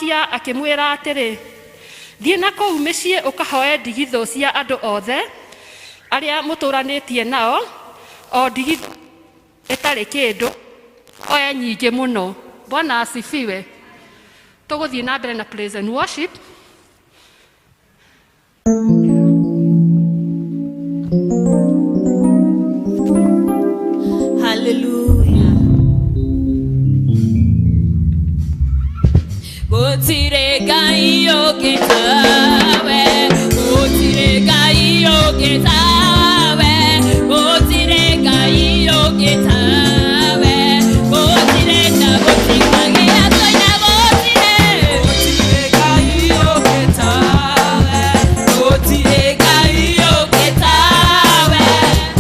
Agĩcokia akĩmwĩra atĩrĩ, thiĩ na kũu mĩciĩ ũkahoe ndigithũ cia andũ othe arĩa mũtũranĩtie nao, o ndigithũ ĩtarĩ kĩndũ, oe nyingĩ mũno. Bwana asifiwe. Tũgũthiĩ na mbere na praise and worship. Hallelujah. Gotire gai ogetawe, gotire gai ogetawe, gotire gai ogetawe, gotire na gotikage atoya gotire, gotire gai ogetawe, gotire gai ogetawe,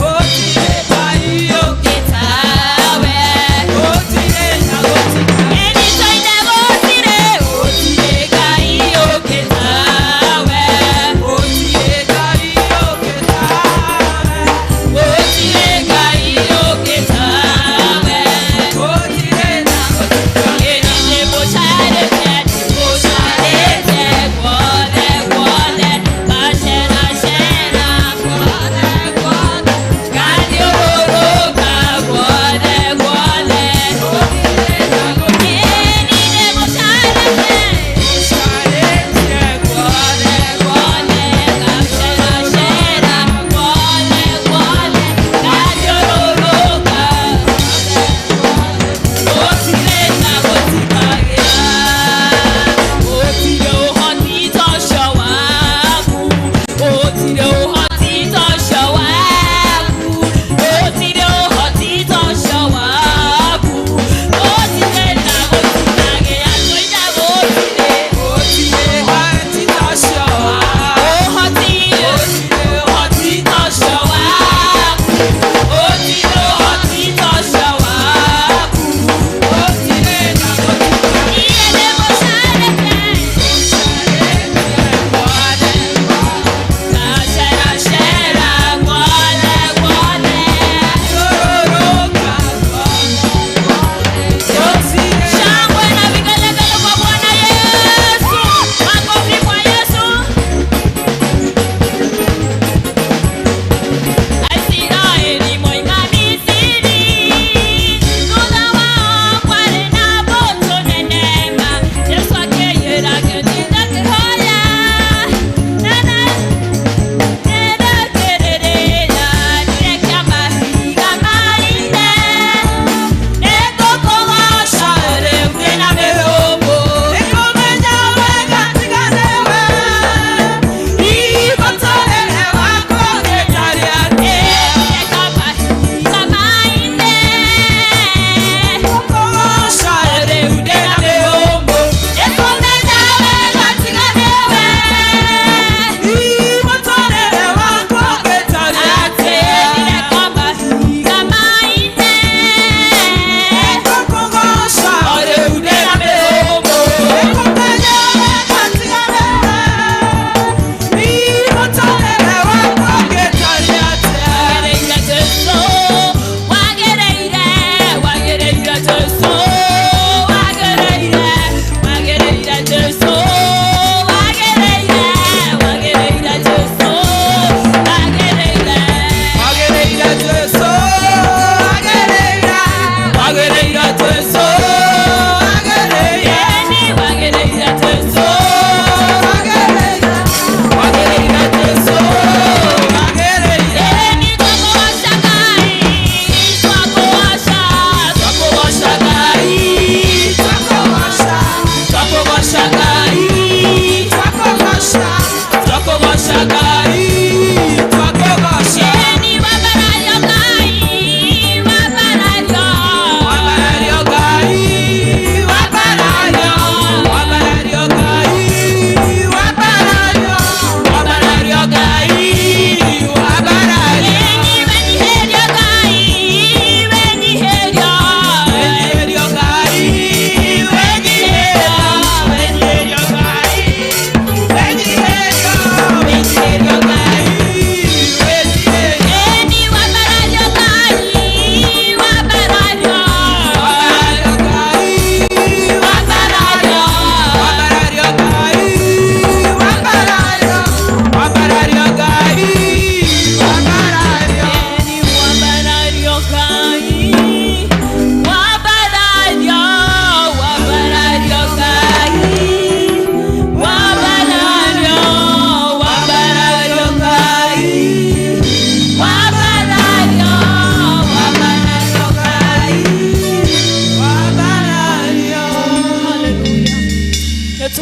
gotire gai ogetawe, gotire na gotikage atoya gotire.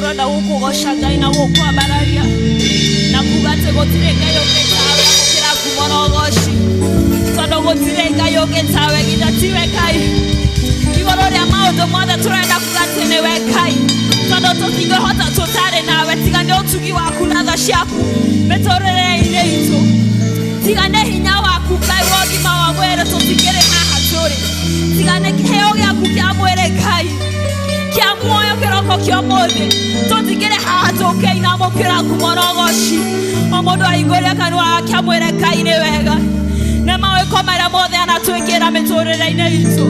turenda gukugoca Ngai na gukwambararia na kuga atĩ gũtirĩ Ngai ũngĩ tawe gũkĩra ngumo na ũgoci tondũ gũtirĩ Ngai ũngĩ tawe nginya tiwe Ngai igũrũ rĩa maũndũ mothe tũrenda kuga atĩ nĩwe Ngai tondũ tũtingĩhota tũtarĩ nawe tiga nĩ ũtugi waku na tha ciaku mĩtũrĩre-inĩ itũ tiga nĩ hinya waku Ngai wa ũgima wa mwĩrĩ tũtingĩrĩ haha tũrĩ tiga nĩ kĩheo gĩaku kĩa mwĩrĩ Ngai kĩa muoyo kĩroko kĩa ũmũthĩ tũtingĩrĩ haha tũkĩinamũkĩra ngumo na ũgoci o mũndũ ahingũrie kanua gake amwĩre Ngai nĩ wega nĩ mawĩko marĩa mothe anatwĩkĩra mĩtũrĩre-inĩ itũ.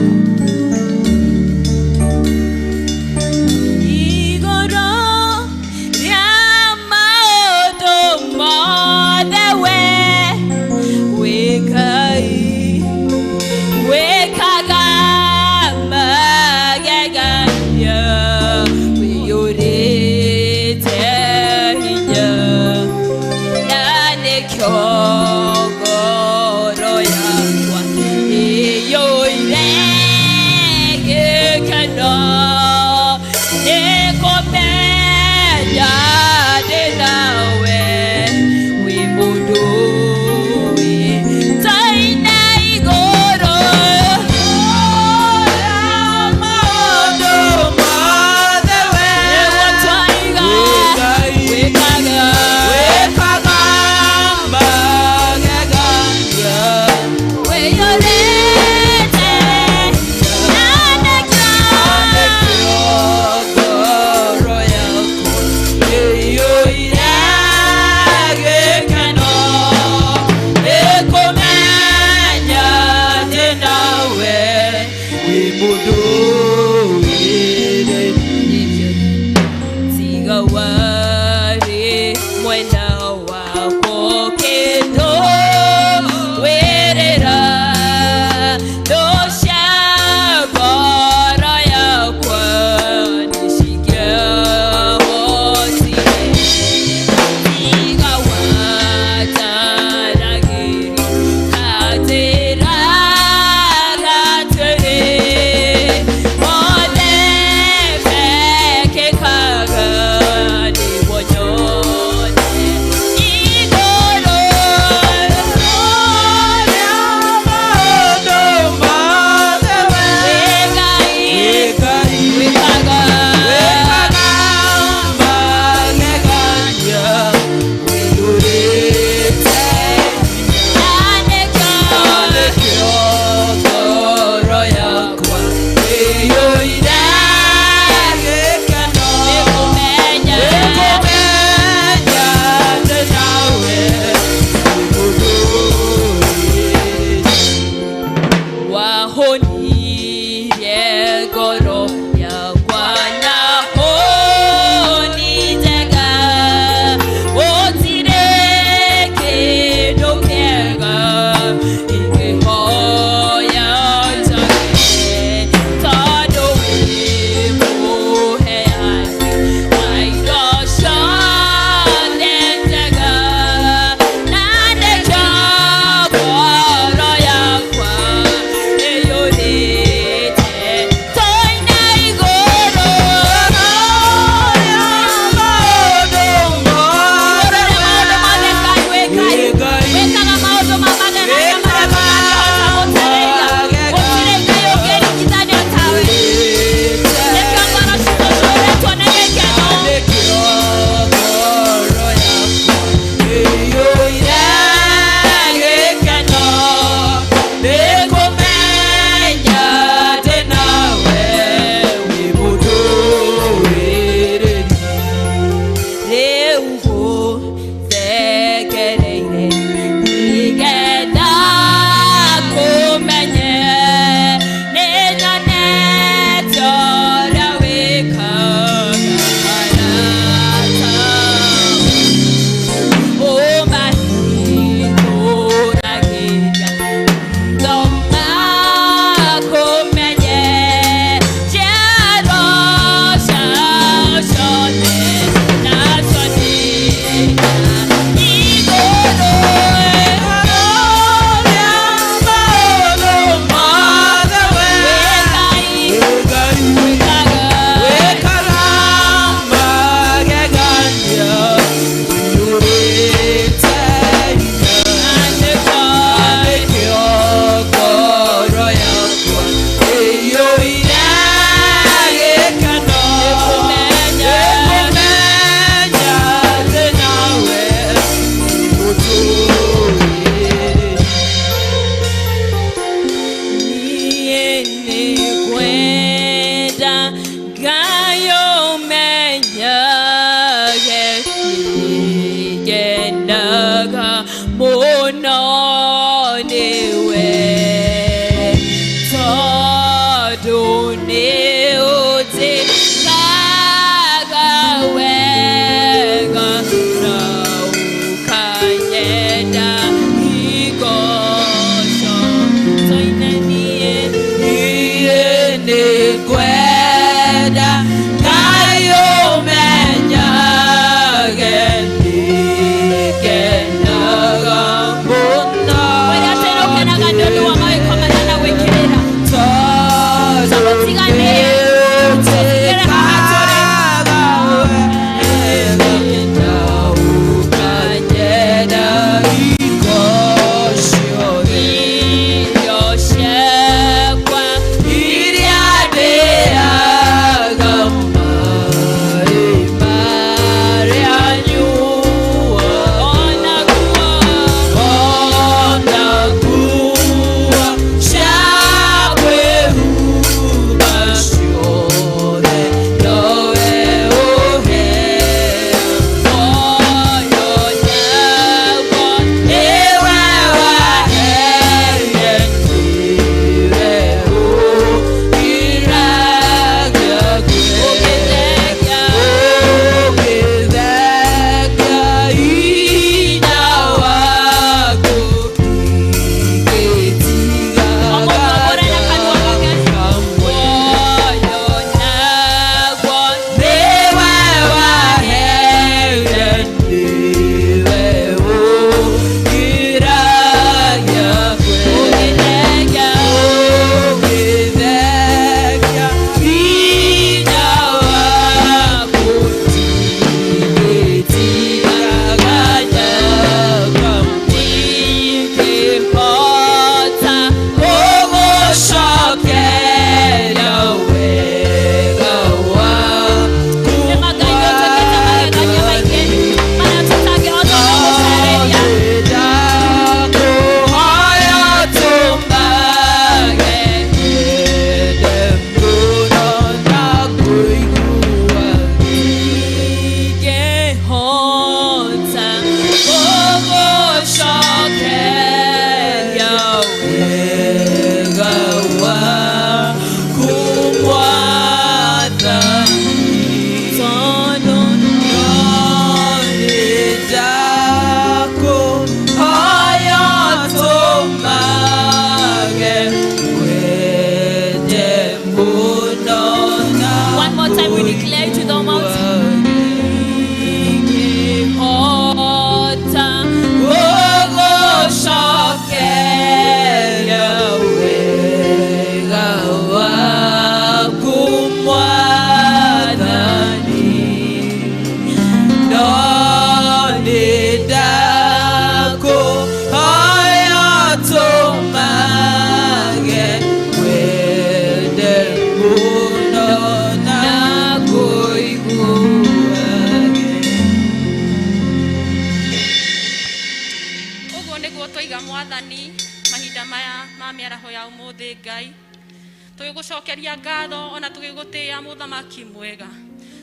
Tugigucokeria ngatho ona tugigutia muthamaki mwega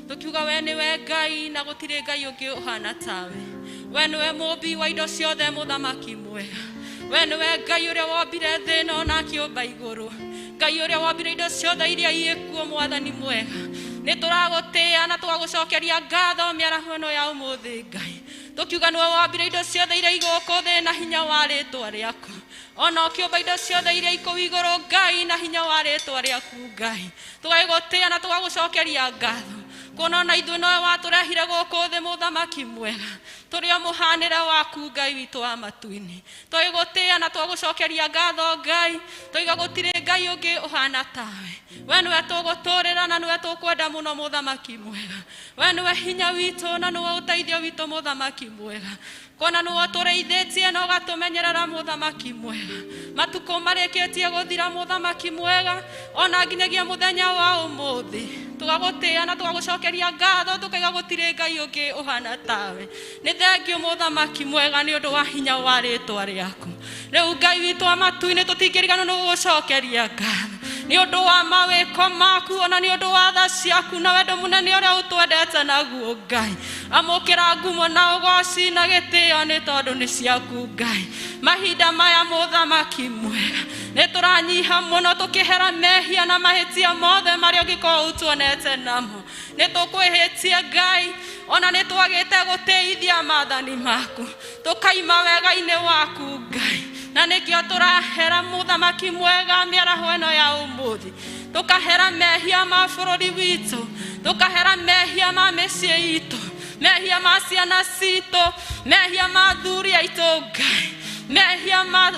tukiuga we niwe Ngai na gutire Ngai ungi uhana tawe we niwe mumbi wa indo ciothe muthamaki mwega we niwe Ngai uria wombire thi no na kiumba iguru Ngai uria wombire indo ciothe iria iikuo mwathani mwega ni turagutia na tugagucokeria ngatho miaraho ino ya umuthi Ngai tukiuga niwe wombire indo ciothe iria iguku thi na hinya wa ritwa riaku ona kiumba indo ciothe iria ikuu iguru Ngai na hinya wa ritwa riaku Ngai tugigutia na tugagucokeria ngatho kuona na ithuĩ nowe waturehire gũkũ thĩ mũthamaki mwega tũrĩ o mũhanĩre waku Ngai witũ wa matu-inĩ twĩgũtĩĩa na twagũcokeria ngatho Ngai tũiga gũtirĩ Ngai ũngĩ ũhana tawe we nĩwe tũgũtũrĩra na nĩwe tũkwenda mũno mũthamaki mwega we nĩwe hinya witũ na nĩwe ũteithio witũ mũthamaki mwega kuona nĩwe ũtũrĩithĩtie na ũgatũmenyerera mũthamaki mwega matukũ marĩkĩtie gũthira mũthamaki mwega ona nginyagia mũthenya wa ũmũthĩ tugagũtĩĩa na tugagũcokeria ngatho tũkaiga gũtirĩ Ngai ũngĩ ũhana tawe nĩ thengio mũthamaki mwega nĩ ũndũ wa hinya wa rĩtwa rĩaku rĩu Ngai witũ wa matu-inĩ tũtingĩriganĩrwo nĩ gũgũcokeria ngatho nĩ ũndũ wa mawĩko maku ona nĩ ũndũ wa tha ciaku na wendo mũnene ũrĩa ũtwendete naguo Ngai amũkĩra ngumo na ũgooci na gĩtĩo nĩ tondũ nĩ ciaku Ngai mahinda maya mũthamaki mwega nĩ tũranyiha mũno tũkĩhera mehia na mahĩtia mothe marĩa ũngĩkorwo ũtuonete namo. Nĩ tũkwĩhĩtia Ngai, ona nĩ twagĩte gũtĩithia maathani maku, tũkaima wega-inĩ waku Ngai, na nĩkĩo tũrahera mũthamaki mwega mĩaraho ĩno ya ũmũthĩ, tũkahera mehia ma bũrũri witũ, tũkahera mehia ma mĩciĩ itũ, mehia ma ciana citũ, mehia ma athuri aitũ Ngai, mehia ma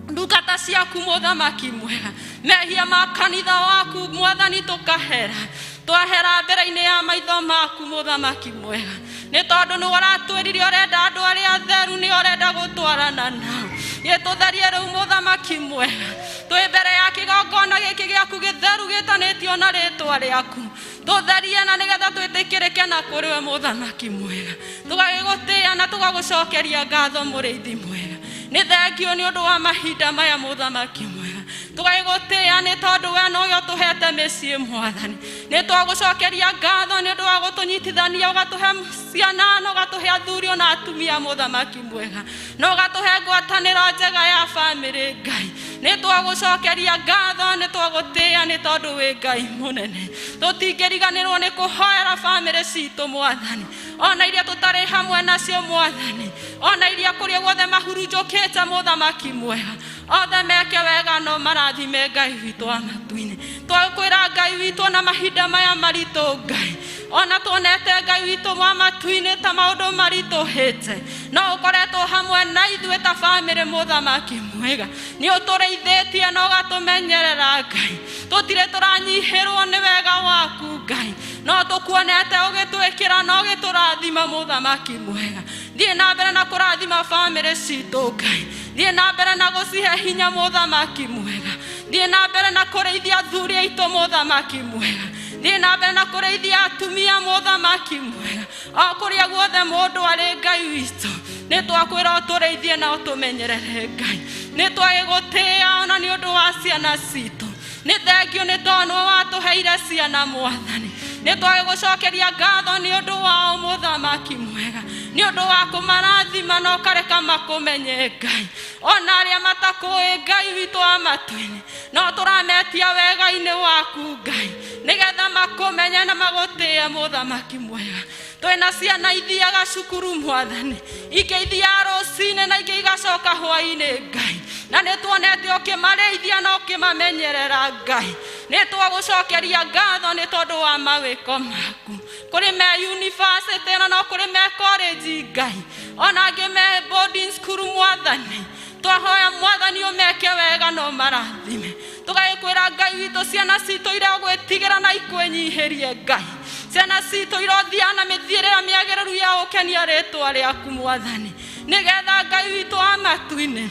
ndungata ciaku mũthamaki mwega, mehia ma kanitha waku Mwathani tũkahera, twahera mbere-inĩ ya maitho maku mũthamaki mwega, nĩ tondũ nĩ ũratwĩrire ũrenda andũ arĩa atheru, nĩ ũrenda gũtwarana nao. Gĩtũtherie rĩu mũthamaki mwega, twĩ mbere ya kĩgongona gĩkĩ gĩaku gĩtheru gĩtanĩtio na rĩtwa rĩaku, tũtherie na nĩgetha twĩtĩkĩrĩke na kũrĩ we mũthamaki mwega, tũgagĩgũtĩĩa na tũgagũcokeria ngatho mũrĩithi mwega. Nĩ thengio nĩ ũndũ wa mahinda maya mũthamaki mwega, tũgagĩgũtĩĩa nĩ tondũ we nowe ũtũhete mĩciĩ Mwathani, nĩ twagũcokeria ngatho nĩ ũndũ wa gũtũnyitithania, ũgatũhe ciana na ũgatũhe athuri ona atumia mũthamaki mwega, na ũgatũhe ngwatanĩro njega ya bamĩrĩ Ngai. Nĩ twagũcokeria ngatho, nĩ twagũtĩĩa nĩ tondũ wĩ Ngai mũnene, tũtingĩriganĩrwo nĩ kũhoera bamĩrĩ citũ Mwathani, ona iria tũtarĩ hamwe nacio Mwathani, ona iria kũrĩa guothe mahurunjũkĩte mũthamaki mwega, othe meke wega no marathime Ngai witũ wa matu-inĩ. Twakwĩra Ngai witũ na mahinda maya maritũ Ngai, ona tuonete Ngai witũ wa matu-inĩ ta maũndũ maritũhĩte, no ũkoretwo hamwe na ithuĩ ta bamĩrĩ mũthamaki mwega, nĩ ũtũrĩithĩtie na ũgatũmenyerera Ngai, tũtirĩ tũranyihĩrwo nĩ wega waku Ngai, no tũkuonete ũgĩtwĩkĩra na ũgĩtũrathima mũthamaki mwega. Thiĩ na mbere na kũrathima bamĩrĩ citũ Ngai, thiĩ na mbere na gũcihe hinya mũthamaki mwega, thiĩ na mbere na kũrĩithia athuri aitũ mũthamaki mwega, thiĩ na mbere na kũrĩithia atumia mũthamaki mwega, o kũrĩa guothe mũndũ arĩ Ngai witũ, nĩ twakwĩra ũtũrĩithie na ũtũmenyerere Ngai, nĩ twagĩgũtĩĩa ona nĩ ũndũ wa ciana citũ, nĩ thengio nĩ tondũ nĩwe watũheire ciana Mwathani, nĩ twagĩgũcokeria ngatho nĩ ũndũ wao mũthamaki mwega, nĩ ũndũ wa kũmarathima na ũkareka makũmenye Ngai, ona arĩa matakũĩ Ngai witũ wa matu-inĩ, no tũrametia wega-inĩ waku Ngai, nĩgetha makũmenye na magũtĩĩa mũthamaki mwega. Twĩna ciana ithiaga cukuru Mwathani, ingĩ ithiaga rũcinĩ na ingĩ igacoka hwaĩ-inĩ Ngai, na nĩ tuonete ũkĩmarĩithia na ũkĩmamenyerera Ngai, nĩ twagũcokeria ngatho nĩ tondũ wa mawĩko maku, kũrĩ me university na no kũrĩ me college Ngai, ona angĩ me boarding school Mwathani, twahoya Mwathani ũmeke wega no marathime, tũgagĩkwĩra Ngai witũ ciana citũ iria ũgwĩtigĩra na ikwĩnyihĩrie Ngai, ciana citũ irothiaga na mĩthiĩrĩre mĩagĩrĩru ya gũkenia rĩtwa rĩaku Mwathani, nĩgetha Ngai witũ wa matu-inĩ,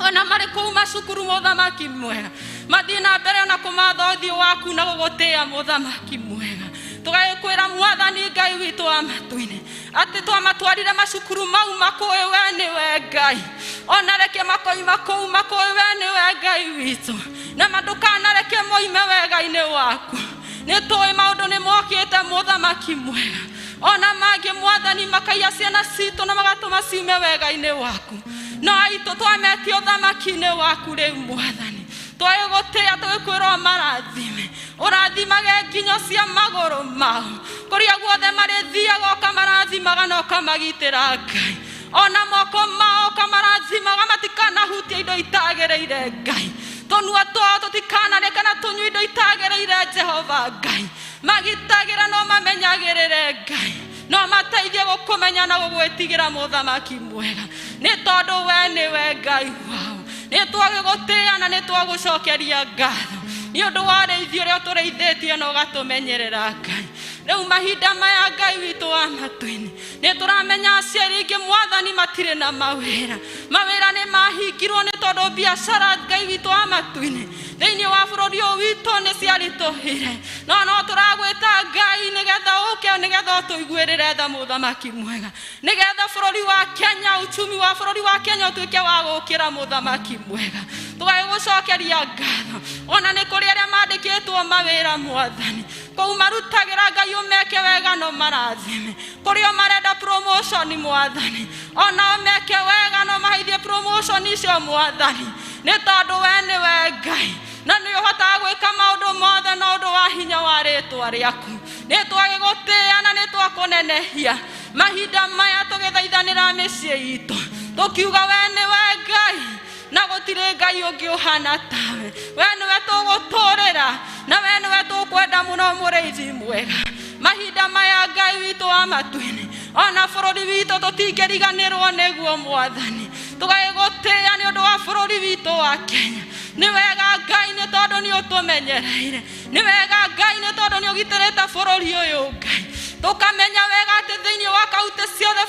ona marĩ kũu macukuru mũthamaki mwega, mathiĩ na mbere na kũmatha ũthiũ waku na gũgũtĩĩa mũthamaki mwega. Tũgagĩkwĩra Mwathani Ngai witũ wa matu-inĩ, atĩ twamatwarire macukuru mau makũĩ we nĩwe Ngai, ona reke makoima kũu makũĩ we nĩwe Ngai witũ, na ndũkanareke moime wega-inĩ waku, nĩ tũĩ maũndũ nĩ mokĩte mũthamaki mwega, ona mangĩ Mwathani makaiya ciana citũ na magatũma ciume wega-inĩ waku, no aitũ twametio ũthamaki-inĩ waku rĩu Mwathani, twagĩgũtĩĩa tũgĩkwĩra marathime, ũrathimage nginyo cia magũrũ mao, kũrĩa guothe marĩthiaga ũkamarathimaga na ũkamagitĩra Ngai, ona moko mao ũkamarathimaga matikanahutie indo itagĩrĩire Ngai, tũnua twao tũtikanareke na tũnyue indo itagĩrĩire Jehova Ngai, magitagĩra no mamenyagĩrĩre Ngai, no mateithie gũkũmenya na gũgwĩtigĩra mũthamaki mwega, nĩ tondũ we nĩwe Ngai wao, nĩ twagĩgũtĩĩa na nĩ twagũcokeria ngatho nĩ ũndũ wa ũrĩithio ũrĩa ũtũrĩithĩtie na ũgatũmenyerera Ngai. Rĩu mahinda maya Ngai witũ wa matu-inĩ, nĩ tũramenya aciari aingĩ Mwathani matirĩ na mawĩra, mawĩra nĩ mahingirwo nĩ tondũ biacara Ngai witũ wa matu-inĩ thĩinĩ wa bũrũri ũyũ witũ nĩ ciaritũhire, no tũragwĩta Ngai nĩgetha ũke nĩgetha ũtũiguĩrĩre tha mũthamaki mwega, nĩgetha bũrũri wa Kenya, uchumi wa bũrũri wa Kenya ũtuĩke wa gũkĩra mũthamaki mwega. Tũgagĩgũcokeria ngatho ona nĩ kũrĩ arĩa mandĩkĩtwo mawĩra Mwathani, kou marutagira Ngai umeke wega no marathime kurio marenda promotion Mwathani ona umeke wega no mahaithie promotion icio Mwathani ni tondu we ni we Ngai na ni uhota gwika maundu mothe na undu wa hinya wa ritwa riaku ni twagigutia na ni twakunenehia mahinda maya tugithaithanira micii itu tukiuga we ni we Ngai na gutire Ngai ungi uhana tawe we ni we tuguturira na we ni we tukwenda muno muriithi mwega mahinda maya Ngai witu wa matuini ona bururi witu tutingiriganirwo niguo Mwathani tugagigutia ni undu wa bururi witu wa Kenya ni wega Ngai ni tondu ni utumenyereire ni wega Ngai ni tondu ni ugitirite bururi uyu Ngai tukamenya wega ati thiini wa kaunti ciothe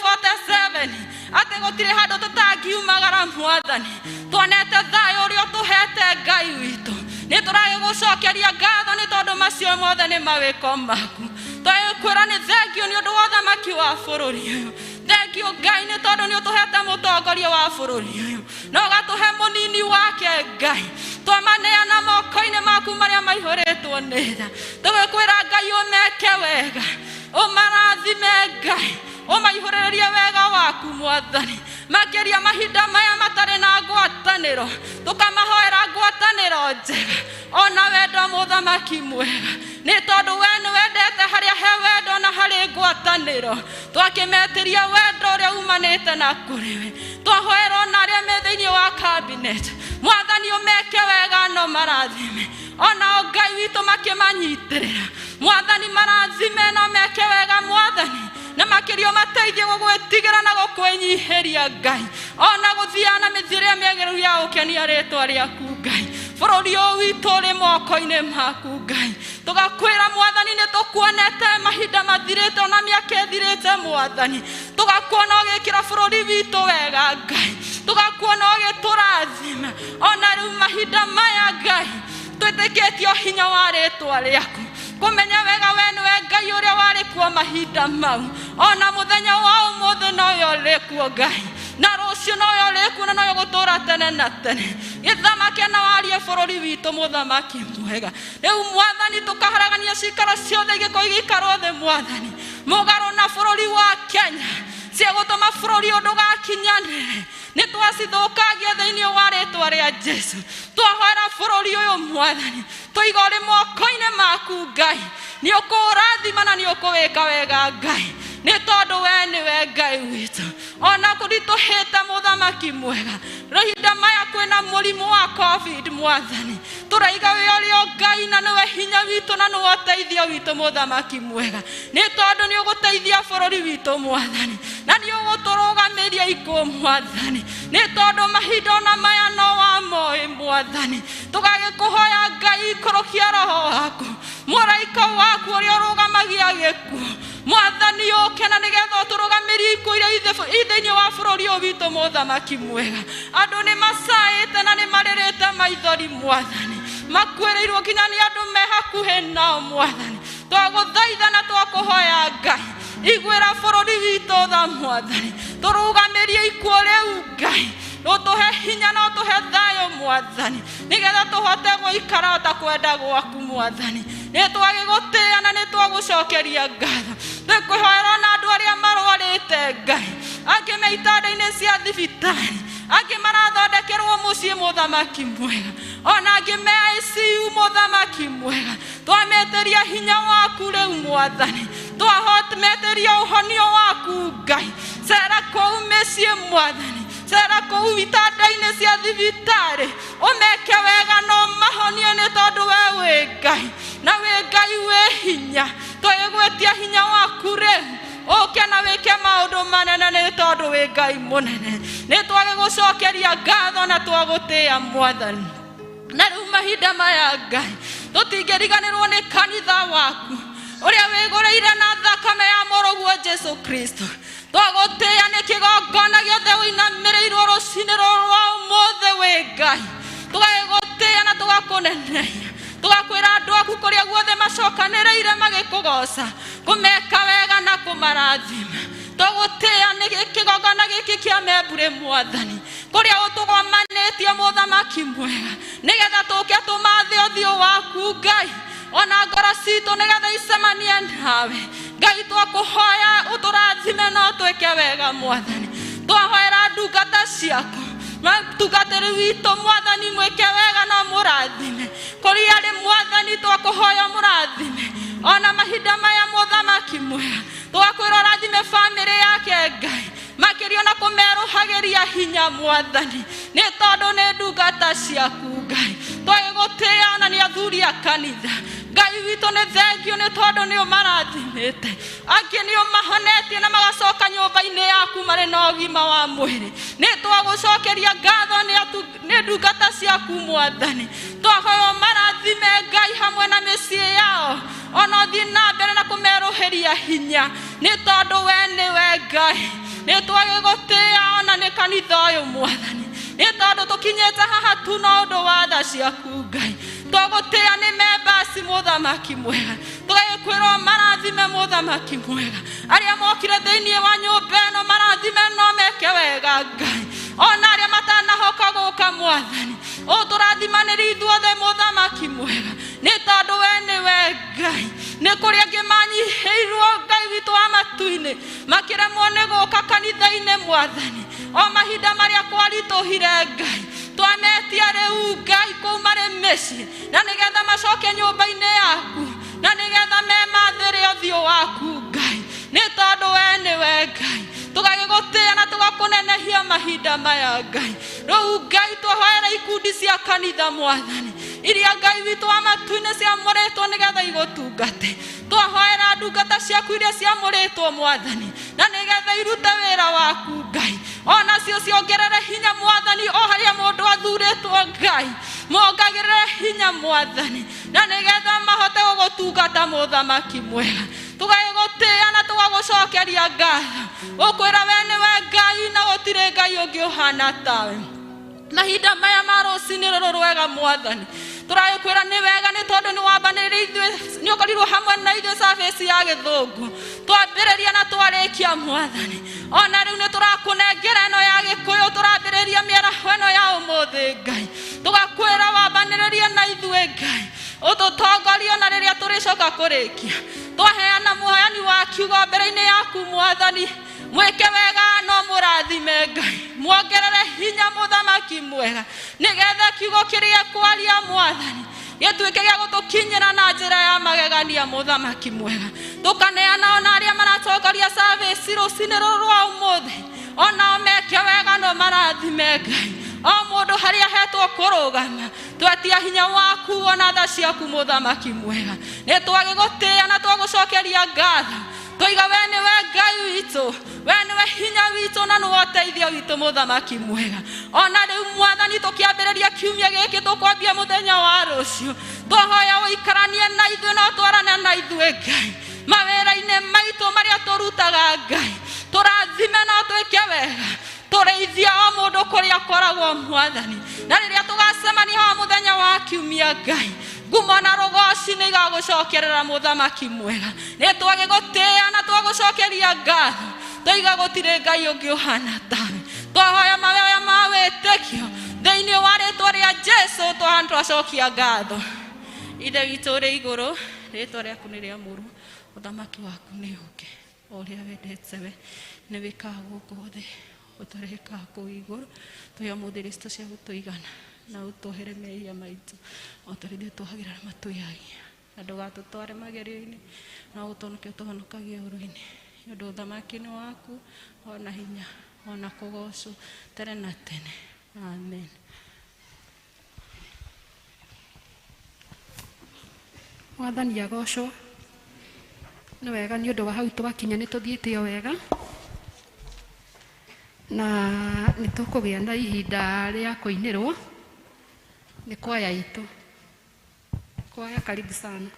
47 ati gutire handu tutangiumagara Mwathani tuonete thayo uria tuhete Ngai witu ni turagigucokeria ngatho ni tondu macio mothe ni mawiko maku twakwira ni thengio ni undu wa thamaki wa bururi uyu thengio Ngai ni tondu ni utuhete mutongoria wa bururi uyu no gatuhe munini wake Ngai twamaneana moko-ini maku maria maihuritwo ni tha tugwikwira Ngai umeke wega umarathime Ngai umaihuririe wega waku Mwathani makiria mahinda maya matari na ngwataniro tukamahoera ngwataniro njega ona wendo muthamaki mwega ni tondu we ni wendete haria he wendo na hari ngwataniro twakimetiria wendo uria umanite na kuriwe twahoerwo na aria me thiini wa cabinet Mwathani umeke wega no marathime ona Ngai witu makimanyitirira Mwathani marathime no meke wega Mwathani na makirio mateithie gugwitigira na gukwenyiheria Ngai ona guthiana mithire miegeru ya ukenia ritwa riaku Ngai bururi uyu witu ri moko-ini maku Ngai tugakwira Mwathani ni tukuonete mahinda mathirite ona miaka ithirite Mwathani tugakuona ugikira bururi witu wega Ngai tugakuona ugiturathima ona riu mahinda maya Ngai twitikitie hinya wa ritwa riaku kumenya wega we ni we Ngai uria wari kuo mahinda mau ona muthenya wa umuthi no uri kuo Ngai na rucio no uri kuo na no gutura tene na tene githamake na warie bururi witu muthamaki mwega riu Mwathani tukaharagania cikaro ciothe igiko igikarwo thi Mwathani mugaro na bururi wa Kenya ciegutuma bururi undu gakinyanire ni twacithukagia thiini wa ritwa ria Jesu twahoera bururi uyu Mwathani tuiga uri moko-ini maku Ngai ni ukurathima na ni ukuwika wega Ngai ni tondu we ni we Ngai witu ona kurituhite muthamaki mwega rahinda maya kwina murimu wa COVID Mwathani turaiga we urio Ngai na niwe hinya witu na niwe uteithio witu muthamaki mwega ni tondu ni uguteithia bururi witu Mwathani na ni uguturugamiria ikuo Mwathani ni tondu mahinda na maya no wa moi Mwathani tugagikuhoya Ngai ikurukia roho waku muraika waku uria urugamagia gikuo Mwathani uke na nigetha turugamirie ikuo iria ithiini wa bururi uyu witu muthamaki mwega andu ni macaite na ni maririte maithori Mwathani makwirirwo kinya ni andu me hakuhi nao Mwathani twaguthaitha na twakuhoya Ngai igwira bururi witu tha Mwathani turugamirie ikuo riu Ngai utuhe hinya na utuhe thayo Mwathani nigetha tuhote guikara ta kwenda gwaku Mwathani ni twagigutia na ni twagucokeria ngatho tukwihoera na andu aria marwarite Ngai angi me itanda-ini cia thibitari angi marathondekerwo mucii muthamaki mwega ona angi me ICU muthamaki mwega twameteria hinya waku riu Mwathani twameteria uhonio waku Ngai cera kou micii Mwathani cera kou itanda-ini cia thibitari umeke wega no mahonie ni tondu we wi Ngai na wi Ngai wi hinya twigwetia hinya waku riu uke na wike maundu manene ni tondu wi Ngai munene ni twagigucokeria ngatho na twagutia Mwathani na riu mahinda maya Ngai tutingiriganirwo ni kanitha waku uria wiguriire na thakame ya muruguo Jesu Kristo twagutia ni kigongona giothe uinamirirwo rucini rwa umuthi wi Ngai tugagigutia na tugakunenehia tugakwira andu aku kuria guothe macokaniriire magikugoca kumeka wega na kumarathima tugutia ni kigongona giki kia membure Mwathani kuria utugomanitie muthamaki mwega nigetha tuke tumathe uthio waku Ngai ona ngoro citũ nĩgetha icemanie nawe. Ngai twakuhoya ũtũrathime no twĩke wega Mwathani. Twahoera ndungata ciaku tungatĩri witũ Mwathani mwĩke wega no mũrathime. Kũrĩa arĩ Mwathani twakuhoya mũrathime. Ona mahinda maya mũthamaki mwega twakwĩra ũrathime bamĩrĩ yake Ngai makĩria na kũmerũhagĩria hinya Mwathani nĩ tondũ nĩ ndungata ciaku Ngai. Twagĩgũtĩĩa ona nĩ athuri a kanitha Ngai witũ nĩ thengio nĩ tondũ nĩ ũmarathimĩte. Angĩ nĩ ũmahonetie na magacoka nyũmba-inĩ yaku marĩ na ũgima wa mwĩrĩ. Nĩ twagũcokeria ngatho nĩ ndungata ciaku Mwathani. Twahoya ũmarathime Ngai hamwe na mĩciĩ yao ona ũthiĩ na mbere na kũmerũhĩria hinya nĩ tondũ we nĩwe Ngai. Nĩ twagĩgũtĩĩa ona nĩ kanitha ũyũ Mwathani nĩ tondũ tũkinyĩte haha tu na ũndũ wa tha ciaku Ngai. Twagũtĩĩa nĩ members mũthamaki mwega. Tũgĩkwĩra marathime mũthamaki mwega. Arĩa mokire thĩinĩ wa nyũmba ĩno marathime no meke wega Ngai. Ona arĩa matanahoka gũka Mwathani ũtũrathimanĩria ithuothe mũthamaki mwega nĩ tondũ we nĩwe Ngai. Nĩ kũrĩ angĩ manyihĩirwo Ngai witũ wa matu-inĩ makĩremwo nĩ gũka kanitha-inĩ Mwathani o mahinda marĩa kwaritũhire Ngai. Twametia rĩu Ngai kũu marĩ mĩciĩ na nĩgetha macoke nyũmba-inĩ yaku na nĩgetha memathĩre ũthiũ waku Ngai nĩ tondũ we nĩwe Ngai. Tũgagĩgũtĩĩa na tũgakũnenehia mahinda maya Ngai. Rĩu Ngai twahoera ikundi cia kanitha Mwathani iria Ngai witũ wa matu-inĩ ciamũrĩtwo nĩgetha igũtungate. Twahoera ndungata ciaku iria ciamũrĩtwo Mwathani na nĩgetha irute wĩra waku Ngai. Ona cio ciongerere hinya Mwathani o harĩa mũndũ athurĩtwo Ngai. Mongagĩrĩre hinya Mwathani na nĩgetha mahote gũgũtungata mũthamaki mwega. Tũgagĩgũtĩĩa na tũgagũcokeria ngatho ũkwĩra we nĩwe Ngai na gũtirĩ Ngai ũngĩ ũhana tawe. Mahinda maya ma rũcinĩ rũrũ rwega Mwathani tũragĩkwĩra nĩ wega nĩ tondũ nĩ wambanĩrĩirie ithuĩ nĩ ũkorirwo hamwe na ithuĩ service ya Gĩthũngũ twambĩrĩria na twarĩkia Mwathani. Ona rĩu nĩ tũrakũnengera ĩno ya Gĩkũyũ tũrambĩrĩria mĩaraho ĩno ya ũmũthĩ Ngai. Tũgakwĩra wambanĩrĩrie na ithuĩ Ngai ũtũtongorie ona rĩrĩa tũrĩcoka kũrĩkia. Twaheana muoyani wa kiugo mbere-inĩ yaku Mwathani mwĩke wega no mũrathime Ngai. Muongerere hinya mũthamaki mwega nĩgetha kiugo kĩrĩa kwaria Mwathani gĩtuĩke gĩa gũtũkinyĩra na njĩra ya magegania mũthamaki mwega. Tũkaneana ona arĩa maratongoria service rũcinĩ rũrũ rwa ũmũthĩ onao meke wega no marathime Ngai. O mũndũ harĩa hetwo kũrũgama twetia hinya waku ona tha ciaku mũthamaki mwega. Nĩ twagĩgũtĩĩa na twagũcokeria ngatho tũiga we nĩwe Ngai witũ. We nĩwe hinya witũ na nĩwe ũteithio witũ mũthamaki mwega. Ona rĩu Mwathani tũkĩambĩrĩria kiumia gĩkĩ tũkwambia mũthenya wa rũciũ twahoya ũikaranie na ithuĩ na ũtwarane na ithuĩ Ngai mawĩra-inĩ maitũ marĩa tũrutaga Ngai. Tũrathime no twĩke wega tũrĩithia o mũndũ kũrĩa akoragwo Mwathani. Na rĩrĩa tũgacemania haha mũthenya wa kiumia Ngai ngumo na rũgoci nĩ igagũcokerera mũthamaki mwega. Nĩ twagĩgũtĩĩa na twagũcokeria ngatho tũiga gũtirĩ Ngai ũngĩ ũhana tawe. Twahoya mawĩra ma wĩtĩkio thĩinĩ wa rĩĩtwa rĩa Jesũ twacokia ngatho. Ithe witũ ũrĩ igũrũ rĩĩtwa rĩaku nĩ rĩamũrwo ũthamaki waku nĩ ũũke o ũrĩa wendete we nĩ wĩkaga gũkũ thĩ ũtũrĩkaga kũu igũrũ. Tũhe ũmũthĩ rĩcitũ cia gũtũigana na ũtũhere mehia maitũ o tũrĩthĩ twagĩrĩra matũyagia na ndũgatũtware magerio-inĩ no ũtũhonokie ũtũhonokagie ũũru-inĩ nĩ ũndũ ũthamaki nĩ waku ona hinya ona kũgocwo tene na tene. Amen. Mwathani agocwo. Nĩ wega nĩ ũndũ wa hau twakinya nĩ tũthiĩte o wega na nĩ tũkũgĩa na ihinda rĩa kũinĩrwo nĩ kwaya itũ. Kwaya karibu sana.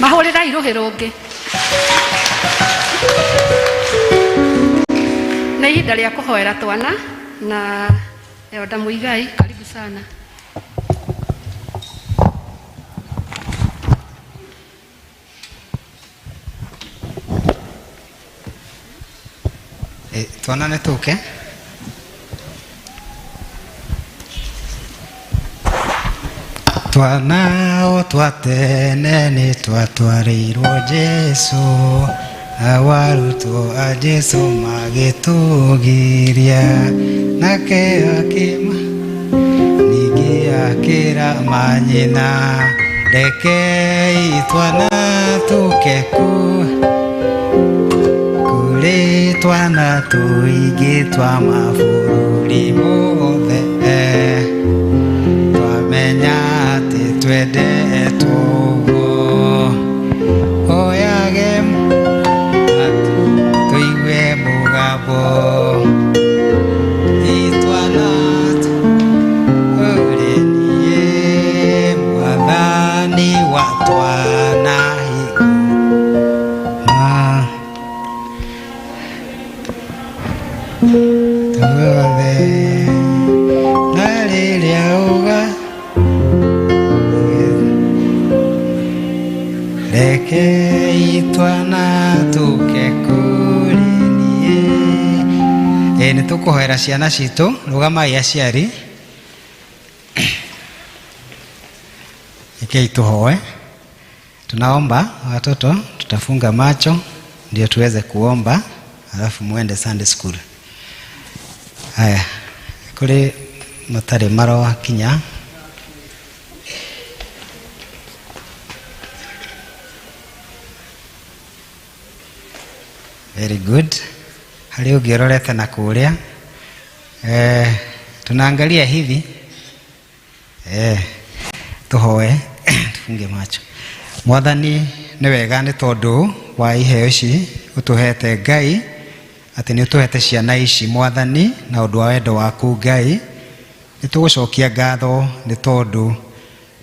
mahũrĩrai rũhĩ rũngĩ. Nĩ ihinda rĩa kũhoera twana na Elda Muigai, karibu sana. Twana nĩ tũke. Twana o twatene nĩ twatwarĩirwo Jesu, awarutwo a Jesu magĩtũgiria, nake akĩma ningĩ akĩra manyina, rekei twana tũke kũrĩ twana tũingĩ twa mabũrũri mothe, twamenya atĩ twendetwo ũguo, oyage tũigue mũgambo itwana ũrĩ niĩ mwathani wa twana tuothe na rĩrĩa uga rekei twana tũke kũrĩ niĩ. Nĩ tũkũhoera ciana citũ, rũgamai aciari. Rekei tuhoe. Tunaomba watoto, tutafunga macho ndio tuweze kuomba, alafu muende Sunday school. Haya, kule matare maro kinya. Very good. Hari ũngĩrorete na kũrĩa tunaangalia hivi. Tuhoe tufunge macho. Mwathani nĩ wega nĩ tondũ wa iheo ici utuhete Ngai, atĩ nĩ utuhete ciana ici Mwathani, na ũndũ wa wendo waku Ngai. Nĩ tũgũcokia ngatho nĩ tondũ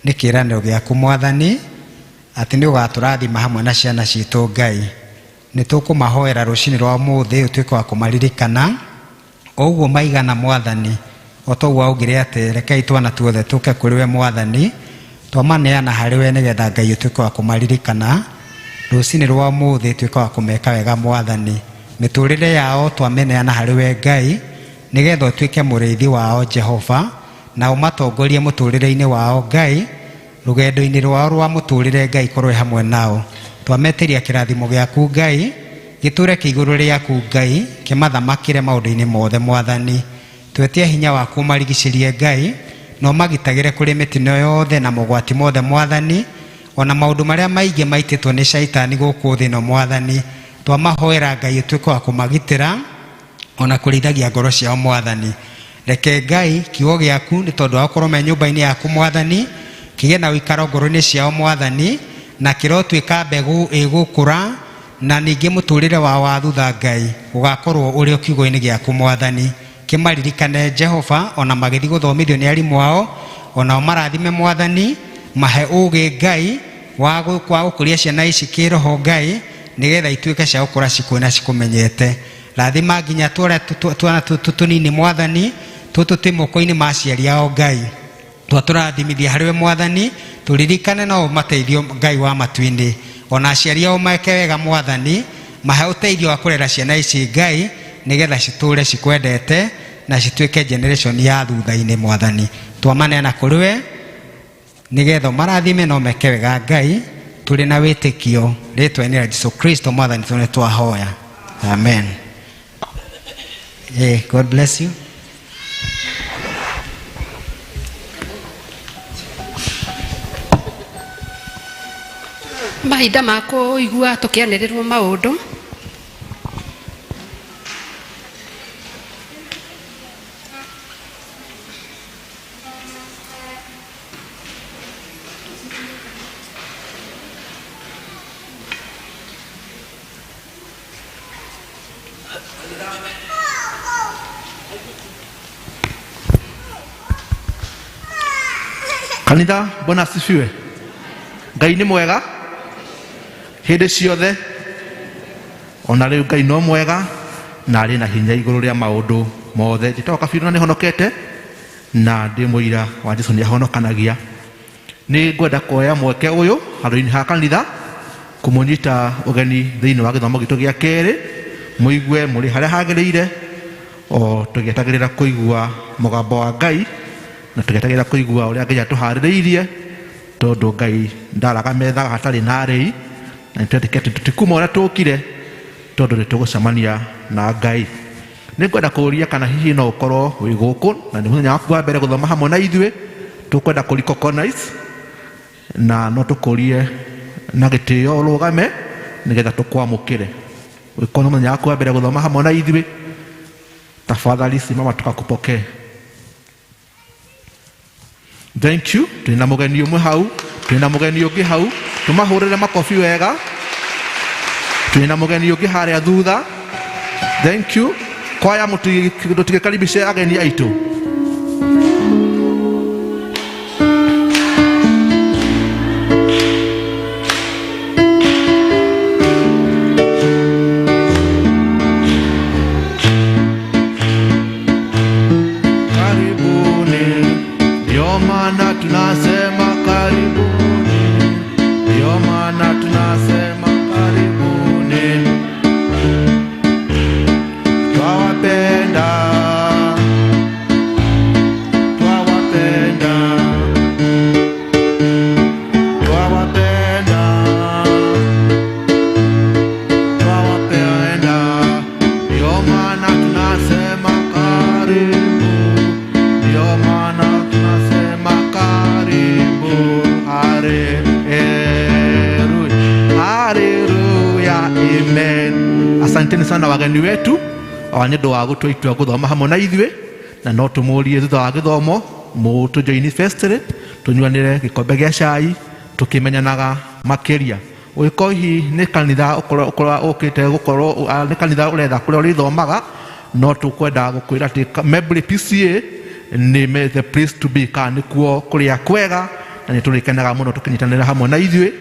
nĩ kĩĩranĩro gĩaku Mwathani, atĩ nĩ ũgatũrathima hamwe na ciana citũ Ngai. Nĩ tũkũmahoera rũcinĩ rwa ũmũthĩ ũtuĩke wa kũmaririkana o ũguo maigana Mwathani, o ta ũguo augire atĩ rekei twana tuothe tũke kũrĩ we Mwathani, twamaneana harĩ we nĩgetha Ngai ũtuĩke wa kũmaririkana rũcinĩ rwa ũmũthĩ, ũtuĩke wa kũmeka wega Mwathani. Mĩtũrĩre yao twameneana harĩ we Ngai, nĩgetha ũtuĩke mũrĩithi wao Jehova, na ũmatongorie mũtũrĩre-inĩ wao Ngai, rũgendo-inĩ rwao rwa mũtũrĩre Ngai korwe hamwe nao. Twameteria kĩrathimo gĩaku Ngai, gĩtũre kĩigũrũ rĩaku Ngai, kĩmathamakĩre maũndũ-inĩ mothe Mwathani. Twetie hinya waku marigicĩrie Ngai, no magitagĩre kũrĩ mĩtino yothe na mogwati mothe Mwathani, ona maũndũ marĩa maingĩ maitĩtwo nĩ shaitani gũkũ thĩ ĩno Mwathani. Twamahoera Ngai ũtuĩke wa kũmagitĩra, ona kũrĩithagia ngoro ciao Mwathani. Reke Ngai kiugo gĩaku nĩ tondũ wa gũkorwo me nyũmba-inĩ yaku Mwathani, kĩgĩe na ũikaro ngoro-inĩ ciao Mwathani, na kĩrotuĩka mbegũ ĩgũkũra, na ningĩ mũtũrĩre wao wa thutha Ngai ũgakorwo ũrĩ o kiugo-inĩ gĩaku Mwathani. Kĩmaririkane Jehova, ona magĩthiĩ gũthomithio nĩ arimũ ao, ona o marathime Mwathani, mahe ũũgĩ Ngai wa gũkũria ciana ici kĩroho Ngai, nĩgetha ituĩke cia gũkũra cikuona cikũmenyete. Rathima nginya twana tũnini Mwathani, tũtũ twĩ moko-inĩ ma aciari ao Ngai, twatũrathimithia harĩ we Mwathani, tũririkane no mateithio Ngai wa matu-inĩ, ona aciari ao meke wega Mwathani, mahe ũteithio wa kũrera ciana ici Ngai, nĩgetha citũre cikwendete na cituĩke generation ya thutha-inĩ Mwathani. Twamaneana kũrĩ we, nĩgetha marathime no meke wega Ngai, tũrĩ na wĩtĩkio rĩtwa-inĩ rĩa Jesũ Kristo Mwathani tũnĩ twahoya, amen. God bless you. Mahinda ma kũigua tũkĩanĩrĩrwo maũndũ. Kanitha, Bwana asifiwe. Ngai nĩ mwega hĩndĩ ciothe, ona rĩu Ngai no mwega na arĩ na hinya igũrũ rĩa maũndũ mothe. Njĩtagwo Kabiru na nĩhonokete, na ndĩ mũira wa Jesũ nĩahonokanagia. Nĩ ngwenda kuoya mweke ũyũ handũ-inĩ ha kanitha kũmũnyita ũgeni thĩinĩ wa gĩthomo gitũ gĩa kerĩ, mũigue mũrĩ harĩa hagĩrĩire, o tũgĩetagĩrĩra kũigua mũgambo wa Ngai, na tũgĩetagĩrĩra kũigua ũrĩa Ngai atũharĩrĩirie, tondũ Ngai ndaraga metha hatarĩ na arĩi, na nĩtwetĩkĩtie tũtikuma ũrĩa tũkire, tondũ nĩtũgũcemania na Ngai. Nĩ ngwenda kũũria kana hihi no ũkorwo wĩ gũkũ na nĩ mũthenya waku wa mbere gũthoma hamwe na ithuĩ, tũkwenda kũrecognize, na no tũkũrie na gĩtĩo ũrũgame nĩgetha tũkwamũkĩre. Ũngĩkorwo nĩ mũthenya waku wa mbere gũthoma hamwe na ithuĩ, tafadhali simama tukakupokee. Thank you. Tuna mũgeni ũmwe hau, tuna mũgeni ũngĩ hau, tũmahũrĩre makobi wega. Tuna mũgeni ũngĩ harĩa thutha. Thank you. Kwaya mũtigĩkaribishe ageni aitũ. Asanteni sana wageni wetu, nĩ ũndũ wa gũtua itua gũthoma hamwe na ithuĩ, na no tumurie thutha wa githomo tujoini festival tunywanire gikombe gia cai tukimenyanaga makiria uikohi ni kanitha ukora ukite gukorwo ni kanitha uretha kuria urithomaga no tukwenda gukwira ati Mebury PCA ni the place to be kan kuo kuria kwega na ni turikenaga muno tukinyitanira hamwe na ithuĩ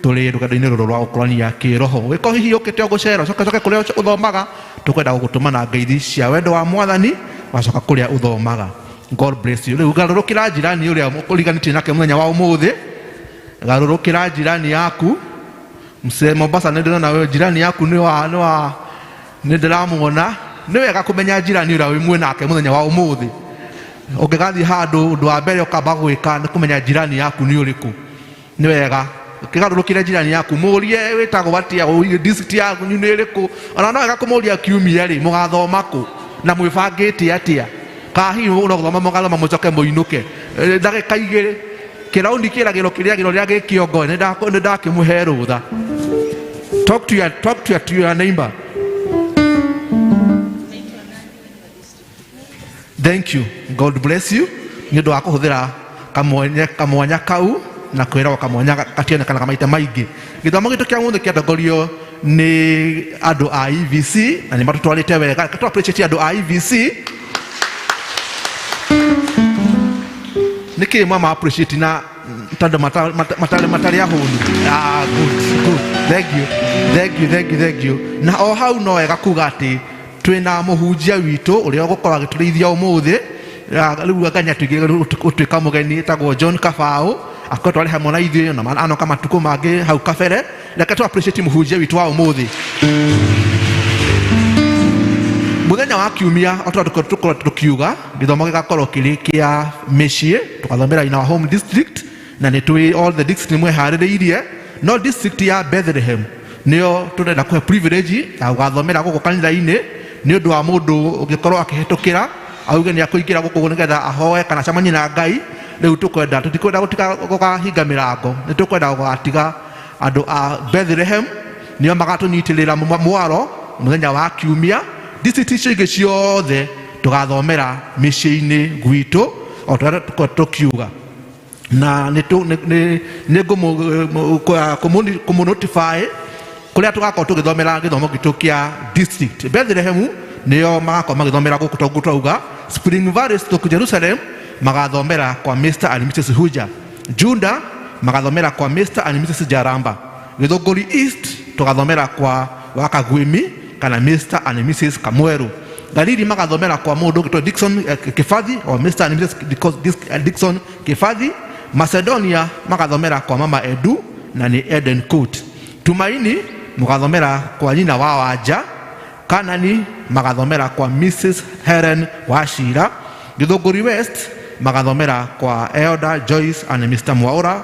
tuli rugendo-inĩ rũrũ rwa ũkũrania kĩroho wĩko hihi ũkĩte ũgũcera coke kũrĩa ũthomaga tũkwenda gũgũtũmana ngeithi cia wendo wa Mwathani wacoka kũrĩa ũthomaga. God bless you. Rĩu garũrũkĩra njirani ũrĩa ũriganĩtie nake mũthenya wa ũmũthĩ, garũrũkĩra njirani yaku. Mzee Mombasa nĩ ndĩrona wewe njirani yaku nĩ ndĩramuona. Nĩ wega kũmenya njirani ũrĩa wĩ muoyo nake mũthenya wa ũmũthĩ. Ũngĩgathiĩ handũ ũndũ wa mbere ũkamba gwĩka nĩ kũmenya njirani yaku nĩ ũrĩkũ. Nĩ wega ũkĩgarũrũkĩra njirani yaku mũrie wĩtagwo atĩa district yaku nĩ ĩrĩkũ, ona no wega kũmũria kiumia rĩ mũgathoma kũ na mwĩbangĩte atĩa, kahihi ũgũthoma mũgathoma mũcoke mũinũke ndagĩka igĩrĩ kĩraundi kĩragĩro rĩrĩa gĩkĩongo nĩ ndakĩmũhe rũtha. Talk to your neighbor. Thank you. God bless you. Nĩ ũndũ wa kũhũthĩra kamwanya kau na kwĩra kamwanya gationekanaga maita maingĩ. Gĩthomo gitũ kĩa mũthĩ kĩatongorio nĩ andũ a EVC na nĩ matũtwarĩte wega. Tũ appreciate andũ a EVC. Nĩkĩ mama appreciate na tondũ matarĩ ahũnu. Good. Thank you. Na o hau no wega kuga atĩ twĩna mũhunjia witũ ũrĩa ũgũkorwo agĩtũrĩithia ũmũthĩ. Rĩu anganya ũtuĩka mũgeni etagwo John Kabau akorwo arĩ hamwe na ithuĩ na anoka matukũ mangĩ hau kabere. Reke tũ appreciate mũhunjia witũ wa ũmũthĩ. Mũthenya wa kiumia tũkorwo tũkiuga gĩthomo gĩgakorwo kĩrĩ kĩa mĩciĩ tũgathomera in our home district na nĩ tũĩ all the district mweharĩrĩirie no district ya Bethlehem nĩyo tũrenda kũhe privilege ya gũgathomera gũkũ kanitha-inĩ nĩ ũndũ wa mũndũ ũngĩkorwo akĩhetũkĩra auge nĩ akũingĩra gũkũ nĩgetha ahoe kana acamanie na Ngai. Rĩu tũtikwenda gũkahinga mĩrango, nĩ tũkwenda gũgatiga andũ a Bethlehem nĩo magatũnyitĩrĩra mwaro mũthenya wa kiumia. District icio ingĩ ciothe tũgathomera mĩciĩ-inĩ gwitũ o tũrĩa tũkiuga na nĩ kũmũnotify kũrĩa tũgakorwo tũgĩthomera gĩthomo gitũ kĩa district. Bethlehem nĩo magakorwo magĩthomera gũkũ twauga. Spring Valley to Jerusalem magathomera kwa Mr. and Mrs. Huja. Junda magathomera kwa Mr. and Mrs. Jaramba. Githunguri East tugathomera kwa Wakagwimi kana Mr. and Mrs. Kamweru. Galili magathomera kwa mũndũ gĩtwa Dickson Kĩbathi or Mr. and Mrs. Dickson Kĩbathi. Macedonia magathomera kwa Mama Edu na ni Eden Court. Tumaini magathomera kwa nyina wa Wanja. Kanani magathomera kwa Mrs. Helen Washira. Githunguri West magathomera kwa Elder Joyce and Mr. Mwaura.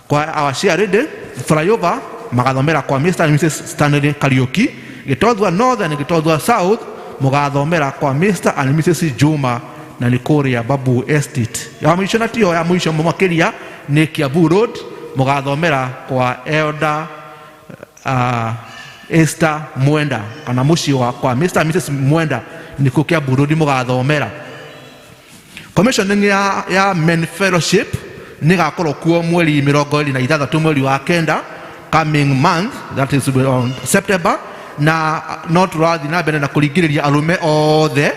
Kwa Awashia Rede Flyover magathomera kwa Mr. and Mrs. Stanley Kariuki. Gĩtwathua North na Gĩtwathua South magathomera kwa Mr. and Mrs. Juma na Nikuria Babu Estate. Ya mwisho na tiyo ya mwisho makĩria nĩ Kiambu Road magathomera kwa Elder Esther Mwenda kana mũciĩ kwa Mr. and Mrs. Mwenda nĩkuo Kiambu Road magathomera. Commissioning ya Men Fellowship nĩgakorwo kuo mweri 26 mweri wa kenda coming month, that is on September, na not rather na mbere na kũringĩrĩria arũme othe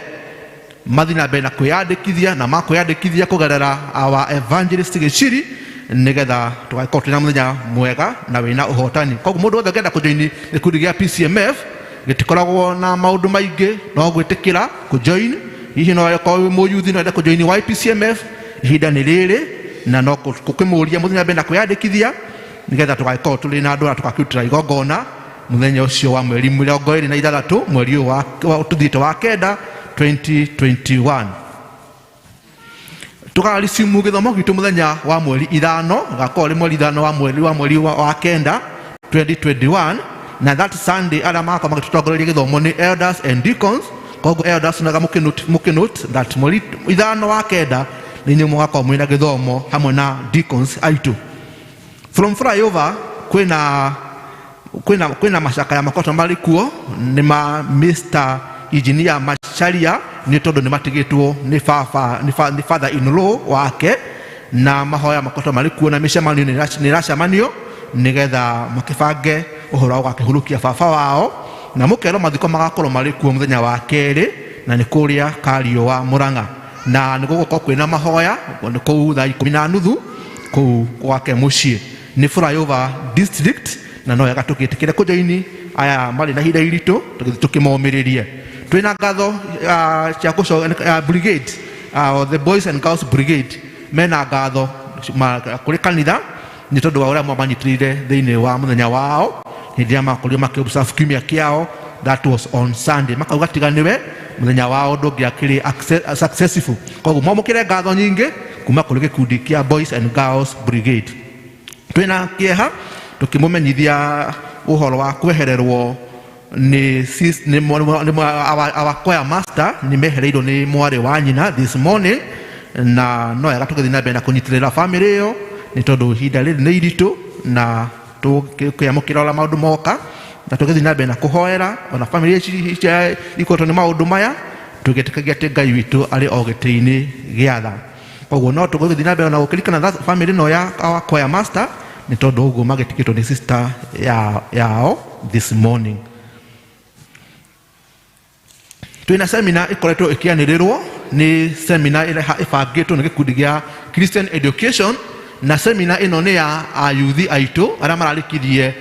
mathi na mbere na kwĩyandĩkithia na makwĩyandĩkithia kũgerera our evangelist Gĩchiri nĩgetha tũgakorwo twĩna mũthenya mwega na wĩna ũhotani. Koguo mũndũ wothe ũngĩenda kũjoini gĩkundi gĩa PCMF gĩtikoragwo na maũndũ maingĩ, no gwĩtĩkĩra kũjoin. Hihi no wĩ mũyuthi no wenda kũjoini YPCMF ihinda nĩ rĩrĩ na no kũkĩmũria mũthenya mbere na kwĩyandĩkithia nĩgetha tũgakorwo tũrĩ na andũ na tũgakĩrutĩra igongona mũthenya ũcio wa mweri 26 mweri wa tũthiĩte wa kenda 2021. Tũgarisimu gĩthomo gitũ mũthenya wa mweri 5 gakorwo rĩ mweri 5 wa mweri wa kenda 2021 na that Sunday arĩa magakorwo magĩtũtongoreria gĩthomo nĩ elders and deacons. Koguo elders naga mũkĩnote that mweri 5 wa kenda nĩ inyuĩ mũgakorwo mwĩna gĩthomo hamwe na deacons aitũ. From Flyover kwĩna macaka ya makoto marĩ kuo nĩ ma Mr. engineer Macharia ni tondu ni matigitwo ni father in law wake na mahoya makoto malikuo na mishamanio ni rashamanio nigetha makibange uhoro wa kihulukia baba wao na mukero mathiko magakorwo malikuo muthenya wa keri na ni kuria Kario wa Murang'a na nigugukorwo kwina mahoya kuu thaa 10:30 kuu gwake mucii ni flyover district na no wega tukitikire kujoini aya mari na hida irito tukimomiririe twina ngatho cia kuco brigade the boys and girls brigade mena ngatho kuri kanitha ni tondu wa uria mwanyitirire thiini wa muthenya wao hindia makorio makiobserve kimia kiao. That was on Sunday. Makauga tiganiwe muthenya wao ndungiakiri successful koguo mwamukire ngatho nyingi kuma kuri gikundi kia boys and girls brigade. Twina kieha tukimumenyithia uhoro wa kwehererwo ni our choir master ni mehereirwo ni mwari wa nyina this morning na no wega tugithi na mbere na kunyitirira family yo ni tondu hinda riri ni iritu na tukiamukira ola maundu moka na tugithi na mbere na kuhoera ona family ici ikoto ni maundu maya tugitikagia ati Ngai witu ari o giti-ini giatha koguo no tugithi na mbere na gukirikana that family no ya our choir master ni tondu uguo magitikitwo ni sister yao this morning. Twina seminar ikoretwo ikianirirwo ni seminar ile ibangitwo ni gikundi gia Christian Education na seminar ino ni ya ayuthi aitu aria mararikirie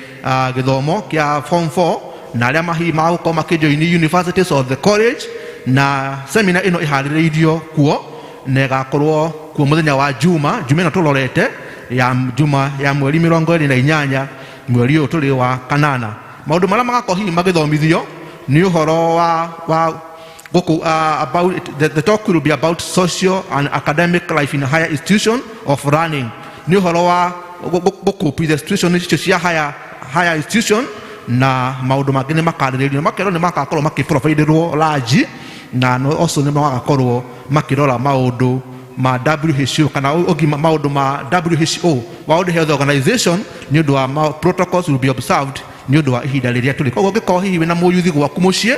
githomo kia form 4 na aria mahi magukorwo makijoini universities or the college na seminar ino ihaririirio kuo na igakorwo kuo muthenya wa juma ino tulorete ya juma ya mweri 28 mweri uyu tuli wa kanana. Maundu maria magakorwo magithomithio ni uhoro wa about the talk will be about social and academic life in a higher institution of learning. Ni uhoro wa gukopi the situation cia higher institution na maundu mangi ni makariririo makero ni makakorwo makiproviderwo large na no also ni magakorwo makirora maundu ma WHO kana ogima maundu ma WHO World Health Organization ni undu wa protocols will be observed ni undu wa ihinda riria tuli koguo giko hihi na muyuthi gwaku mucii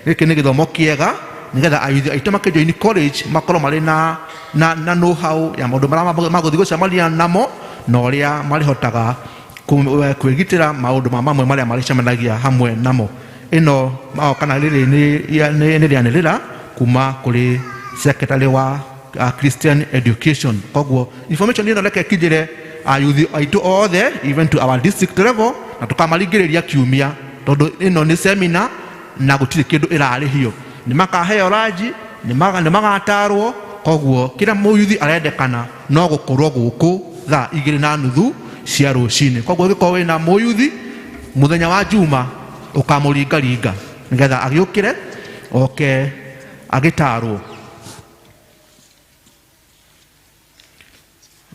giki ni githomo kiega nigetha ayuthi aitu makijoini college makorwo mari na know how ya maundu maria maguthi gucemania namo na uria marihotaga kwigitira maundu mamwe maria maricemanagia hamwe namo. Ino kana riri ni rianirira kuma kuri secretary wa Christian Education koguo information ino reke kijire ayuthi aitu othe even to our district level na tukamarigiriria kiumia tondu ino ni seminar na gutire kindu irarihio ni makaheo raji ni magatarwo koguo kila muyuthi arendekana no gukorwo guku thaa 2:30 cia rucini koguo giko wina muyuthi muthenya wa juma ukamuringaringa nigetha agiukire oke agitarwo.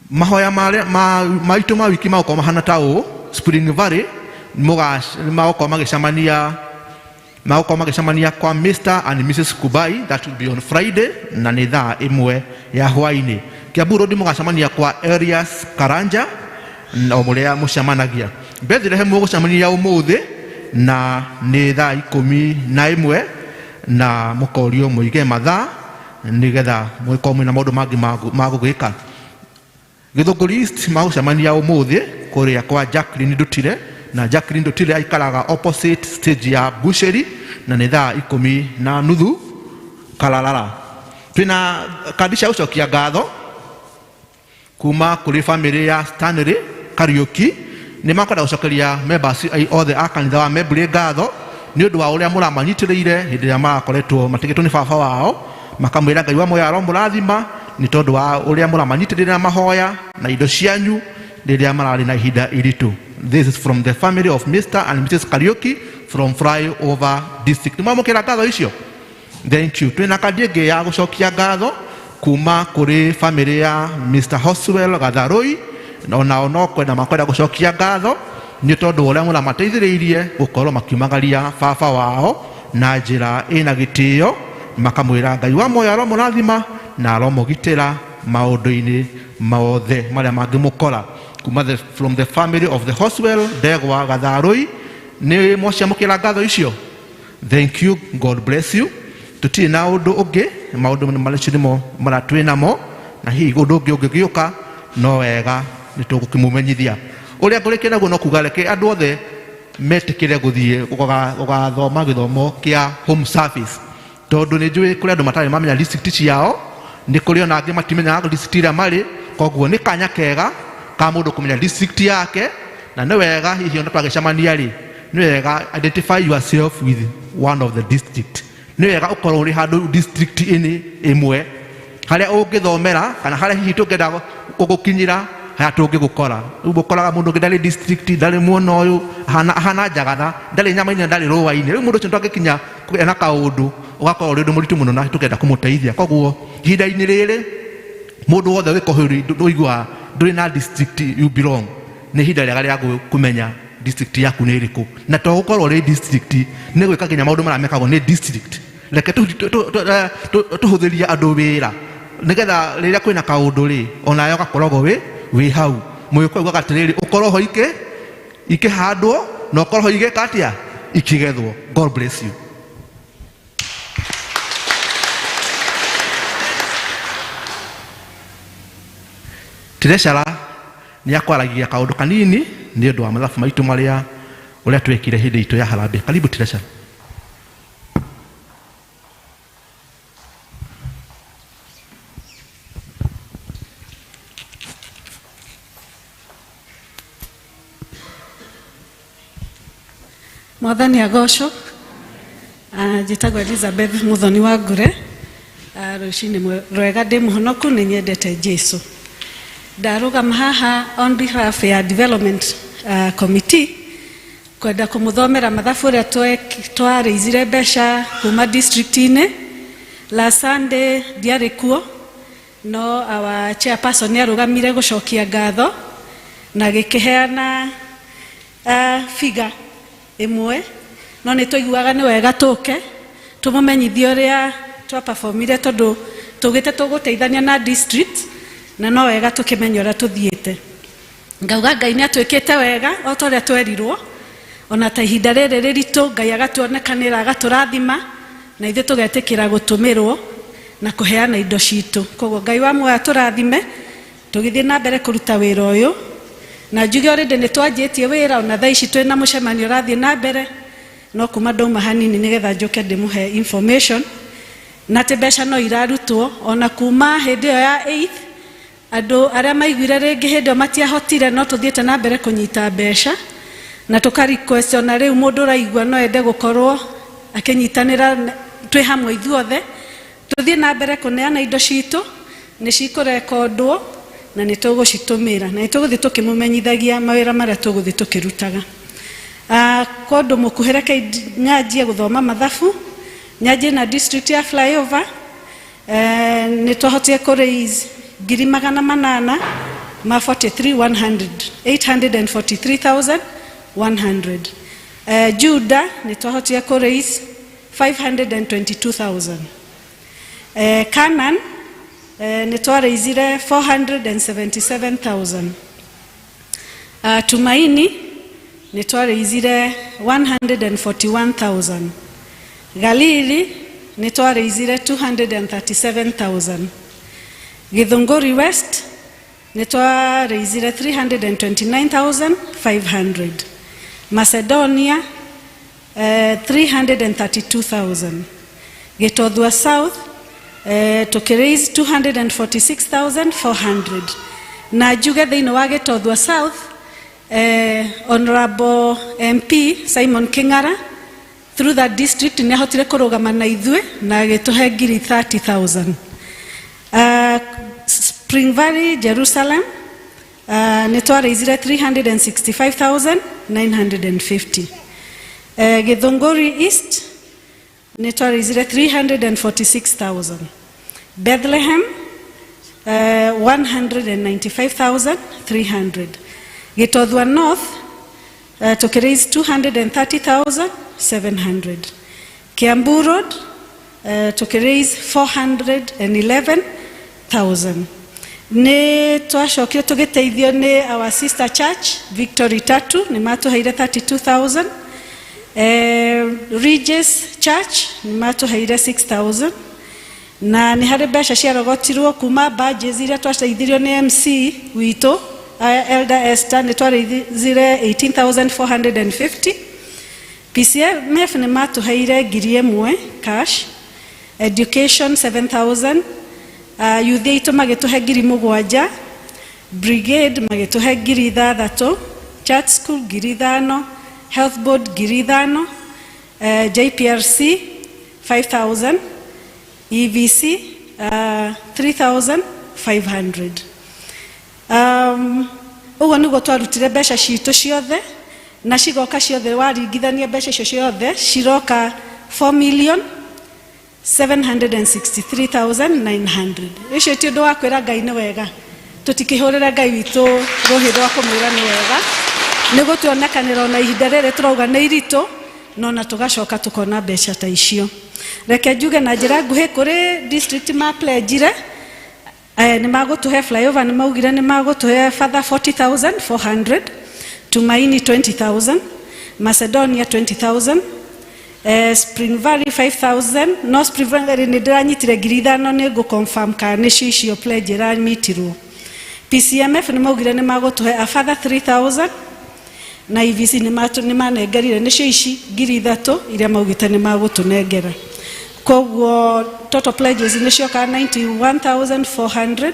Mahoya maitu ma wiki mauko mahana tao Spring Valley mauko magicamania kwa Mr. and Mrs. Kubai. That will be on Friday na ni thaa 1 ya hwaini. Kiambu Road mugacamania kwa Elias Karanja na muria mucamanagia. Bethlehem mugucamania umuthi na ni thaa 11 na mukorio muige mathaa nigetha mwiko na maundu mangi magugika. Githunguri East magucamania umuthi kuria kwa Jacqueline Dutire na Jacqueline Dutire aikaraga opposite stage ya Busheri na ni thaa 10:30 Kalalala. Twina kadisha ucokia ngatho kuma kuri family ya Stanley Kariuki ni makwenda gucokeria members othe a kanitha wa Membri ngatho ni undu wa uria muramanyitiriire hindi ria marakoretwo matigitwo ni baba wao makamwira Ngai wa moyo murathima ni tondu wa uria muramanyitirira mahoya na indo cianyu riria marari na ihinda iritu. This is from the family of Mr. and Mrs. Kariuki from Flyover District. Mwamukira ngatho icio. Thank you. Twina kadienge ya gucokia ngatho kuma kuri family ya Mr. Hoswell Gatharoi na ono kwenda makwenda gucokia ngatho ni tondu uria muramateithiriirie gukorwo makiumagaria baba wao na njira ina gitio makamwira Ngai wa moyo murathima na aromugitira maundu-ini mothe maria mangimukora kuma from the family of the Hoswell Ndegwa Gatharoi ni mwacamukira ngatho icio. Thank you, God bless you. tutire na undu ungi maundu maracio nimo maratwi namo na hihi undu ungi ungigiuka no wega nitugukimumenyithia uria ngurikia naguo no kuga reke andu othe metikire guthie ugathoma githomo kia home service tondu ni njui kuri andu matari mamenya district ciao ni kuri ona angi matimenyaga district ira mari koguo ni kanya kega ka mundu kumenya district yake na ni wega hihi ona twagicamania ri ni wega identify yourself with one of the district ni wega ukorwo uri handu district ini imwe haria ungithomera kana haria hihi tungenda gugukinyira haya tungigukora ubu koraga mundu ngidari district ndari muono uyu hana jagatha ndari nyamaine ndari rowaine uyu mundu tungikinya na kaundu ugakorwo uri muritu muno na tugenda kumuteithia koguo hinda-ini riri mundu wothe wikohuri nduigua nduri na district you belong ni hinda riega ria kumenya district yaku ni iriku na to gukorwo ri district ni gwika kinya maundu maramekagwo ni district reke tuhuthiria andu wira nigetha riria kwina kaundu ri ona yo gakoragwo wi hau mwiko uga gatiriri ukorwo ho ikihandwo na ukorwo ho igikatia ikigethwo. God bless you. Tireshala ni akwaragia kaundu kanini ni undu wa mathabu maitu maria uria twekire hindi itu ya harambe. Karibu Tireshala. Mwathani agocwo. Njĩtagwo Elizabeth Muthoni wa Ngure. Rũcinĩ rwega ndĩ mũhonoku nĩ nyendete Jesũ. Ndarũgama haha on behalf ya development committee kwenda kũmũthomera mathabu ũrĩa twarĩizire mbeca kuma district-inĩ. Last Sunday ndiarĩ kuo no our chairperson nĩarũgamire gũcokia ngatho na gĩkĩheana figure imwe no nĩ tũiguaga nĩ wega tũke tũmũmenyithie ũrĩa twaperformire tondu tugite tũgũteithania na district na no wega tũkĩmenya ũrĩa tũthiĩte. Ngauga Ngai nĩ atwĩkĩte wega o ta ũrĩa twerirwo ona ta ihinda rĩrĩ rĩritũ Ngai agatuonekanĩra agatũrathima na ithuĩ tũgetĩkĩra gũtũmĩrwo na kũheana indo citũ. Koguo Ngai wa muoyo atũrathime tũgĩthiĩ na mbere kũruta wĩra ũyũ na njuge already nĩ twanjĩtie wĩra ona thaa ici twĩna mũcemanio ũrathiĩ na mbere no kuma ndauma hanini nĩgetha njoke ndĩmũhe information na atĩ mbeca no irarutwo ona kuma hĩndĩ ĩyo ya 8th andũ arĩa maiguire rĩngĩ hĩndĩ ĩyo matiahotire no tũthiĩte na mbere kũnyita mbeca na tũka-request ona rĩu mũndũ ũraigua no ende gũkorwo akĩnyitanĩra twĩ hamwe ithuothe tũthiĩ na mbere kũneana indo citũ nĩ cikũrekondwo na nĩ tũgũcitumĩra na nĩ tũgũthiĩ tũkĩmũmenyithagia mawĩra marĩa tũgũthiĩ tũkĩrutaga. Kũndũ mũkuhĩ reke nyanjie gũthoma mathabu. Nyanjie na district ya flyover nĩ twahotire kũraise 843,100 843,100. Juda nĩ twahotire kũraise 522,000. Canaan nĩ twaraisire 477,000. Tumaini nĩ twaraisire 141,000. Galili nĩ twaraisire 237,000. Githunguri West nĩ twaraisire 329,500. Macedonia 332,000. Gĩtothua South tukiraise 246,400. Na njuge thĩinĩ wa Gĩtothua South Honorable MP Simon King'ara through that district nĩ ahotire kũrũgama na ithuĩ na agĩtũhe ngiri 30,000. Spring Valley Jerusalem nĩ twaraisire 365,950. Githunguri East nĩ twaraisire 346,000. Bethlehem 195,300. Gĩtothua North tukiraise 230,700. Kiambu Road tukiraise 411,000. Nĩ twacokire tũgĩteithio nĩ our sister church Victory Tatu nĩ matuheire 32,000. Regis Church nimatuheire 6,000 na nĩ harĩ mbeca ciarogotirwo kuma budget iria twateithirio nĩ MC witũ Elder Esther nĩ twareithire 18,450. PCMF nĩ matuheire 1,000 cash. Education 7,000. Youth aitũ magĩtuhe 7,000. Brigade magĩtuhe 6,000. Church School 5,000. Health Board 5,000. JPRC 5,000. EVC 3,500. Ũguo nĩguo twarutire mbeca citũ ciothe na cigoka ciothe waringithania mbeca icio ciothe ciroka 4,763,900. Icio ti ũndũ wa kwĩra Ngai nĩ wega. Tũtikĩhũrĩra Ngai witũ rũhĩ rwa kũmwĩra nĩ wega. Nĩguo tuonekanĩra na ihinda rĩrĩ turauga nĩ iritũ no na tugacoka tukona mbeca ta icio. Reke njuge na njĩra nguhĩ kũrĩ district ma pledge nĩ magũtuhe flyover nĩ maugire nĩ magũtuhe further 40,400. Tumaini 20,000. Macedonia 20,000. Spring Valley 5,000. No Spring Valley nĩ ndĩranyitire 5,000 nĩ ngũ confirm kana nĩ icio pledge ĩranyitirwo. PCMF nĩ maugire nĩ magũtuhe a further 3,000 na EVC nĩ manengerire nĩcio ici 3,000 iria maugite nĩ magũtũnengera. Koguo total pledges nĩ cioka 91,400.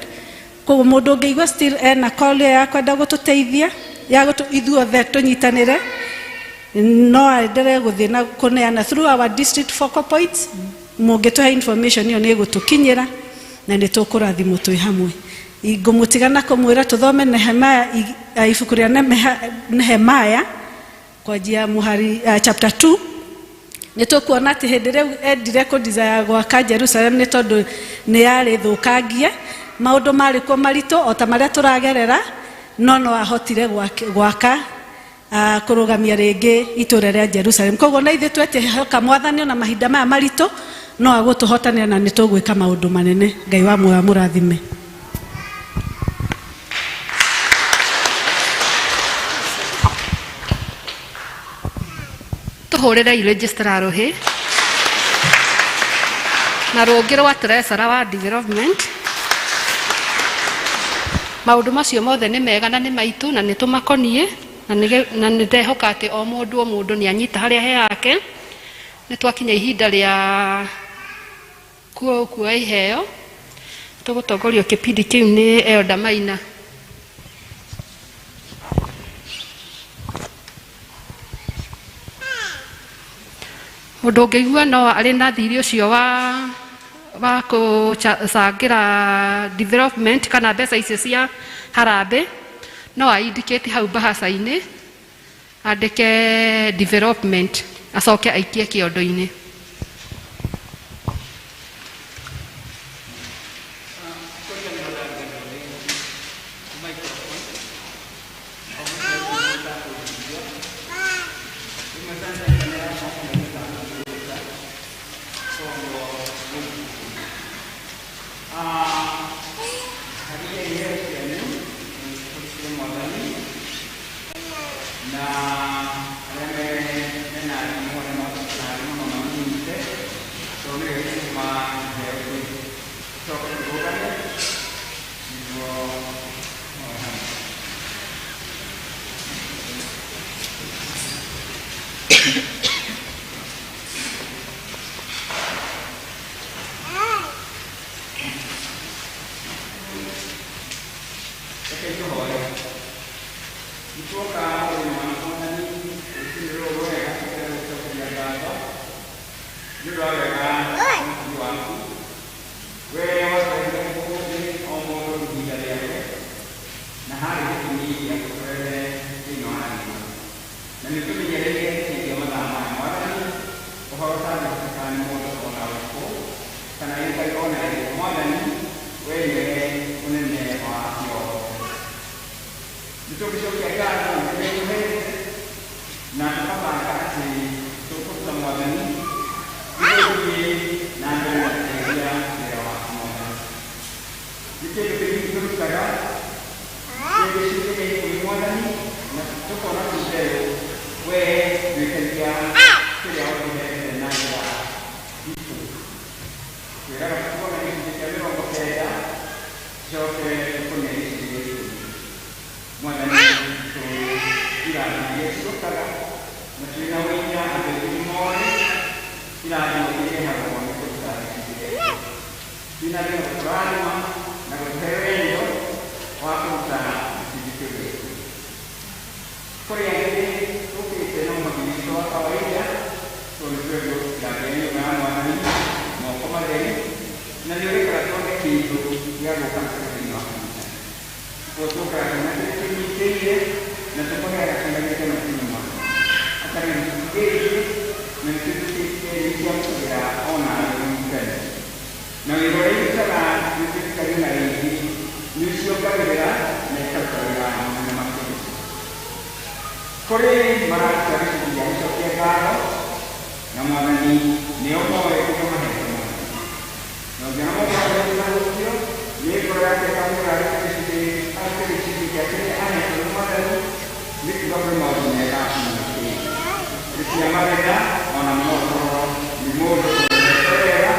Koguo mũndũ ũngĩigua still ena call ya kwenda gũtũteithia ya ithuothe tũnyitanĩre no aendelee gũthiĩ na kũneana through our district focal points. Mũngĩtũhe information ĩyo nĩ ĩgũtũkinyĩra na nĩ tũkũrathimwo twĩ hamwe. Ngũmũtigana kũmwĩra tũthome Nehemia ibuku rĩa Nehemia kwanjia mũhari chapter 2. Nĩ tũkuona atĩ hĩndĩ rĩu endire kũ-desire gwaka Jerusalem nĩ tondũ nĩ yarĩ thũkangie. Maũndũ marĩ kuo maritũ o ta marĩa tũragerera no ahotire gwaka kũrũgamia rĩngĩ itũũra rĩa Jerusalem. Koguo na ithuĩ twetĩhoka Mwathani na mahinda maya maritũ no agũtũhotania na nĩ tũgwĩka maũndũ manene. Ngai wa muoyo amũrathime. Tuhũrĩre registrar rũhĩ na rũngĩ rwa treasurer wa development. Maũndũ macio mothe nĩ mega na nĩ maitũ na nĩ tũmakoniĩ na nĩ ndehoka atĩ o mũndũ nĩ anyita harĩa he yake. Nĩ twakinya ihinda rĩa kuoya iheo. Tũgũtongorio kĩbindi kĩu nĩ Elder Maina. Mũndũ ũngĩigua no arĩ na thirĩ ũcio wa kũcangĩra development kana mbeca icio cia harambĩ no aindicate hau bahaca-inĩ andĩke development acoke aikie kĩondo-inĩ. Where you can Kwĩraga kuona gĩcunjĩ kĩa 90 coke gũkũnia gĩcunjĩ gĩa 10. Mwathani tũirathimie ciũkaga na twĩna ũinya andũ aingĩ moĩ irathimo ireheragwo nĩ kũruta gĩcunjĩ gĩa 10. Twĩna thĩna tũrarĩma na gũtũhe wendo wa kũruta gĩcunjĩ kĩu gĩa 10. Kũrĩ angĩ tũkĩte na mũthigito wa kawaida tũnĩtwendo irathĩmio na Mwathani moko matheri na nĩ ũrĩkaga tuone kĩndũ gĩa gũka thĩinĩ wa kanitha. Koguo tũkaga kana kĩnyitĩire na tũkaheaga kĩnyagĩte na kĩnyuma atarĩ gĩcunjĩ na nĩtũtĩkĩtie gĩciamũkagĩra ona arĩ Ngai. Na wĩra ũrĩa irutaga nĩtũtikagia na rĩngĩ nĩciongagĩrĩra na ikaruta wĩra mũnene makĩria. Kũrĩ mararuta gĩcunjĩ gĩa gũcokia ngatho na Mwathani nĩo moĩ kũrĩa mahete Mwathani. Na ũngĩona mũndũ arĩa ũcio nĩ ngoro yake ĩkamwĩra gĩcunjĩ gĩa kĩrĩa ahetwo nĩ Mwathani nĩ kuuga kwĩ maũndũ mega mũno. Gĩkinya magetha ona mũnokorwo nĩ mũndũ ũrete wega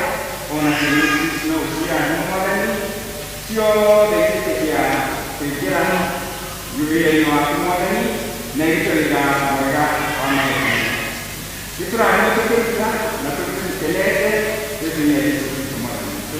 ona no ũciarana na Mwathani ciothe ituĩkĩtia kũingĩrana wĩra-inĩ waku Mwathani na ituĩka wega wa magetha. Nĩtũrarĩma tũkĩruta na tũkenete rĩrĩa rĩtũkĩte Mwathani witũ.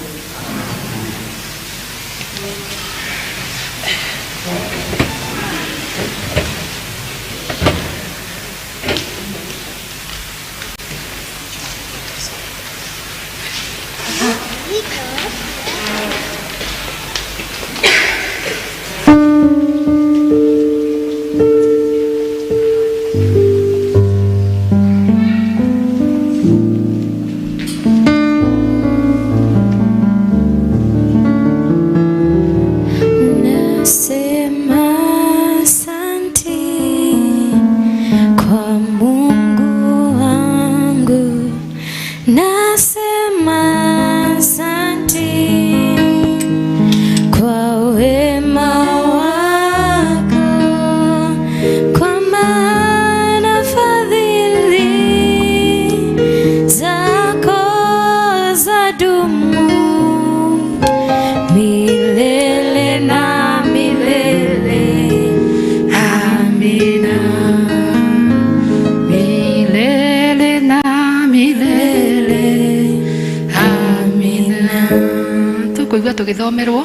Tũgĩthomerwo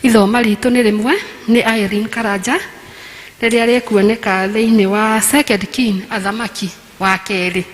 ithoma ritũ nĩ rĩmwe nĩ Irene Karanja rĩrĩa rĩkuoneka thĩinĩ wa 2 King Athamaki wa 2.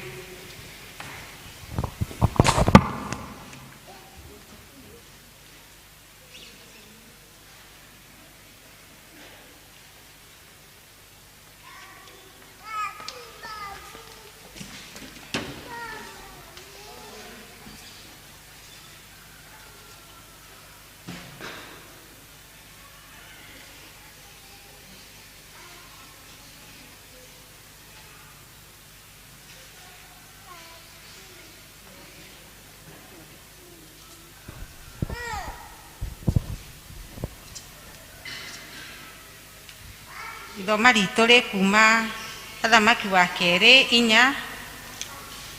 Ithoma ritũ rĩkuma Athamaki wa 2:4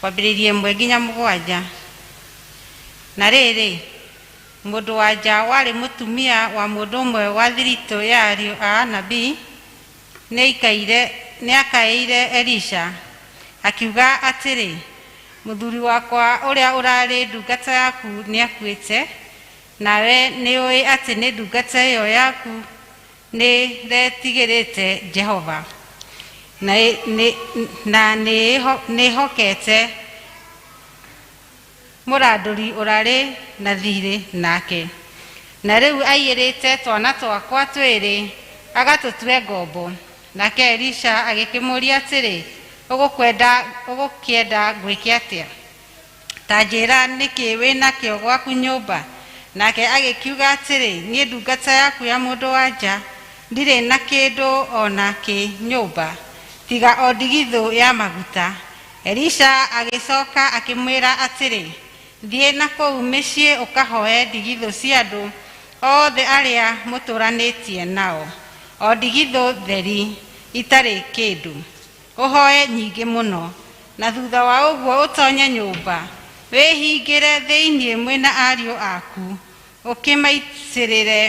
kwambĩrĩria 1 nginya 7. Na rĩrĩ, mũndũ wa nja warĩ mũtumia wa mũndũ ũmwe wa thiritũ ya ariũ a anabii nĩ akaĩire Elisha akiuga atĩrĩ, mũthuri wakwa ũrĩa ũrarĩ ndungata yaku nĩ akuĩte, nawe nĩ ũĩ atĩ nĩ ndungata ĩyo yaku nĩ retigĩrĩte Jehova na nĩ hokete mũrandũri ũrarĩ na thirĩ nake. Na rĩu aiyĩrĩte twana twakwa twĩrĩ agatũtue ngombo. Nake Elisha agĩkĩmũria atĩrĩ, ũgũkĩenda gwĩke atĩa? Ta njĩra nĩkĩ wĩnakĩo gwaku nyũmba? Nake agĩkiuga atĩrĩ, niĩ ndungata yaku ya mũndũ wa nja ndirĩ na kĩndũ ona kĩ nyũmba tiga o ndigithũ ya maguta. Elisha agĩcoka akĩmwĩra atĩrĩ, thiĩ na kũu mĩciĩ ũkahoe ndigithũ cia andũ othe arĩa mũtũranĩtie nao, o ndigithũ theri itarĩ kĩndũ, ũhoe nyingĩ mũno, na thutha wa ũguo ũtonye nyũmba. wĩhingĩre thĩinĩ mwĩna ariũ aku ũkĩmaitĩrĩre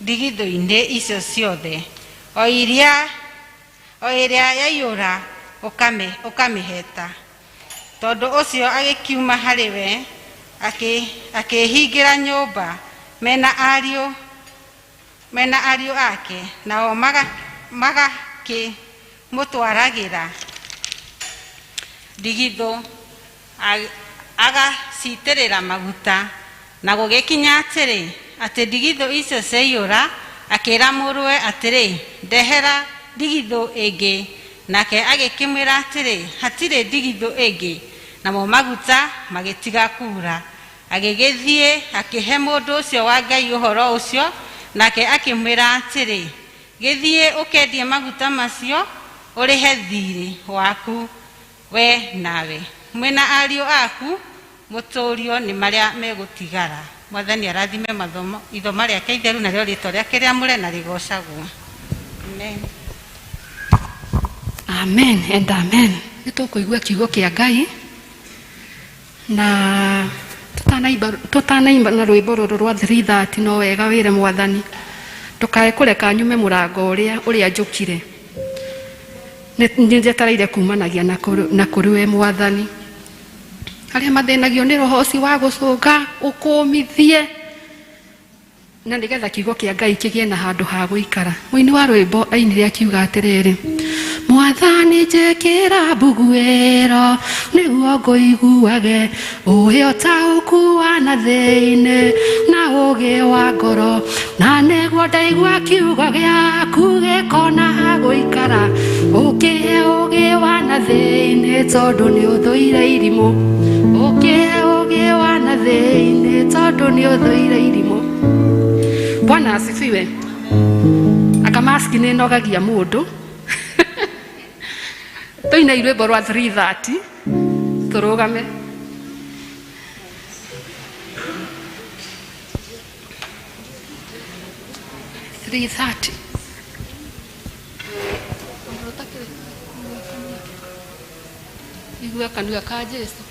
ndigithũ-inĩ icio ciothe o ĩrĩa yaiyũra ũkamĩheta. Tondũ ũcio agĩkiuma harĩ we akĩhingĩra nyũmba mena ariũ ake, nao magakĩmũtwaragĩra ndigithũ agacitĩrĩra maguta. Na gũgĩkinya atĩrĩ atĩ ndigithũ icio ciaiyũra, akĩĩra mũrũwe atĩrĩ, ndehera ndigithũ ĩngĩ. Nake agĩkĩmwĩra atĩrĩ, hatirĩ ndigithũ ĩngĩ. Namo maguta magĩtiga kuura. Agĩgĩthiĩ akĩhe mũndũ ũcio wa Ngai ũhoro ũcio, nake akĩmwĩra atĩrĩ, gĩthiĩ ũkendie maguta macio ũrĩhe thiirĩ waku we nawe. Mwĩna ariũ aku mũtũũrio nĩ marĩa megũtigara. Mwathani arathime ithomo rĩake itheru, narĩo rĩĩtwa rĩake rĩamũre na rĩgocagwo. Amen. Amen and amen. Nĩtũkũigua kiugo kĩa Ngai, na tũtanaimba na rwĩmbo rũrũ rwa 330 no wega wĩre Mwathani ndũkae kũreka nyume mũrango ũrĩa njũkire. Nĩnjetereire kumanagia na kũrĩ we Mwathani. Arĩa mathĩnagio nĩ roho ũcio wa gũcũnga ũkũmithie, na nĩgetha kiugo kĩa Ngai kĩgĩe na handũ ha gũikara. Mũini wa rwĩmbo ainire akiuga atĩrĩrĩ, Mwathani njĩkĩra mbugu ĩro nĩguo ngũiguage, ũhĩ ũtaũku wa na thĩinĩ na ũgĩ wa ngoro, na nĩguo ndaigua kiugo gĩaku gĩkona ha gũikara, ũkĩhe ũgĩ wa na thĩinĩ tondũ nĩ ũthũire irimũ, ũkĩhe ũgĩ wa na thĩinĩ tondũ nĩ ũthũire irimũ. Bwana asifiwe. Aka maski nĩ nogagia mũndũ. Tũina rwĩmbo rwa 330 tũrũgame. Igua kanua ka Jesu.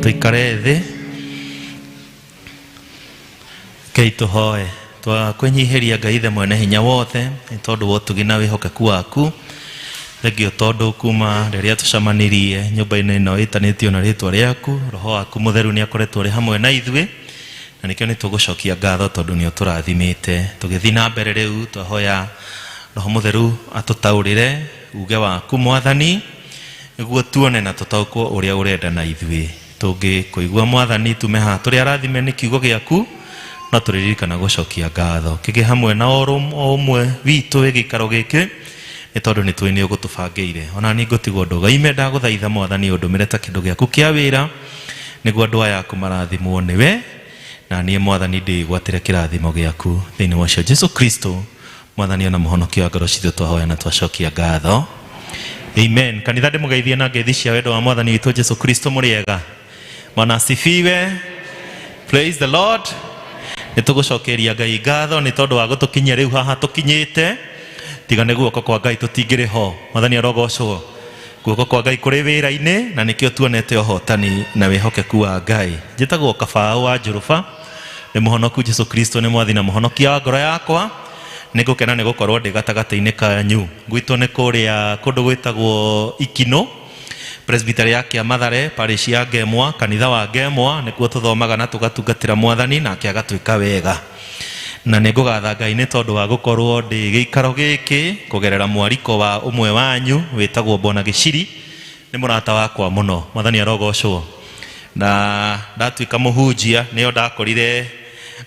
tuikare thĩ kei tũhoe twakwenyiheria Ngai Ithe mwene hinya wothe nĩ tondũ wa ũtugi na wĩhokeku waku. Thengio tondũ kuma rĩrĩa tũcemanirie nyũmba-inĩ ĩno ĩtanĩtio na rĩtwa rĩaku, Roho waku mũtheru nĩ akoretwo arĩ hamwe na ithuĩ, na nĩkĩo nĩ tũgũcokia ngatho tondũ nĩ ũtũrathimĩte. Tũgĩthiĩ na mbere rĩu twahoya Roho mũtheru atũtaũrĩre uge waku Mwathani, nĩguo tuone na tũtaũkwo ũrĩa ũrenda na ithuĩ. Tũngĩkũigua Mwathani tume haha tũrĩ arathime nĩ kiugo gĩaku, no tũririkana gũcokia ngatho. Kĩgĩ hamwe na o ũmwe witũ gĩikaro gĩkĩ, nĩ tondũ nĩ tũĩ nĩ ũgũtũbangĩire. Ona niĩ ngũtigwo ndũgaime, ndagũthaitha Mwathani ũndũmĩre ta kĩndũ gĩaku kĩa wĩra, nĩguo andũ aya aku marathimwo nĩwe, na niĩ Mwathani ndĩgwatĩre kĩrathimo gĩaku thĩinĩ wacio Jesũ Kristo Mwathani ona mũhonokia wa ngoro citũ twahoya na twacokia ngatho. Amen. Kanitha ndĩmũgeithie na ngeithi cia wendo wa Mwathani witũ Jesũ Kristo. Mũrĩega. Bwana asifiwe. Praise the Lord. Nĩ tũgũcokeria Ngai ngatho nĩ tondũ wa gũtũkinyia rĩu haha tũkinyĩte. Tiga nĩ guoko kwa Ngai tũtingĩrĩ ho. Mwathani arogocwo. Guoko kwa Ngai kũrĩ wĩra-inĩ, na nĩkĩo tuonete ũhotani na wĩhokeku wa Ngai. Njĩtagwo Kabaũ wa Njũrũba. Nĩ mũhonoku Jesũ Kristo nĩ mwathi na mũhonokia wa ngoro yakwa. Nĩ ngũkena nĩ gũkorwo ndĩ gatagatĩ-inĩ kanyu. Gwitũ nĩ kũrĩa kũndũ gwĩtagwo Ikino, Presbytery ya Kĩamathare, parish ya Ngemwa, kanitha wa Ngemwa, nĩkuo tũthomaga na tũgatungatĩra Mwathani nake agatwĩka wega. Na nĩ ngũgatha Ngai nĩ tondũ wa gũkorwo ndĩ gĩikaro gĩkĩ kũgerera mwariko wa ũmwe wanyu wĩtagwo Bona Gĩciri. Nĩ mũrata wakwa mũno. Mwathani arogocwo. Na ndatuĩka mũhunjia nĩo ndakorire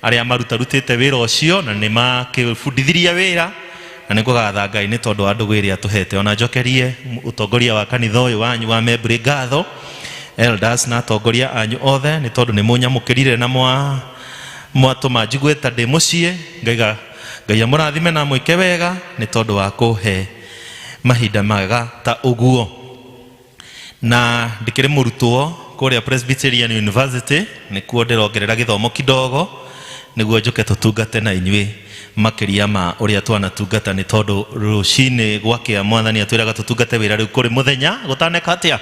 arĩa marutarutĩte wĩra ũcio na nĩ makĩbundithirie wĩra, na nĩ ngũgatha Ngai nĩ tondũ wa ndũgũ ĩrĩa tũhete. Ona njokerie ũtongoria wa kanitha ũyũ wanyu wa Membri ngatho, elders na atongoria anyu othe nĩ tondũ nĩ mũnyamũkĩrire na mwatũma njigue ta ndĩ mũciĩ. Ngai amũrathime na mwĩke wega nĩ tondũ wa kũhe mahinda mega ta ũguo. Na ndĩkĩrĩ mũrutwo kũrĩa Presbyterian University, nĩkuo ndĩrongerera gĩthomo kidogo nĩguo njoke tũtungate na inyuĩ makĩria ma ũrĩa twanatungata, nĩ tondũ rũcinĩ gwakĩa Mwathani atwĩraga tũtungate wĩra rĩu kũrĩ mũthenya gũtaneka atĩa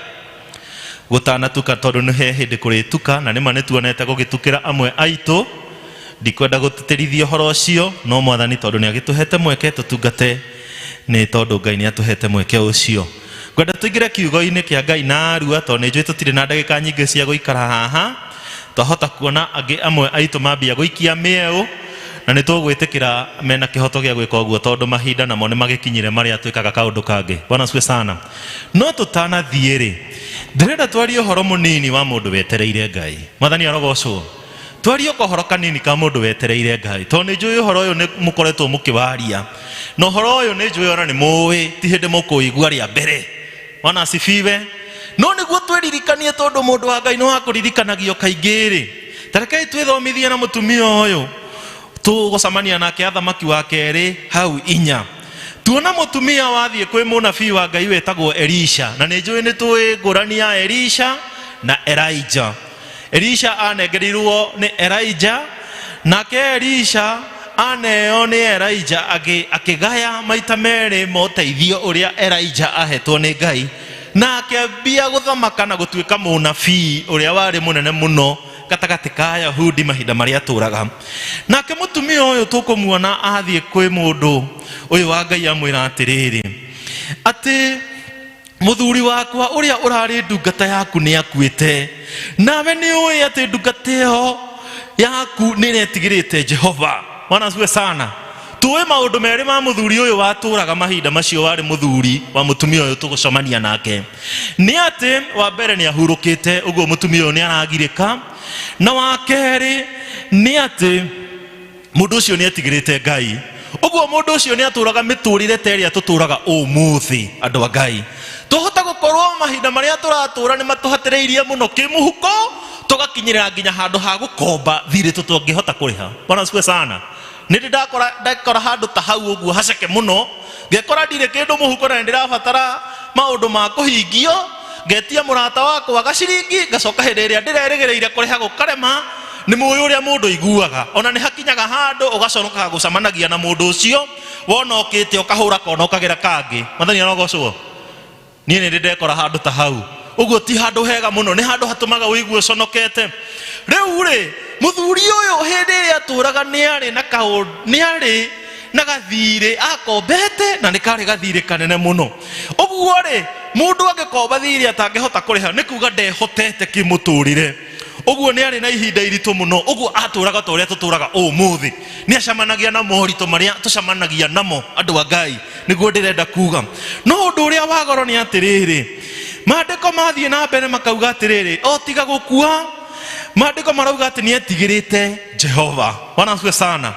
gũtanatuka, tondũ nĩ he hĩndĩ kũrĩtuka, na nĩma nĩ tuonete gũgĩtukĩra amwe aitũ. Ndikwenda gũtĩtĩrithia ũhoro ũcio, no Mwathani tondũ nĩ agĩtũhete mweke tũtungate, nĩ tondũ Ngai nĩ atũhete mweke ũcio. Ngwenda tũingĩre kiugo-inĩ kĩa Ngai na arua, tondũ nĩ njũĩ tũtirĩ na ndagĩka nyingĩ cia gũikara haha. Twahota kuona angĩ amwe aitũ mambia gũikia mĩeũ, na nĩ tũgwĩtĩkĩra mena kĩhoto gĩa gwĩka ũguo tondũ mahinda namo nĩ magĩkinyire marĩa twĩkaga kaũndũ kangĩ. Bwana asifiwe sana. No tũtanathiĩ-rĩ, ndĩrenda twarie ũhoro mũnini wa mũndũ wetereire Ngai. Mwathani arogocwo. Twarie ũhoro kanini ka mũndũ wetereire Ngai, tondũ nĩ njũĩ ũhoro ũyũ nĩ mũkoretwo mũkĩwaria, na ũhoro ũyũ nĩ njũĩ ona nĩ mũĩ, ti hĩndĩ mũkũigua rĩa mbere. Bwana asifiwe. No nĩguo twĩririkanie tondũ mũndũ wa Ngai nĩ wa kũririkanagio kaingĩ-rĩ, ta rekei twĩthomithie na mũtumia ũyũ tũgũcemania nake Athamaki wa Kerĩ hau 4. Tuona mũtumia wathiĩ kwĩ mũnabii wa Ngai wetagwo Elisha, na nĩ njũĩ nĩ tũĩ ngũrani ya Elisha na Elijah. Elisha anengerirwo nĩ Elijah, nake Elisha aneo nĩ Elijah akĩgaya maita merĩ moteithio ũrĩa Elijah ahetwo nĩ Ngai, na akĩambia gũthamaka na gũtuĩka mũnabii ũrĩa warĩ mũnene mũno gatagatĩ ka Ayahudi mahinda marĩa atũraga. Nake mũtumia ũyũ tũkũmuona athiĩ kwĩ mũndũ ũyũ wa Ngai amwĩra atĩrĩrĩ, atĩ mũthuri wakwa ũrĩa ũrarĩ ndungata yaku nĩ akuĩte, nawe nĩ ũĩ atĩ ndungata ĩyo yaku nĩ ĩretigĩrĩte Jehova. Bwana asifiwe sana. Tuwe maũndũ merĩ ma mũthuri ũyũ watũraga mahinda macio warĩ mũthuri wa mũtumia ũyũ tũgũcemania nake. Nĩ atĩ wa mbere nĩ ahurũkĩte, ũguo mũtumia ũyũ nĩ aragirĩka, na wa kerĩ nĩ atĩ mũndũ ũcio nĩ etigĩrĩte Ngai. Ũguo mũndũ ũcio nĩ atũraga mĩtũrĩre ta ĩrĩa tũtũraga ũmũthĩ andũ a Ngai. Tũhota gũkorwo mahinda marĩa tũratũra nĩ matũhatĩrĩirie mũno kĩmũhuko, tũgakinyĩra nginya handũ ha gũkomba thirĩ tũtangĩhota kũrĩha. Bwana asifiwe sana. Nĩ ndakora handũ ta hau ũguo haceke mũno, ngekora ndirĩ kĩndũ mũhuko na ndĩrabatara maũndũ ma kũhingio, ngetia mũrata wakwa gaciringi, ngacoka hĩndĩ ĩrĩa ndĩrerĩgĩrĩire kũrĩha gũkarema. Nĩ mũĩ ũrĩa mũndũ aiguaga, ona nĩ hakinyaga handũ ũgaconoka gũcemanagia na mũndũ ũcio, wona ũkĩte ũkahũra kona ũkagera kangĩ. Mwathani arogocwo. Niĩ nĩ ndekora handũ ta hau, uguo ti handu hega muno, ni handu hatumaga uigue conokete. Riu ri muthuri uyu hindi ria aturaga ni ari na gathire akombete na ni kari gathire kanene muno. Uguo ri mundu angikomba thire atangihota kuriha ni kuga ndehotete kimuturire. Uguo ni ari na ihinda iritu muno. Uguo aturaga ta uria tuturaga umuthi, ni acamanagia na moritũ maria tucamanagia namo andu a Ngai, niguo ndirenda kuga. No undu uria wa goro ni atiriri, maandiko mathie na mbere makauga atiriri, o tiga gukua, maandiko marauga ati ni etigirite Jehova. Bwana asifiwe sana.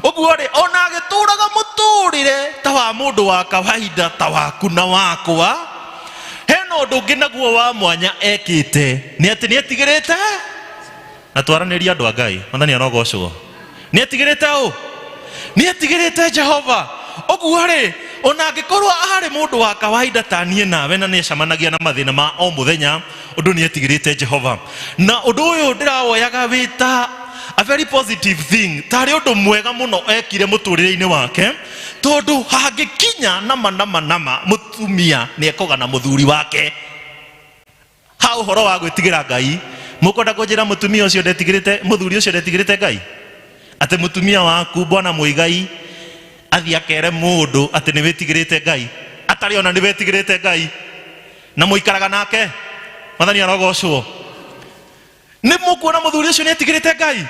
Uguo ri ona agituraga muturire ta wa mundu wa kawaida ta waku na wakwa, hena undu ungi naguo wa mwanya ekite, ni ati ni etigirite na twaraniria andu a Ngai. Mwathani arogocwo. Ni etigirite u, ni etigirite Jehova. Uguo ri ona angikorwo ari mundu wa kawaida ta nie nawe na ni acamanagia na mathina ma o muthenya, undu ni etigirite Jehova. Na undu uyu ndirawoyaga wita a very positive thing, tari undu mwega muno ekire muturire-ini wake, tondu hangikinya nama mutumia ni ekoga na muthuri wake. Ha uhoro wa gwitigira Ngai, mukwenda kunjira mutumia ucio ndetigirite, muthuri ucio ndetigirite Ngai? Ati mutumia waku Bwana Muigai athi akere mundu ati ni witigirite Ngai, atari ona ni witigirite Ngai, na muikaraga nake? Mwathani arogocwo. Ni mukuona muthuri ucio ni etigirite Ngai?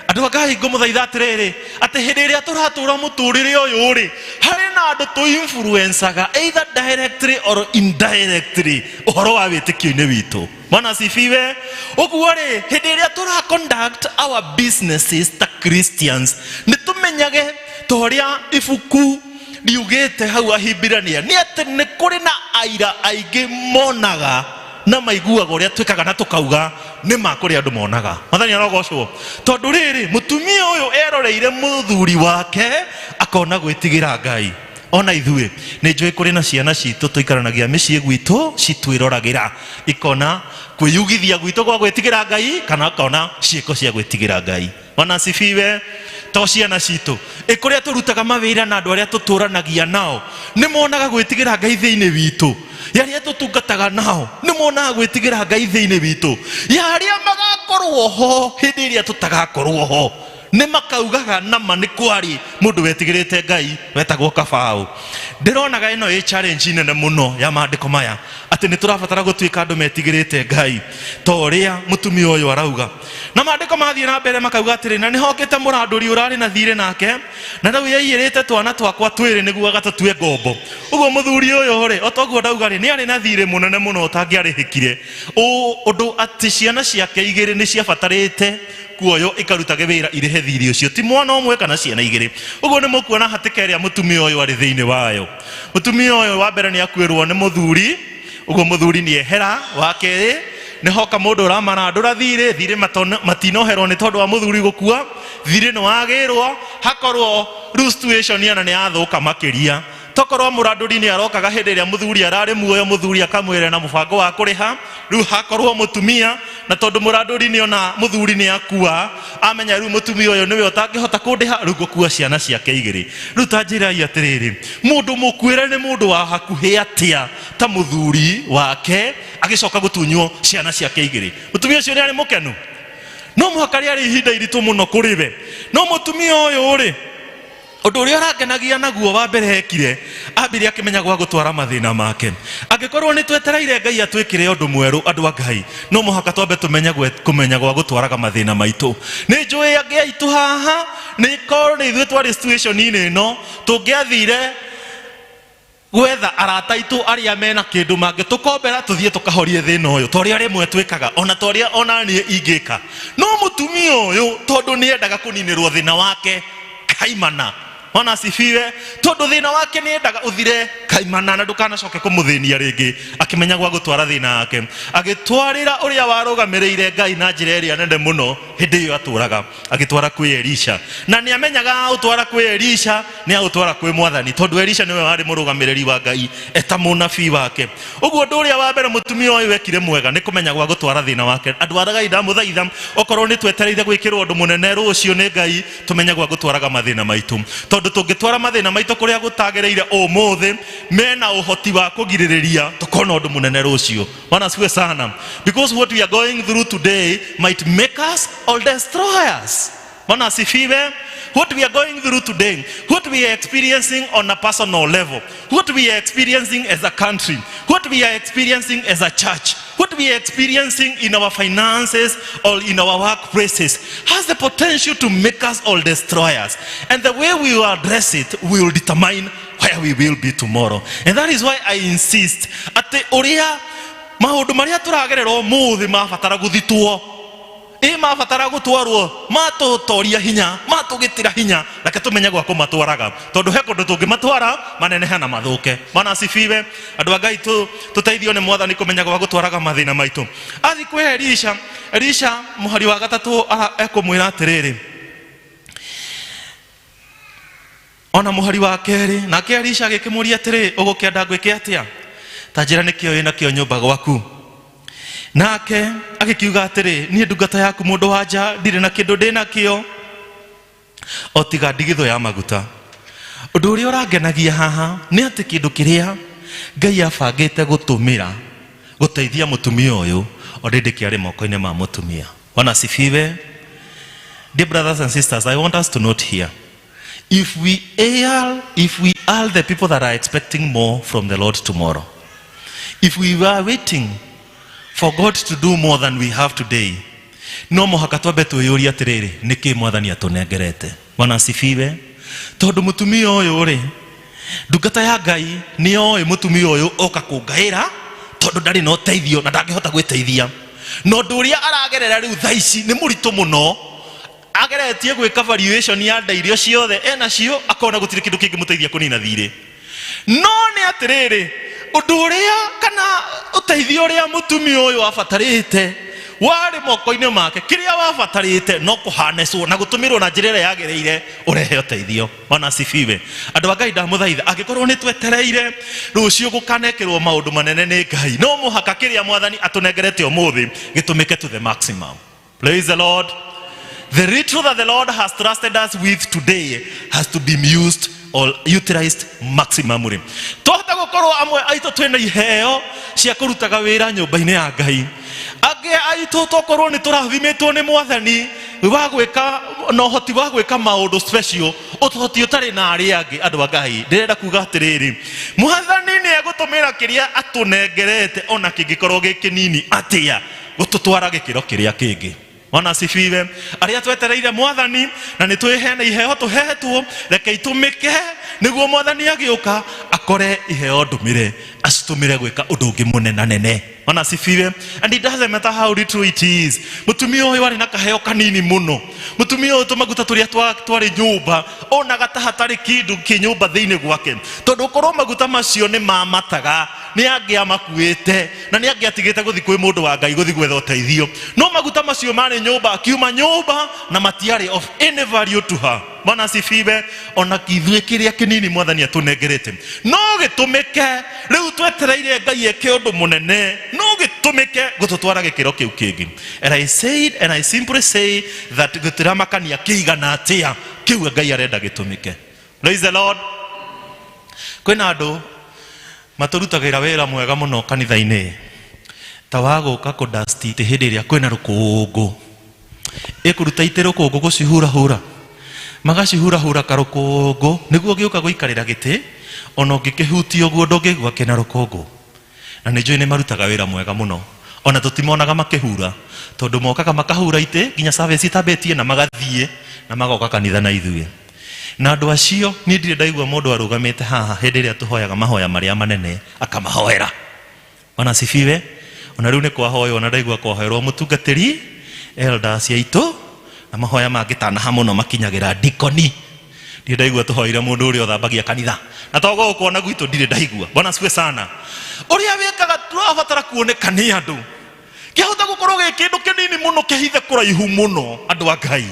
Andu a Ngai ngumuthaitha atiriri, ati hindi iria turatura muturire uyu ri, hari na andu tu influencaga either directly or indirectly uhoro wa witikio-ini witu. Bwana asifiwe. Uguo ri hindi iria tura conduct our businesses ta Christians, ni tumenyage toria ibuku riugite hau Ahibirania ni ati ni kuri na aira aingi monaga na maiguaga uria twikaga na tukauga ni makuri andu monaga. Mwathani arogocwo. Tondu riri mutumia uyu eroreire muthuri wake akona gwitigira Ngai. Ona ithue ni njui kuri na ciana citu tuikaranagia micii gwitu citwiragira ikona kwiyugithia gwitu gwa gwitigira Ngai kana kona ciiko cia gwitigira Ngai. Bwana asifiwe. To ciana citu ikuria turutaga mawira na andu aria tuturanagia nao ni monaga gwitigira Ngai thiini witu, yaria tutungataga nao ni monaga gwitigira Ngai thiini witu, yaria magakorwo ho hindi iria tutagakorwo ho ni makaugaga nama ni kwari mundu wetigirite Ngai wetagwo Kabau. Ndironaga ino ĩ challenge nene muno ya maandiko maya ati ni turabatara gutuika andu metigirite Ngai to uria mutumia uyu arauga. Na maandiko mathie na mbere makauga atiri, na ni hokete muranduri urari na thire nake na riu yaiyirite twana twakwa twiri niguo gatatue ngombo. Uguo muthuri uyu ri otoguo ndauga ri ni ari na thire munene muno utangiarihikire undu ati ciana ciake igiri ni ciabatarite kuoyo ikarutage wira irihe thiri ucio, ti mwana umwe kana ciana igiri. Uguo ni mukuona hatika iria mutumia uyu ari thiini wayo. Mutumia uyu wa mbere ni akwirwo ni muthuri, uguo muthuri ni ehera. Wa keri ni hoka mundu uramarandura thiri matinoherwo ni tondu wa muthuri gukua, thiri ni wagirwo hakorwo situation yana ni athuka makiria. Tokorwo muranduri ni arokaga hindi iria muthuri arari muoyo, muthuri akamwira na mubango wa kuriha, riu hakorwo mutumia na tondu muranduri ni ona muthuri ni akua amenya riu mutumia uyu niwe utangihota kundiha, riu gukua ciana ciake igiri. Riu tanjirai atiriri, mundu mukwire ni mundu wa hakuhi atia ta muthuri wake agicoka gutunywo ciana ciake igiri? Mutumia ucio ni ari mukenu? No muhaka ari ihinda iritu muno kuriwe. No mutumia uyu ri undu uria arangenagia naguo wa mbere hekire ambire akimenya gwa gutwara mathina make. Angikorwo ni twetereire Ngai atwikire undu mweru andu a Ngai, no muhaka twambe kumenya gwa gutwaraga mathina maitu. Ni njui angi aitu haha ni korwo ni ithuĩ twari situation ino tungiathire gwetha arata aitu aria mena kindu mangitukombera tuthie tukahorie thina uyu toria rimwe twikaga ona toria ona nie ingika. No mutumia uyu tondu ni endaga kuninirwo thina wake kaimana. Bwana asifiwe. Tondu thina wake ni endaga uthire kaimana na ndukanacoke kumuthinia ringi, akimenya gwa gutwara thina wake agitwarira uria warugamireire Ngai na njira iria nene muno hindi iyo aturaga agitwara kwi Elisha. Na ni amenyaga utwara kwi Elisha ni agutwara kwi mwathani tondu Elisha niwe wari murugamiriri wa Ngai eta munabii wake. Uguo ndu uria wa mbere mutumia uyu wekire mwega ni kumenya gwa gutwara thina wake. Andu a Ngai ndamuthaitha okorwo ni twetereire gwikirwo undu munene rucio ni Ngai tumenya gwa gutwaraga mathina maitu tondu tungitwara mathina maitu kuria gutagereire umuthi mena uhoti wa kugiririria tukona undu munene rucio. Bwana asifiwe sana. Because what we are going through today might make us or destroy us. Bwana asifiwe. What we are going through today, what we are experiencing on a personal level, what we are experiencing as a country, what we are experiencing as a church, what we are experiencing in our finances or in our workplaces has the potential to make us all destroy us. And the way we will address it will determine where we will be tomorrow. And that is why I insist ati uria maundu maria turagererwo muthi mabatara guthitwo mabatara gutwarwo matutoria hinya matugitira hinya reke tumenye gwa kumatwaraga tondu he kundu tungimatwara maneneha na mathuke. Bwana asifiwe. Andu a Ngai tuteithio ni mwathani kumenya gwa gutwaraga mathina maitu. Athi kwi Elisha muhari wa gatatu ekumwira atiriri ona muhari wa keri nake Elisha agikimuria atiri ugukienda gwike atia ta njira nikio wina kio nyumba gwaku. Nake agikiuga atiri nie ndungata yaku mundu wa nja ndire na kindu ndina kio o tiga ndigitho ya maguta. Undu uria urangenagia haha ni ati kindu kiria Ngai abangite gutumira guteithia mutumia uyu already kiari moko-ini ma mutumia. Bwana asifiwe. Dear brothers and sisters, I want us to note here, if we are the people that are expecting more from the Lord tomorrow, if we were waiting for God to do more than we have today, no muhaka twambe twiyuria atiriri niki mwathani atunengerete. Bwana asifiwe. Tondu mutumia uyu ri ndungata ya Ngai ni oi mutumia uyu oka kungaira tondu ndari no teithio na ndangihota gwiteithia no ndu uria aragerera riu thaici ni muritu muno ageretie gwika valuation ya ndairio ciothe enacio akona gutire kindu kingi muteithia kunina thiri no ni atiriri undu uria kana uteithio uria mutumia uyu abatarite wari moko-ini make kiria wabatarite no kuhanecwo na gutumirwo na njira ria yagereire urehe uteithio. Bwana asifiwe. Andu a Ngai ndamuthaitha angikorwo ni twetereire rucio gukanekirwo maundu manene ni Ngai no muhaka kiria mwathani atunengerete umuthi gitumike to the maximum. Praise the Lord. The ritual that the Lord has trusted us with today has to be used or utilized maximally. Tuhota gukorwo amwe aitu twina iheo cia kurutaga wira nyumba-ini ya Ngai. Age aitu tokorwo ni turathimitwo ni mwathani wa gwika no hoti wa gwika maundu special utohoti utari na ari angi. Andu a Ngai ndirenda kuga atiriri mwathani ni egutumira kiria atunengerete ona kingikorwo gikinini atia gututwara gikiro kiria kingi. Bwana asifiwe. Aria twetereire mwathani na ni twihene iheo tuhetwo reke itumike niguo mwathani agiuka akore iheo ndumire acitumire gwika undu ungi munene nene. Bwana asifiwe. And it doesn't matter how little it is. Mutumia uyu ari na kaheo kanini muno. Mutumia uyu tumaguta turia twari nyumba ona gata hatari kindu kinyumba thiini gwake tondu korwo maguta macio ni mamataga ni angia makuite na ni angia tigite guthi kwi mundu wa Ngai guthi gwetha uteithio no maguta macio mari nyumba akiuma nyumba na matiari of any value to her. Bwana asifiwe. Ona kithwe kiria kinini mwathani atunengerete no gitumike riu twetereire Ngai eke undu munene no gitumike gututwara gikiro kiu kingi. And I said and I simply say that gutiramakania kiigana atia kiu Ngai arenda gitumike. Praise the Lord. Kwina andu maturutagira wira mwega muno kanitha-ini ta waguka kudasti te hindi iria kwina rukungu ikuruta ite rukungu gucihura hura magacihura hura karukungu niguo giuka guikarira giti ona ngikihutio guo ndungigwa kina rukungu na ni njui ni marutaga wira mwega muno ona tutimonaga makihura tondu mokaga makahura ite nginya service itabetie na magathie na magoka kanitha na ithuĩ na andu acio ni ndire ndaigua mundu arugamite haha hindi iria tuhoyaga mahoya maria manene akamahoera. Bwana asifiwe. Ona riu ni kwahoyo na ndaigua kwahoerwo mutungatiri elders aitu na mahoya mangitana ha muno makinyagira dikoni ndire ndaigua tuhoire mundu uria uthambagia kanitha na togo kuona gwitu ndire ndaigua. Bwana asifiwe sana. Uria wikaga turabatara kuoneka ni andu kihota gukorwo gi kindu kinini muno kihithe kuraihu muno andu a Ngai,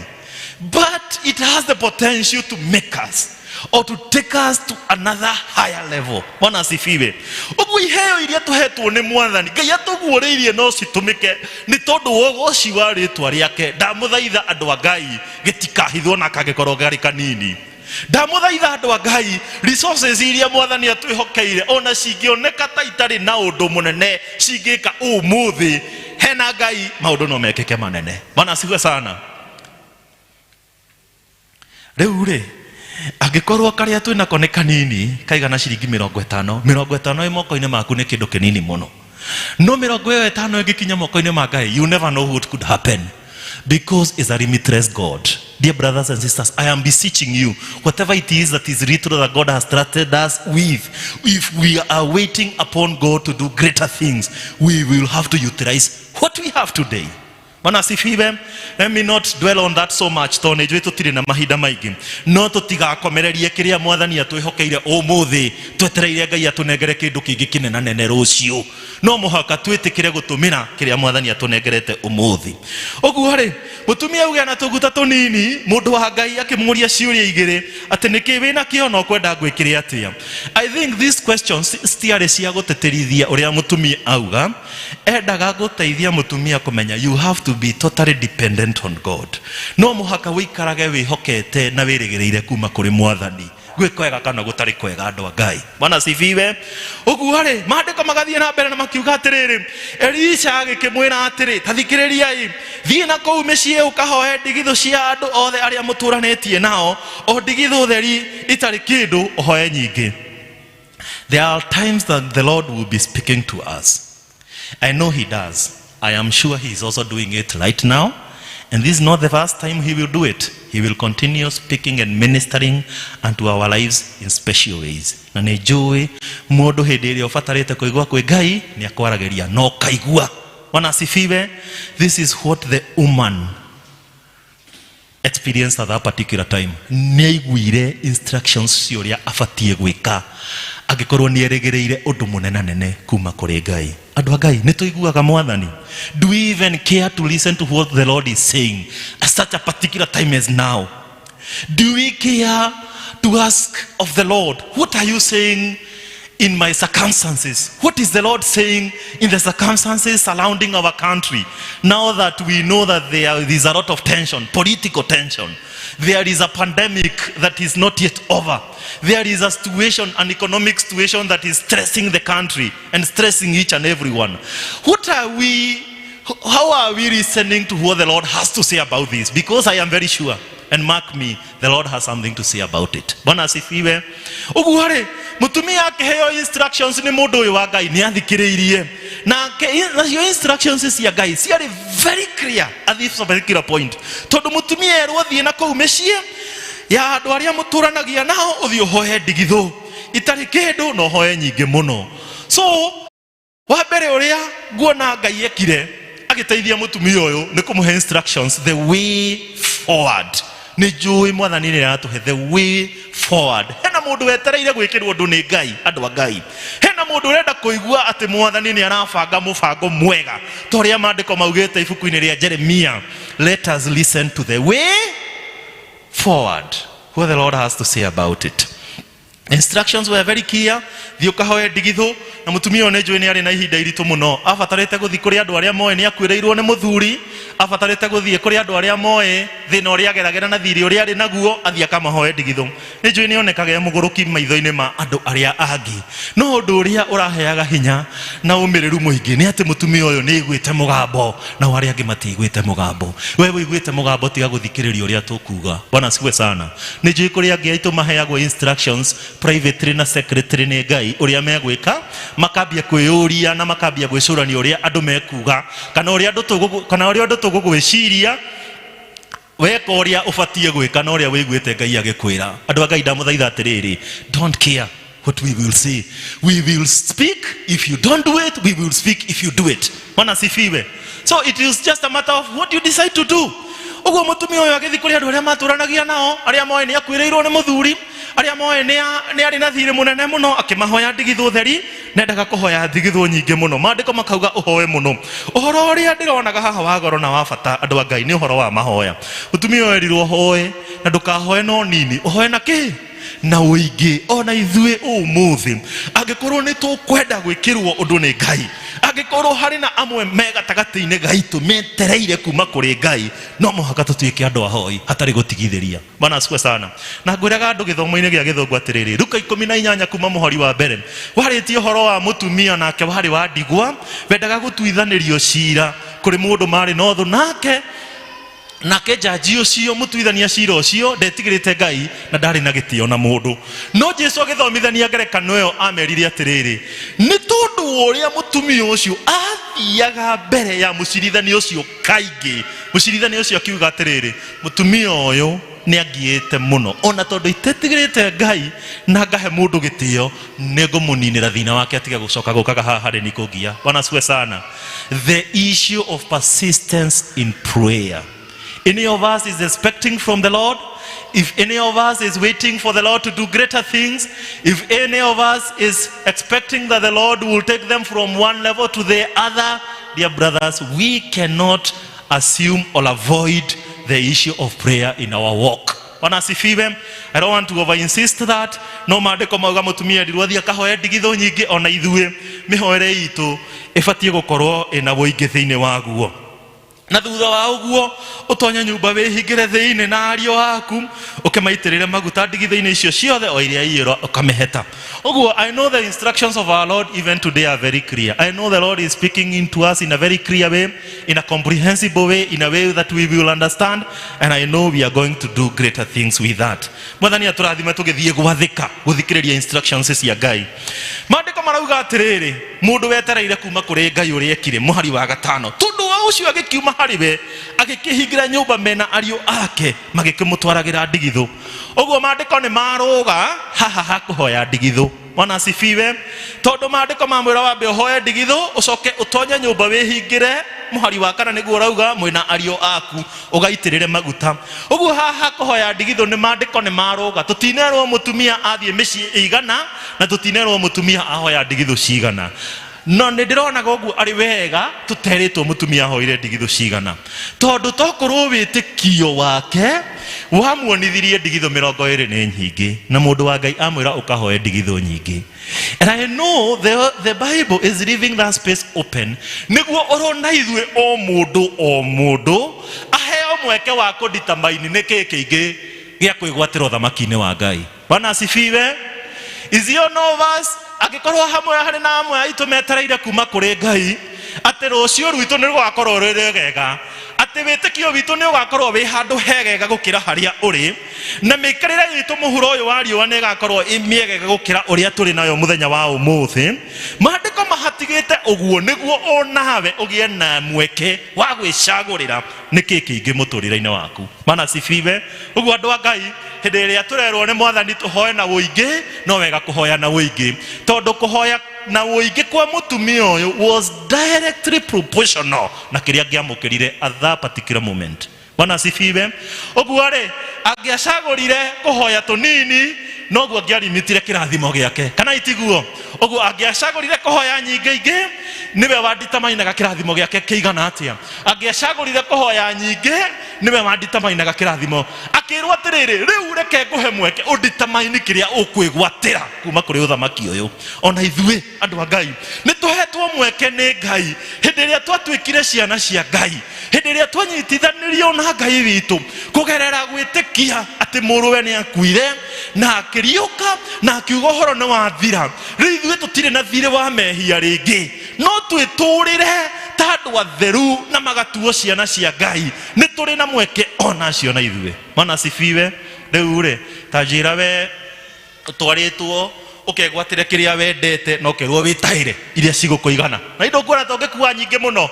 but it has the potential to make us or to take us to another higher level. Bwana asifiwe. Ugu iheo iria tuhetwo ni Mwathani Ngai atuguũrĩirie no citumike ni tondu wogoci wa rĩtwa rĩake. Ndamũthaitha andũ a Ngai gĩtikahithwo na kangĩkorwo gari kanini. Ndamũthaitha andũ a Ngai resources iria Mwathani atwĩhokeire ona cingĩoneka ta itarĩ na ũndũ mũnene cingĩka ũmũthĩ hena Ngai maũndũ no mekĩke manene. Bwana asifiwe sana. Rĩu rĩ angĩkorwo karĩa twĩ nako nĩ kanini kaigana ciringi 50 ĩ moko-inĩ maku nĩ kĩndũ kĩnini mũno, no 50 ĩngĩkinya moko-inĩ ma Ngai, you never know what could happen because it's a limitless God. Dear brothers and sisters, I am beseeching you, whatever it is that is little that God has trusted us with, if we are waiting upon God to do greater things, we will have to utilize what we have today. Bwana asifiwe. Let me not dwell on that so much. Tondũ nĩnjũĩ tũtirĩ na mahinda maingĩ. No tũtigakomererie kĩrĩa Mwathani atwĩhokeire ũmũthĩ twetereire Ngai atũnengere kĩndũ kĩngĩ kĩnenanene rũciũ. No mũhaka twĩtĩkĩre gũtũmĩra kĩrĩa Mwathani atũnengerete ũmũthĩ. Ũguo rĩ, mũtumia auge na tũguta tũnini, mũndũ wa Ngai akĩmũria ciũria igĩrĩ atĩ nĩkĩ wĩna kĩo na ũkwenda ngwĩkĩre atĩa. I think these questions citiarĩ cia gũteterithia ũrĩa mũtumia auga. Endaga gũteithia mũtumia kũmenya you have to be totally dependent on God. No mũhaka wĩikarage wĩhokete na wĩrĩgĩrĩire kuma kũrĩ Mwathani. Gwĩ kwega kana gũtarĩ kwega andũ a Ngai. Bwana asifiwe. Ũguo rĩ, maandĩko magathiĩ na mbere na makiuga atĩrĩrĩ, Elisha agĩkĩmwĩra atĩrĩ, ta thikĩrĩriai, thiĩ na kũu mĩciĩ ũkahoe ndigithũ cia andũ othe arĩa mũtũranĩtie nao, o ndigithũ theri itarĩ kĩndũ ũhoe nyingĩ. There are times that the Lord will be speaking to us. I know he does. I am sure he is also doing it right now. And this is not the first time he will do it. He will continue speaking and ministering unto our lives in special ways. Na nĩ njũĩ mũndũ hĩndĩ ĩrĩa ũbatarĩte kũigua kwĩ Ngai nĩ akwaragĩria no kaigua. Bwana asifiwe. This is what the woman experienced at that particular time. Nĩ aiguire instructions cia ũrĩa abatiĩ gwĩka angĩkorwo nĩ erĩgĩrĩire ũndũ mũnenanene kuma kũrĩ Ngai. Andũ a Ngai nĩ tũiguaga Mwathani. Do we even care to listen to what the Lord is saying at such a particular time as now? Do we care to ask of the Lord, what are you saying in my circumstances? What is the Lord saying in the circumstances surrounding our country? Now that we know that there is a lot of tension, political tension. There is a pandemic that is not yet over. There is a situation, an economic situation that is stressing the country and stressing each and everyone. How are we listening to what the Lord has to say about this? Because I am very sure, and mark me, the Lord has something to say about it. Bwana asifiwe. Ũguo rĩ, mũtumia akĩheo instructions nĩ mũndũ ũyũ wa Ngai nĩ athikĩrĩirie. Na cio instructions cia Ngai ciarĩ very clear at this particular point. Tondũ mũtumia erwo thiĩ na kũu mĩciĩ ya andũ arĩa mũtũranagia nao ũthiĩ ũhoe ndigithũ itarĩ kĩndũ na ũhoe nyingĩ mũno. So wa mbere ũrĩa nguona Ngai ekire agĩteithia mũtumia ũyũ nĩ kũmũhe instructions the way forward. Nĩ njũĩ Mwathani nĩ aratũhe the way forward. Hena mũndũ wetereire gwĩkĩrwo ũndũ nĩ Ngai, andũ a Ngai. Hena mũndũ ũrenda kũigua atĩ Mwathani nĩ arabanga mũbango mwega ta ũrĩa maandĩko maugĩte ibuku-inĩ rĩa Jeremia. Let us listen to the way forward, what the Lord has to say about it. Instructions were very clear. Thiĩ ũkahoe ndigithũ na mũtumia ũyũ nĩ njũĩ nĩ arĩ na ihinda iritũ mũno. Abatarĩte gũthiĩ kũrĩ andũ arĩa moĩ nĩ akuĩrĩirwo nĩ mũthuri. Abatarĩte gũthiĩ kũrĩ andũ arĩa moĩ thĩna ũrĩa ageragĩra na thirĩ ũrĩa arĩ naguo athiĩ akamahoe ndigithũ. Nĩ njũĩ nĩ onekaga e mũgũrũki maitho-inĩ ma andũ arĩa angĩ. No ũndũ ũrĩa ũraheaga hinya na ũmĩrĩru mũingĩ nĩ atĩ mũtumia ũyũ nĩ aiguĩte mũgambo na arĩa angĩ matiiguĩte mũgambo. We ũiguĩte mũgambo tiga gũthikĩrĩria ũrĩa tũkuuga. Bwana asifiwe sana. Nĩ njũĩ kũrĩ angĩ aitũ maheagwo instructions privately na secretary nĩ Ngai ũrĩa megwĩka, makambia kwĩyũria na makambia gwĩcũrania ũrĩa andũ mekuga kana ũrĩa andũ tũgũgwĩciria weka ũrĩa ũbatiĩ gwĩka na ũrĩa wĩiguĩte Ngai agĩkwĩra. Andũ a Ngai ndamũthaitha atĩrĩrĩ, don't care what we will say. We will speak. If you don't do it, we will speak if you do it. Bwana asifiwe. So it is just a matter of what you decide to do. Ũguo mũtumia ũyũ agĩthiĩ kũrĩ andũ arĩa matũranagia nao, arĩa moĩ nĩ akuĩrĩirwo nĩ mũthuri, arĩa moĩ nĩ arĩ na thirĩ mũnene mũno, akĩmahoya ndigithũ theri, nendaga kũhoya ndigithũ nyingĩ mũno. Maandĩko makauga ũhoe mũno. Ũhoro ũrĩa ndĩronaga haha wa goro na wa bata andũ a Ngai nĩ ũhoro wa mahoya. Mũtumia ũyũ erirwo hoe na ndũkahoe no nini, ũhoe na kĩ? na uigi ona ithue umuthi angikorwo ni tukwenda gwikirwo undu ni Ngai angikorwo hari na amwe mega tagati-ini gaitu metereire kuma kuri Ngai no muhaka tutuike andu ahoi hatari gutigithiria. Bwana asifiwe sana. Na ngwiraga andu githomo-ini gia githungu atiriri Luka 18 kuma muhari wa mbere waritie horo wa mutumia nake wari wa ndigwa wendaga gutuithanirio cira kuri mundu mari no thu nake jaji ucio mutuithania cira ucio ndetigirite Ngai na ndari na gitio na mundu. No Jesu agithomithania ngerekano iyo amerire atiriri ni tondu uria mutumia ucio athiaga mbere ya mucirithania ucio kaingi mucirithania ucio akiuga atiriri mutumia uyu ni angiite muno ona tondu itetigirite Ngai na ngahe mundu gitio ningumunинira thina wake atige gucoka gukaga haha ni kugia. Bwana asifiwe sana. The issue of persistence in prayer. Any of us is expecting from the Lord. If any of us is waiting for the Lord to do greater things, if any of us is expecting that the Lord will take them from one level to the other, dear brothers, we cannot assume or avoid the issue of prayer in our walk. Bwana asifiwe. I don't want to over insist that no maandiko mauga mutumia ndirwathia kahoya ndigitho nyingi ona ithue mihoere itu ibatie gukorwo ina buingi thiini waguo. Na thutha wa uguo utonya nyumba wihingire thiini na ario aku ukemaitirire maguta ndigitho-ini icio ciothe o iria iyiro ukameheta. Uguo I know the instructions of our Lord even today are very clear. I know the Lord is speaking into us in a very clear way, in a comprehensible way, in a way that we will understand, and I know we are going to do greater things with that. Mwathani aturathime tugithie gwathika guthikiriria instructions cia Ngai. Maandiko marauga atiriri mundu wetereire kuma kuri Ngai uri ekire muhari wa gatano tundu wa ucio agikiuma hariwe agikihingira nyumba mena ario ake magikimutwaragira ndigitho. Uguo maandiko ni maruga haha hakuhoya ndigitho. Bwana asifiwe. Tondu maandiko mamwira wambe uhoye ndigitho ucoke utonye nyumba wihingire muhari wa kana niguo rauga mwina ario aku ugaitirire maguta. Uguo haha kuhoya ndigitho ni maandiko ni maruga tutinerwo mutumia athie micii igana na tutinerwo mutumia ahoya ndigitho cigana. No ndirona gogu ari wega tuteritwo mutumia hoire ndigitho cigana tondu tokorwo witikio wake wamuonithirie ndigitho 20 ni nyingi na mundu wa Ngai amwira ukahoye ndigitho nyingi. And I know the Bible is leaving that space open niguo urona ithue o mundu aheo mweke wa kuditamaini niki kingi gia kwigwatira thamaki-ini wa Ngai. Bwana asifiwe. Is you know us agikorwo hamwe hari na amwe aitu metereire kuma kuri Ngai ati rucio rwitu ni rwakorwo ruri gega ati witikio witu ni ugakorwo wi handu hegega gukira haria uri na mikarire yitu muhuro uyu wa riua ni gakorwo imiegega gukira uria turi nayo muthenya wa umuthi. Maandiko mahatigite uguo niguo onawe ugie na mweke wa gwicagurira niki kingi muturire-ini waku. Bwana asifiwe. Uguo andu a Ngai hindi iria turerwo ni Mwathani tuhoye na uingi no wega kuhoya na uingi tondu kuhoya na uingi kwa mutumia uyu was directly proportional na kiria ngiamukirire at that particular moment. Bwana asifiwe. Uguo ri angiacagurire kuhoya tunini noguo angiarimitire kirathimo giake kana itiguo. Uguo angiacagurire kuhoya nyingi niwe wanditamainaga kirathimo giake kiigana atia. Angiacagurire kuhoya nyingi niwe wanditamainaga kirathimo akirwo atiriri riu reke nguhe mweke unditamaini kiria ukwigwatira kuma kuri uthamaki uyu. Ona ithue andu a Ngai ni tuhetwo mweke ni Ngai hindi iria twatwikire ciana cia Ngai hindi iria twanyitithanirio na Ngai witu kugerera gwitikia ati muruwe ni akuire na akiriuka na akiuga horo ni wathira. Riu ithue tutire na thire wa mehia ringi no twiturire tandu atheru na magatuo ciana cia Ngai ni turi na mweke ona cio na ithue. Bwana asifiwe. Riu ri tajira we twaritwo ukegwatire kiria wendete no kerwo witaire iria cigukuigana na indo ngora tongekuwa nyingi muno.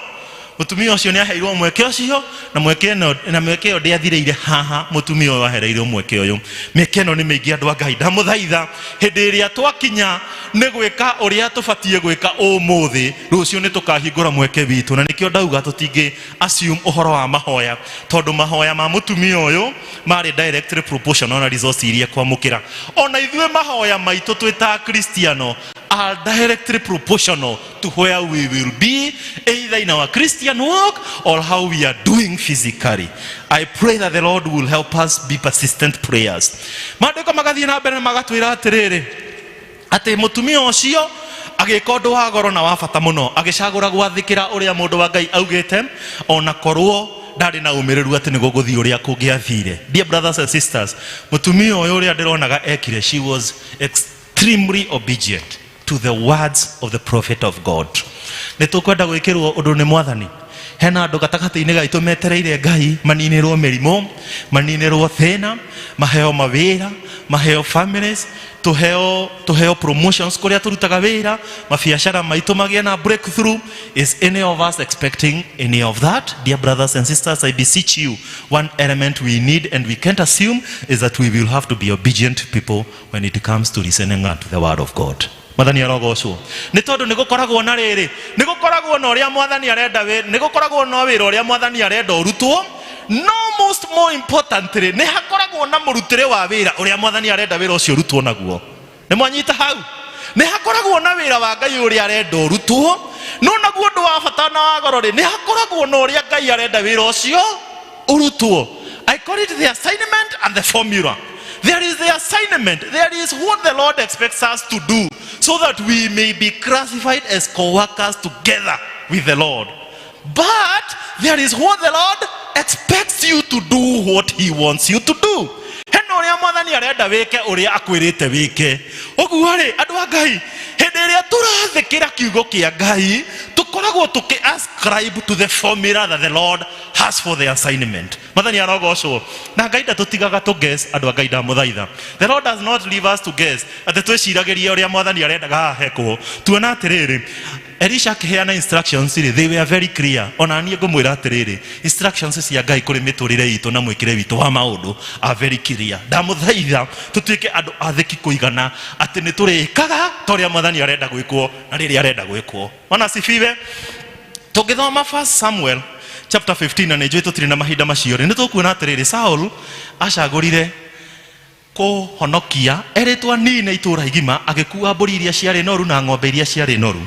Mutumia ucio ni aheirwo mweke ucio na mweke yo ndiathireire haha mutumia uyu ahereirwo mweke uyu. Mĩeke ĩno nĩ mĩingĩ andũ a Ngai ndamũthaitha hĩndĩ ĩrĩa twakinya nĩ gwĩka ũrĩa tũbatie gwĩka ũmũthĩ rũciũ nĩ tũkahingũra mweke witũ na nĩkĩo ndauga tũtingĩ assume ũhoro wa mahoya tondũ mahoya ma mutumia ũyũ marĩ directly proportional na resource iria kwamũkĩra. Ona ithuĩ mahoya maitũ twĩ ta Kristiano are directly proportional to where we will be, either in our Christian walk or how we are doing physically. I pray that the Lord will help us be persistent prayers. Maandiko magathie na mbere magatwira atiriri ati mutumia ucio agika undu wa goro na wa bata muno agicagura gwathikira uria mundu wa Ngai augite ona korwo ndari na umiriru ati nigo guthii uria kungiathire. Dear brothers and sisters, mutumia uyu uria ndironaga ekire, she was extremely obedient to the words of the prophet of God. Nitukwenda gwikirwo undu ni mwathani. Hena andu gatagati-ini gaitu metereire Ngai maninirwo mirimo, maninirwo thina, maheo mawira, maheo families, tuheo promotions kuria turutaga wira, mabiacara maitu magie na breakthrough. Is any of us expecting any of that? Dear brothers and sisters, I beseech you, one element we need and we can't assume is that we will have to be obedient people when it comes to listening unto the word of God. Mwathani arogocwo ni tondu nigukoragwo na riri, nigukoragwo na uria mwathani arenda wira, nigukoragwo na wira uria mwathani arenda urutwo. No, most more importantly, ni hakoragwo na murutire wa wira uria mwathani arenda wira ucio urutwo naguo. Ni mwanyita hau? Ni hakoragwo na wira wa Ngai uria arenda urutwo, no naguo ndu wa bata na wa goro ri ni hakoragwo na uria Ngai arenda wira ucio urutwo. I call it the assignment and the formula. There is the assignment. There is what the Lord expects us to do so that we may be classified as co-workers together with the Lord. But there is what the Lord expects you to do, what He wants you to do. Heno uria mwathani arenda wike uria akwirite wike. Oguo ri andu a Ngai, hindi iria turathikira kiugo kia Ngai, tukoragwo tuki ascribe to the formula that the Lord has for the assignment. Mwathani arogocwo. Na Ngai ndatutigaga tu guess, andu a Ngai ndamuthaitha. The Lord does not leave us to guess. Ati twiciragirie uria mwathani arendaga hekwo. Tuona atiriri, Elisha akiheana instructions iri, they were very clear. Ona nie ngumwira atiriri, instructions cia Ngai kuri miturire itu na mwikire witu wa maundu are very clear. Ndamuthaitha tutuike andu athiki kuigana ati ni turikaga toria mwathani arenda gwikwo na riri arenda gwikwo. Ona sifiwe. Tugithoma 1 Samuel chapter 15 na nijwe tutiri na mahinda macio ri nitukuona atiriri, Saul acagurire kuhonokia eritwa nine itura igima agikuua mburi iria ciari noru na ng'ombe iria ciari noru.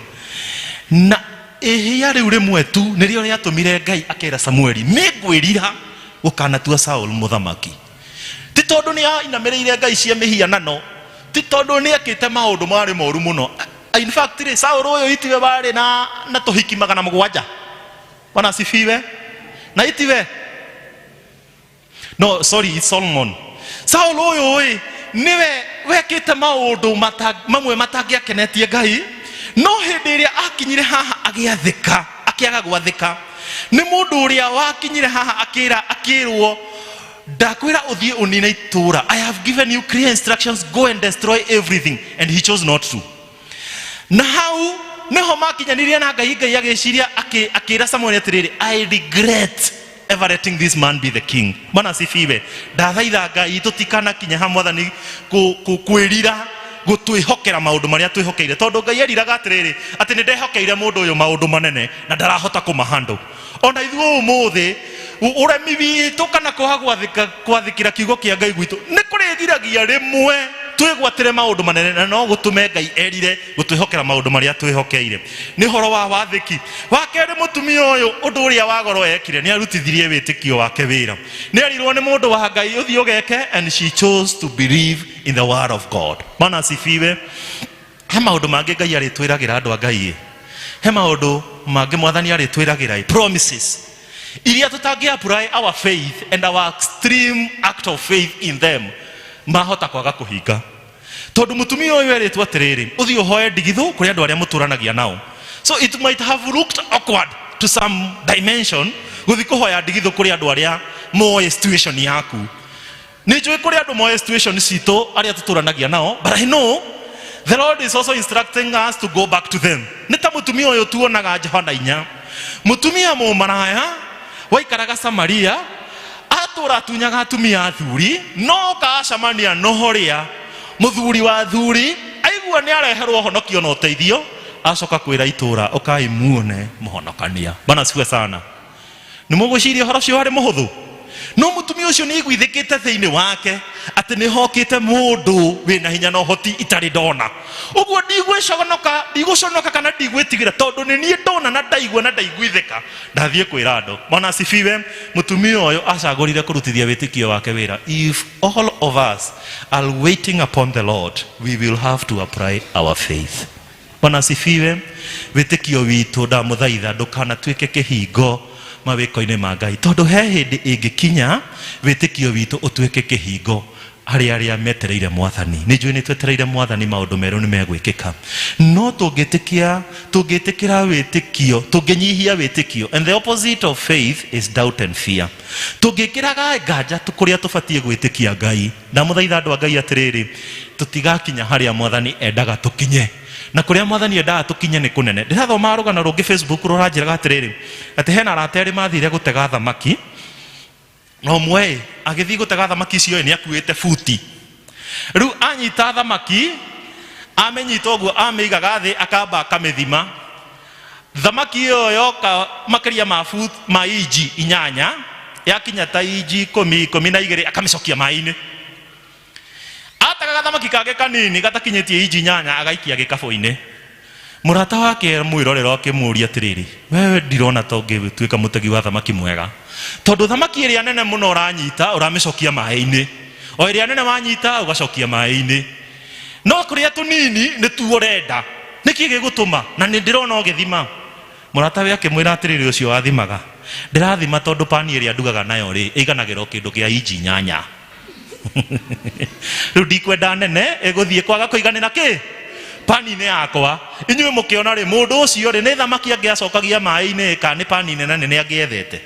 Na ihia riu rimwe tu nirio riatumire Ngai akera Samueli migwirira gukanatua Saul muthamaki. Ti tondu ni ainamiriire Ngai cia mihianano, ti tondu ni akite maundu mari moru muno. In fact ri Saul uyu itiwe bari na tuhiki 700. Bwana asifiwe. Na itiwe, no sorry, it's Solomon. Saul uyu niwe wekite maundu mamwe matangiakenetie Ngai. No hindi iria akinyire haha agiathika, akiaga gwathika. Ni mundu uria wakinyire haha akirwo ndakwira uthie unine itura. I have given you clear instructions, go and destroy everything, and he chose not to. Na hau neho makinyanirie na Ngai agiciria akira Samuel atiriri, I regret ever letting this man be the king. Bwana asifiwe. Ndathaitha Ngai tutikana kinya ha mwathani kwirira gutwihokera maundu maria twihokeire, tondu Ngai eriraga atiriri ati ni ndehokeire mundu uyu maundu manene na ndarahota kumahando. Ona ithuo umuthi uremi witu kana kwathikira kiugo kia Ngai gwitu ni kurigiragia rimwe twigwatire maundu manene na no gutume Ngai erire gutwihokera maundu maria twihokeire. Ni horo wa wathiki wakere mutumia uyu undu uria wa goro ekire ni arutithirie witikio wake wira. Ni arirwo ni mundu wa Ngai uthio geke, and she chose to believe in the word of God. Mana asifiwe. He maundu mangi Ngai aritwiragira andu a Ngai. He maundu mangi mwathani aritwiragira promises iria tutangi apply our faith and our extreme act of faith in them mahota kwaga kuhinga. Tondu mutumia uyu eritwa atiriri uthio hoe ndigithu kuri andu aria muturanagia nao. So it might have looked awkward to some dimension guthi kuhoya ndigithu kuri andu aria moe situation yaku. Nijue kuri andu moe situation cito aria tuturanagia nao, but I know the Lord is also instructing us to go back to them. Nita mutumia uyu tuonaga Jehova inya, mutumia mumaraya waikaraga Samaria atura tunyaga atumia athuri, no kacamania nohoria muthuri wa thuri aigua ni areherwo honokio na uteithio, acoka kwira itura ukai muone muhonokania. Bwana asifiwe sana. Ni muguciria horo cio hari muhuthu. no mutumia ucio ni igwithikite thiini wake ati ni hokite mundu wina hinya no hoti itari ndona uguo ndigũconoka kana ndigwĩtigĩra tondu ni nie ndona na ndaigua na ndaigwithika ndathie kwĩra andũ. Bwana asifiwe. Mutumia ũyũ acagũrire kũrutithia wĩtĩkio wake wĩra. If all of us are waiting upon the Lord, we will have to apply our faith. Bwana asifiwe. Wĩtĩkio witũ ndamũthaitha ndũkanatuĩke kĩhingo mawĩko-inĩ ma Ngai, tondu he hĩndĩ ĩngĩkinya wĩtĩkio witũ ũtuĩke kĩhingo arĩa metereire Mwathani. Nĩ njũĩ nĩ twetereire Mwathani, maũndũ merũ nĩ megwĩkĩka, no tũngĩtĩkĩra wĩtĩkio, tũngĩnyihia wĩtĩkio, and the opposite of faith is doubt and fear. Tũngĩkĩraga nganja kũrĩa tũbatiĩ gwĩtĩkia Ngai, ndamũthaitha andũ a Ngai atĩrĩrĩ, tũtigakinya harĩa Mwathani endaga tũkinye, na kuria Mwathani endaga tukinye ni kunene. Ndirathoma rugano rungi Facebook ruranjiraga atiriri ati hena arata eri mathire gutega thamaki, no mwe agithii gutega thamaki cio ni akuite futi. Riu anyita thamaki, amenyita uguo, ameigaga thi, akamba akamithima thamaki iyo yoka makiria ma inji 8, yakinya ta inji 10-12 akamicokia mai-ini. Atagaga thamaki kage kanini gatakinyitie inji 8 agaikia gikabu-ini. Murata wake mwirorero akimuria atiriri, wewe ndirona ta ũngĩtuĩka mũtegi wa thamaki mwega, tondu thamaki ĩrĩa nene mũno ũranyita ũramicokia mai-ini, o ĩrĩa nene wanyita ũgacokia mai-ini, no kũrĩa tũnini nĩ tu ũrenda. Nĩkĩ gĩgũtũma? Na nĩ ndĩrona ũgĩthima. Murata wake mwĩra atiriri ũcio wathimaga, ndĩrathima tondu pani ĩrĩa ndugaga nayo rĩ ĩiganagĩrwo kĩndũ kĩa inji 8. Riu ndikwenda nene ĩgũthiĩ kwaga kũiganĩra kĩ pani-inĩ yakwa. Inyuĩ mũkĩona rĩ mũndũ ũcio rĩ nĩ thamaki angĩacokagia mai-inĩ kana nĩ pani nene nene angĩethete?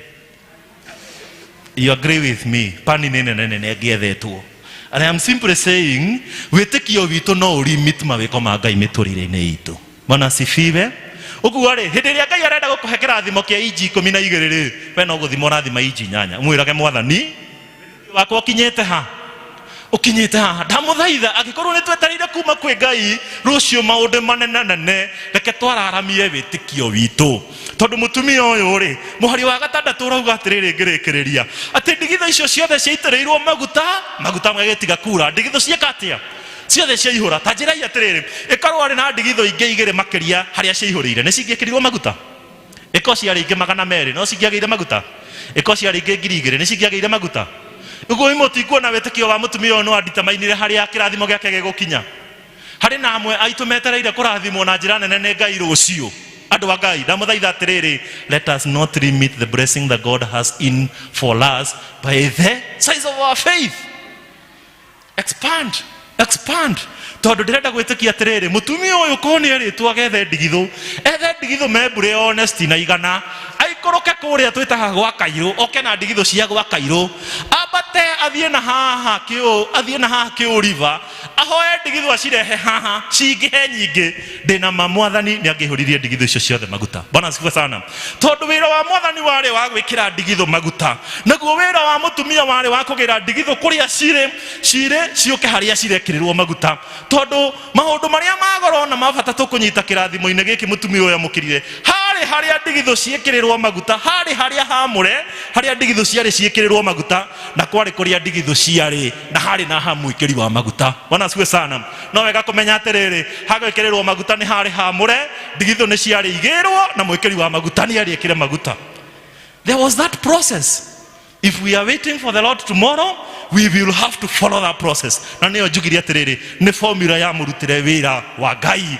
You agree with me? Pani nene nene angĩethetwo. And I am simply saying wĩtĩkio witũ no ũlimit mawĩko ma Ngai mĩtũrĩre-inĩ itũ. Bwana asifiwe. Ũguo rĩ hĩndĩ ĩrĩa Ngai arenda gũkũhe kĩrathimo kĩa inji 12 rĩ, we no gũthima ũrathima inji 8. Mwĩrage Mwathani wakwa ũkinyĩte ha? Ukinyite haha. Ndamũthaitha angĩkorwo nĩ twetereire kuma kwĩ Ngai rũciũ maũndũ manene nene, reke twararamie wĩtĩkio witũ, tondu mũtumia ũyũ rĩ mũhari wa 6 ũrauga atĩrĩrĩ ngĩrĩkĩrĩria atĩ ndigitho icio ciothe ciaitĩrĩirwo maguta magĩtiga kura, ndigitho cieka atĩa? Ciothe ciaihũra. Ta njĩrai atĩrĩrĩ, ĩkorwo arĩ na ndigitho ingĩ 2 makĩria harĩa ciaihũrĩire nĩ cingĩkĩrirwo maguta? Ĩkorwo ciarĩ ingĩ 200 no cingĩagĩire maguta? Ĩkorwo ciarĩ ingĩ 2000 nĩ cingĩagĩire maguta? Uguo imũtikuona wĩtĩkio wa mũtumia ũyũ no anditamainire harĩa kĩrathimo gĩake gĩgũkinya. Harĩ na amwe aitũ metereire kũrathimwo na njĩra nene nĩ Ngai rũciũ. Andũ a Ngai ndamũthaitha atĩrĩrĩ, let us not limit the blessing that God has in for us by the size of our faith. Expand. Tondu ndirenda gwĩtĩkia atĩrĩrĩ, mũtumia ũyũ korwo nĩ erĩtwo agethe ndigitho membure honesty na igana, aikũrũke kũrĩa twĩtaga gwa Kairũ, oke na ndigitho cia gwa Kairũ, ambate athiĩ na haha kĩũriva, ahoe ndigitho acirehe haha cingĩhe nyingĩ. Ndĩna ma Mwathani nĩ angĩhũririe ndigitho icio ciothe maguta. Bwana asifiwe sana. Tondu wĩra wa Mwathani warĩ wa gwĩkĩra ndigitho maguta, naguo wĩra wa mũtumia warĩ wa kũgĩra ndigitho kũrĩa cirĩ ciũke harĩa cirekĩrĩrwo maguta. Tondu maũndũ marĩa magoro na mabata tũkũnyita kĩrathimo-inĩ gĩkĩ mũtumia ũyũ amũkĩrire harĩa ndigitho ciĩkĩrĩrwo maguta, harĩa hamũre harĩa ndigitho ciarĩ ciĩkĩrĩrwo maguta, na kwarĩ kũrĩa ndigitho ciarĩ na harĩ na hamwĩkĩri wa maguta. Bwana asifiwe sana. No wega kũmenya atĩrĩrĩ, hagwĩkĩrĩrwo maguta nĩ harĩ hamũre, ndigitho nĩ ciarĩ igĩrwo na mwĩkĩri wa maguta nĩ arĩ ekĩre maguta. There was that process. If we are waiting for the Lord tomorrow, we will have to follow that process. Na nĩyo njugire atĩrĩrĩ, nĩ formula ya mũrutĩre wĩra wa Ngai.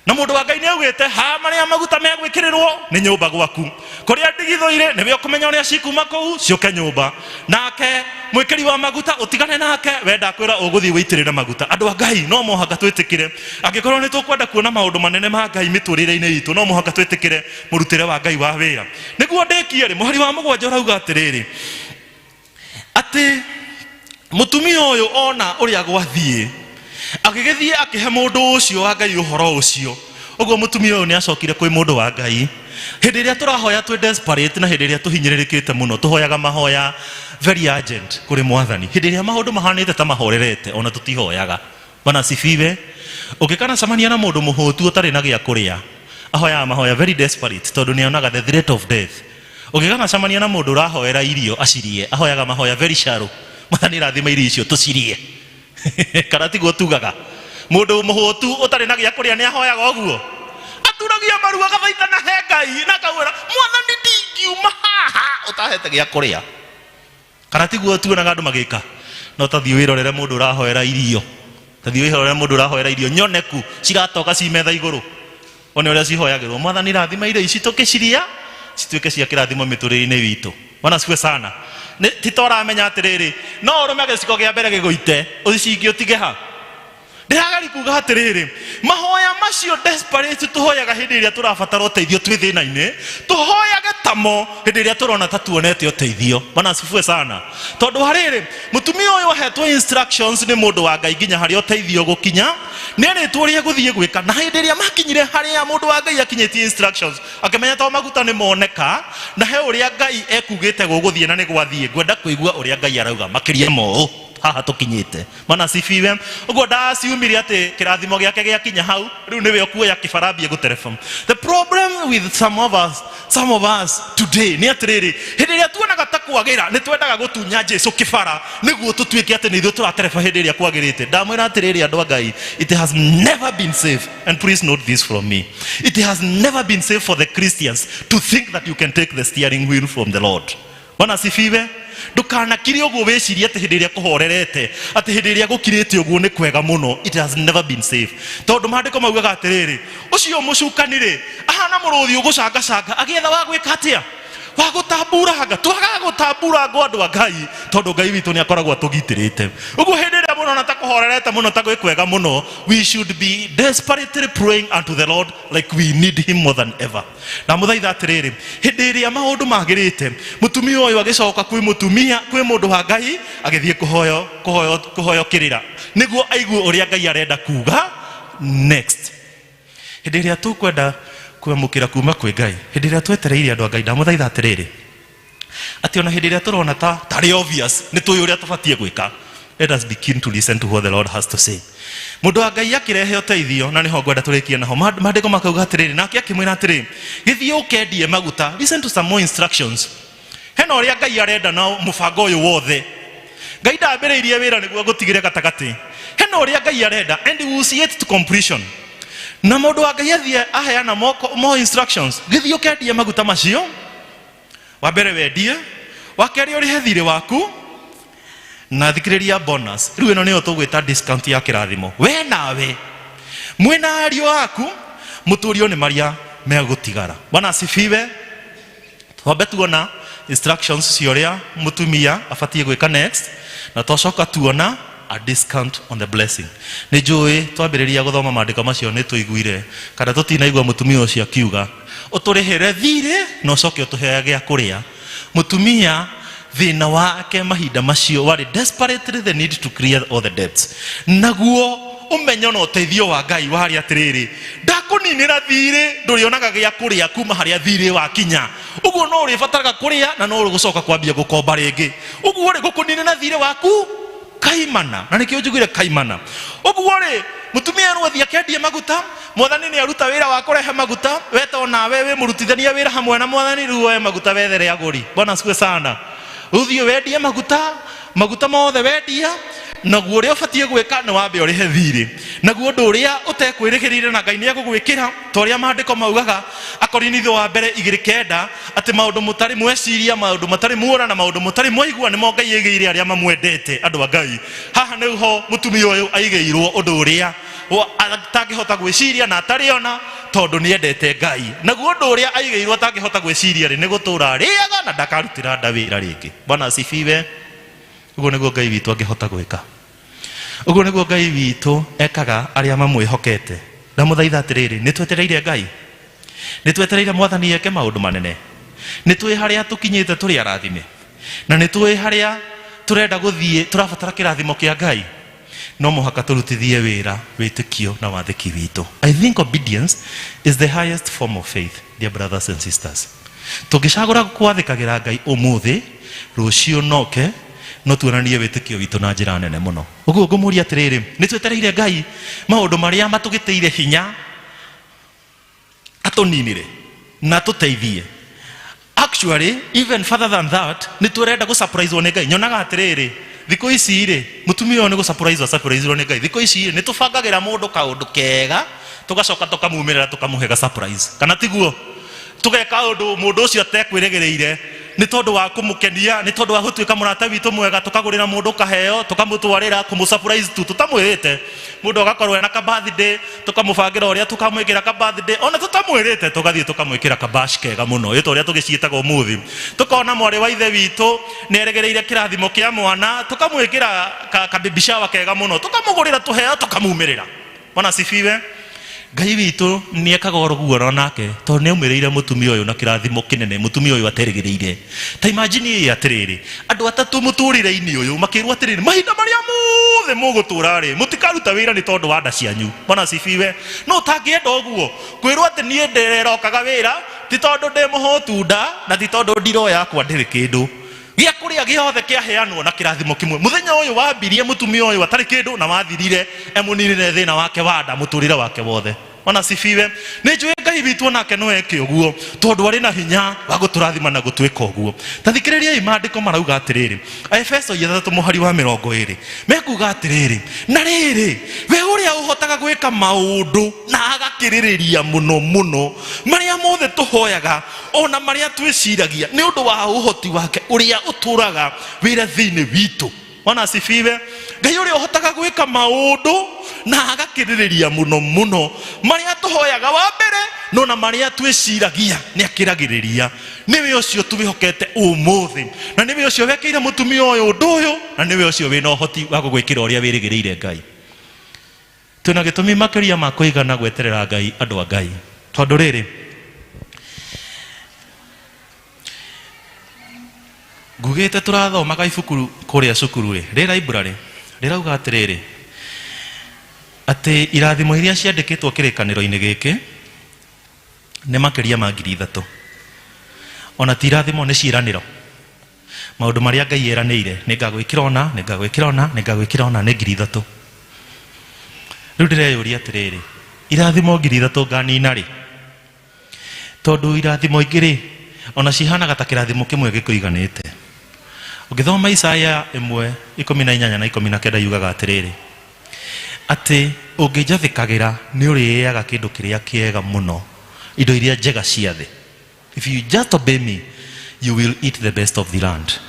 Na mũndũ wa Ngai nĩ augĩte ha marĩa maguta megwĩkĩrĩrwo nĩ nyũmba gwaku, kũrĩa ndigitho irĩ nĩwe ũkũmenya ũrĩa cikuma kũu ciũke nyũmba, nake mwĩkĩri wa maguta ũtigane nake, wenda kwĩra ũgũthiĩ wĩitĩrĩre maguta. Andũ a Ngai no mũhaka twĩtĩkĩre, angĩkorwo nĩ tũkwenda kuona maũndũ manene ma Ngai mĩtũrĩre-inĩ itũ, no mũhaka twĩtĩkĩre mũrutĩre wa Ngai wa wĩra. Nĩguo ndĩkie rĩ, mũhari wa 7 ũrauga atĩrĩrĩ atĩ mũtumia ũyũ ona ũrĩa gwathiĩ agĩgĩthiĩ akĩhe mũndũ ũcio wa Ngai ũhoro ũcio. Ũguo mũtumia ũyũ nĩ acokire kwĩ mũndũ wa Ngai. Hĩndĩ ĩrĩa tũrahoya twĩ desperate na hĩndĩ ĩrĩa tũhinyĩrĩrĩkĩte mũno, tũhoyaga mahoya very urgent kũrĩ Mwathani. Hĩndĩ ĩrĩa maũndũ mahanĩte ta mahorerete ona tũtihoyaga. Bwana asifiwe. Ũngĩkana camania na mũndũ mũhũtu ũtarĩ na gĩa kũrĩa, ahoyaga mahoya very desperate tondu nĩ onaga the threat of death. Ũngĩgana cemania na mũndũ ũrahoera irio acirie, ahoyaga mahoya very shallow. Mwathani rathima irio icio tũcirie. Kana tiguo tugaga. Mũndũ mũhũtu ũtarĩ na gĩa kũrĩa nĩ ahoyaga ũguo. Aturagia maru agathaitha na he Ngai na akauĩra Mwathani ndingiuma haha ũtahete gĩa kũrĩa. Kana tiguo tuonaga andũ magĩka. No tathiĩ wĩrorere mũndũ ũrahoera irio. Tathiĩ wĩrorere mũndũ ũrahoera irio nyoneku ciratoka ci metha igũrũ. One ũrĩa cihoyagĩrwo. Mwathani rathima irio ici tũkĩciria cituĩke cia kĩrathimo mĩtũrĩre-inĩ witũ. Bwana siwe sana. Ti tũramenya atĩrĩrĩ, no ũrũme gĩciko gĩa mbere gĩgũite ũcicinge ũtige ha. Ndĩrageri kuga atĩrĩrĩ, mahoya macio desperate tũhoyaga hĩndĩ ĩrĩa tũrabatara ũteithio twĩ thĩna-inĩ, tũhoyage tamo hĩndĩ ĩrĩa tũrona ta tuonete ũteithio. Bwana siwe sana. Tondũ harĩrĩ, mũtumia ũyũ ahetwo instructions nĩ mũndũ wa Ngai nginya harĩa ũteithio gũkinya, nĩ arĩtwo ũrĩa gũthiĩ gwĩka, na hĩndĩ ĩrĩa makinyire harĩa mũndũ wa Ngai akinyĩtie instructions, akĩmenya to maguta nĩ moneka, na he ũrĩa Ngai ekugĩte gũgũthiĩ na nĩ gwathiĩ, ngwenda kũigua ũrĩa Ngai arauga makĩria mo haha tukinyite. Bwana sifiwe. Uguo ndaciumire ati kirathimo giake giakinya hau, riu niwe okuoya kibarambia guterefon. The problem with some of us today ni atiriri, hindi ria tuonaga ta kwagira ni twendaga gutunya Jesu kibara niguo tutuike ati ni ithuĩ turatereba hindi ria kwagirite. Ndamwira atiriri andu a Ngai, it has never been safe, and please note this from me, it has never been safe for the Christians to think that you can take the steering wheel from the Lord. Bwana sifiwe. Ndukanakire ũguo wĩcirie atĩ hĩndĩ ĩrĩa kũhorerete atĩ hĩndĩ ĩrĩa gũkirĩte ũguo nĩ kwega mũno. It has never been safe. Tondũ maandĩko maugaga atĩrĩrĩ, ũcio mũcukanĩrĩ ahana mũrũthi ũgũcangacanga agĩetha wa gwĩka atĩa, wa gũtamburanga. Twagaga gũtamburanga andũ a Ngai tondũ Ngai witũ nĩ akoragwo atũgitĩrĩte. Ũguo hĩndĩ ĩrĩa mũno ta kũhorerete mũno ta gwĩ kwega mũno, we should be desperately praying unto the Lord like we need him more than ever. Na mũthaitha atĩrĩrĩ, hĩndĩ ĩrĩa maũndũ magĩrĩte, mũtumia ũyũ agĩcoka kwĩ mũtumia kwĩ mũndũ wa Ngai agĩthiĩ kũhoyo kĩrĩra nĩguo aigue ũrĩa Ngai arenda kuga next. Hĩndĩ ĩrĩa tũkwenda kwamũkĩra kuma kwĩ Ngai, hĩndĩ ĩrĩa twetereire andũ a Ngai, ndamũthaitha atĩrĩrĩ, atĩ ona hĩndĩ ĩrĩa tũrona tarĩ obvious nĩ tũĩ ũrĩa tũbatiĩ gwĩka, let us be keen to listen to what the Lord has to say. Mũndũ wa Ngai akĩrehe ũteithio, na nĩho ngwenda tũrĩkie naho. Maandĩko makauga atĩrĩrĩ, nake akĩmwĩra atĩrĩ, gĩthiĩ ũkendie maguta. Listen to some more instructions. Hena ũrĩa Ngai arenda na mũbango ũyũ wothe. Ngai ndambĩrĩirie wĩra nĩguo gũtigĩre gatagatĩ. Hena ũrĩa Ngai arenda, and we will see it to completion. Na mũndũ wa Ngai athiĩ aheana more instructions. Gĩthiĩ ũkendie maguta macio, wa mbere wendie, wa kerĩ ũrĩhe thirĩ waku, na thikĩrĩria bonus. Rĩu ĩno nĩyo tũgwĩta discount ya kĩrathimo. We nawe mwĩna ariũ aku mũtũrio nĩ marĩa megũtigara. Bwana asifiwe. Twambe tuona instructions cia ũrĩa mũtumia abatiĩ gwĩka next, na twacoka tuona a discount on the blessing. Nĩ njũĩ twambĩrĩria gũthoma maandĩko macio nĩ tũiguire kana tũtinaigua mũtumia ũcio akiuga ũtũrĩhĩre thirĩ na ũcoke ũtũheage gĩa kũrĩa. Mũtumia thĩna wake mahinda macio warĩ desperately the need to clear all the debts. Naguo ũmenyo na ũteithio wa Ngai warĩ atĩrĩrĩ, ndakũninĩra thirĩ, ndũrĩonaga gĩa kũrĩa kuma harĩa thirĩ wakinya. Ũguo no ũrĩbataraga kũrĩa na no ũgũcoka kwambia gũkomba rĩngĩ. Ũguo rĩ gũkũninĩra thirĩ waku kaimana, na nĩkĩo njugire kaimana. Ũguo rĩ mũtumia no athiĩ akendie maguta, Mwathani nĩ aruta wĩra wa kũrehe maguta, weta nawe wĩ mũrutithania wĩra hamwe na Mwathani, rĩu woe maguta wethere agũri. Bwana asifiwe sana. Ũthiĩ wendie maguta mothe wendia, naguo ũrĩa ũbatiĩ gwĩka nĩ wambe ũrĩhe thirĩ. Naguo ũndũ ũrĩa ũtekwĩrĩgĩrĩire na Ngai nĩ egũgwĩkĩra, ta ũrĩa maandĩko maugaga Akorinitho wa mbere 2:9, atĩ maũndũ mũtarĩ mweciria, maũndũ matarĩ muona na maũndũ mũtarĩ mwaigua nĩmo Ngai aigĩire arĩa mamwendete, andũ a Ngai. Haha nĩho mũtumia ũyũ aigĩirwo ũndũ ũrĩa atangĩhota gwĩciria na atariona tondũ nĩ endete Ngai. Naguo ũndũ ũrĩa aigĩirwo atangĩhota gwĩciria rĩ nĩ gũtũũra arĩaga na ndakarutĩra nda wĩra rĩngĩ. Bwana asifiwe. Ũguo nĩguo Ngai witũ angĩhota gwĩka. Ũguo nĩguo Ngai witũ ekaga arĩa mamwĩhokete. Ndamũthaitha atĩrĩrĩ, nĩ twetereire Ngai, nĩ twetereire Mwathani eke maũndũ manene, nĩ tũĩ harĩa tũkinyĩte tũrĩ arathime, na nĩ tũĩ harĩa tũrenda gũthiĩ, tũrabatara kĩrathimo kĩa Ngai. No mũhaka tũrutithie wĩra wĩtĩkio na wathĩki witũ. I think obedience is the highest form of faith, dear brothers and sisters. Tũngĩcagũra kwathĩkagĩra Ngai ũmũthĩ, rũciũ noke no tuonanie wĩtĩkio witũ na njĩra nene mũno. Ũguo ngũmũria atĩrĩrĩ, nĩ twetereire Ngai maũndũ marĩa matũgĩteire hinya atũninire na tũteithie. actually even further than that ni turenda go surprise one Ngai. Nyonaga atiriri thiko ici ri mutumia uyu ni go surprise one Ngai. Thiko ici ni tubangagira mundu kaundu kega tugacoka tukamumirira tukamuhega surprise kana tiguo tugeka undu mundu ucio atekwiregereire ni tondu wa kumukenia ni tondu wa gutuika murata witu mwega tukagurira mundu kaheo tukamutwarira kumusuprise tu tutamwirite mundu agakorwo ena ka birthday tukamubangira uria tukamwikira ka birthday ona tutamwirite tugathie tukamwikira ka bash kega muno ito uria tugiciitaga umuthi tukona mwari wa ithe witu ni eregereire kirathimo kia mwana tukamwikira ka baby shower kega muno tukamugurira tuheo tukamumirira. Bwana sifiwe. Ngai witu ni ekaga uguo nake tondu ni umirire mutumia uyu na kirathimo kinene mutumia uyu aterigereire. Ta imagine atiriri andu atatu muturire-ini uyu makirwa atiriri mahinda maria mothe mugutura ri mutikaruta wira ni tondu wa nda cianyu. Bwana sifiwe. No tangienda uguo kwirwa ati nie nderokaga wira ti tondu ndi muhotu nda na ti tondu ndiro yakwa ndiri kindu gia kuria giothe kiaheanwo na kirathimo kimwe. Muthenya uyu wambirie mutumia uyu atari kindu na wathirire emunirire thina wake wanda muturire wake wothe. Bwana sifiwe. Ni njui Ngai witu nake no eke uguo tondu ari na hinya wa guturathima na gutwika uguo. Tathikiriria imandiko marauga atiriri Efeso 3:20 mekuga atiriri na riri we uria uhotaga gwika maundu na agakiririria muno muno maria mothe tuhoyaga ona maria twiciragia ni undu wa uhoti wake uria uturaga wira thiini witu. Bwana asifiwe. Ngai uria uhotaga gwika maundu na agakiririria muno muno maria tuhoyaga wa mbere no na maria twiciragia ni akiragiriria. Niwe ucio tubihokete umuthi na niwe ucio wekeire mutumia uyu undu uyu na niwe ucio wina uhoti wa gugwikira uria wirigiriire Ngai. Twina gitumi makiria ma kuigana gweterera Ngai andu a Ngai tondu riri ngugite turathomaga ibuku kuria cukuru ri library rirauga atiriri ati irathimo iria ciandikitwo kirikaniro-ini giki ni makiria ma 3,000 ona ti irathimo ni ciiraniro maundu maria Ngai eraniire ni ngagwikira ona ni ngagwikira ona ni ngagwikira ona ni 3,000. Riu ndireyuria atiriri irathimo 3,000 nganina ri tondu irathimo ingiri ona cihanaga ta kirathimo kimwe gikuiganite. Ugithoma Isaya 1:18 na 19 yugaga atiriri ati ungijathikagira ni uriaga kindu kiria kiega muno indo iria njega cia thi. If you just obey me you will eat the best of the land.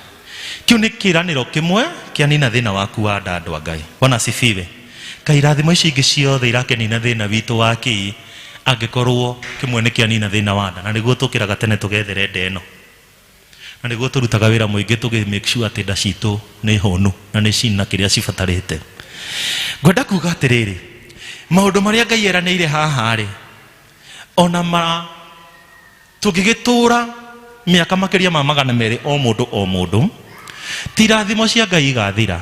Kiu ni kiraniro kimwe kia nina thina waku wa nda andu a Ngai. Bwana asifiwe. Kairathimo ici ingi ciothe irakenina thina witu waki angikorwo kimwe ni kia nina thina wa nda na niguo tukiraga tene tugethere nda ino na niguo turutaga wira muingi tugi make sure ati nda citu ni honu na ni cina kiria cibatarite. Ngwenda kuga atiriri maundu maria Ngai eraniire haha ri ona ma tugigitura miaka makiria ma 200 o mundu ti irathimo cia Ngai igathira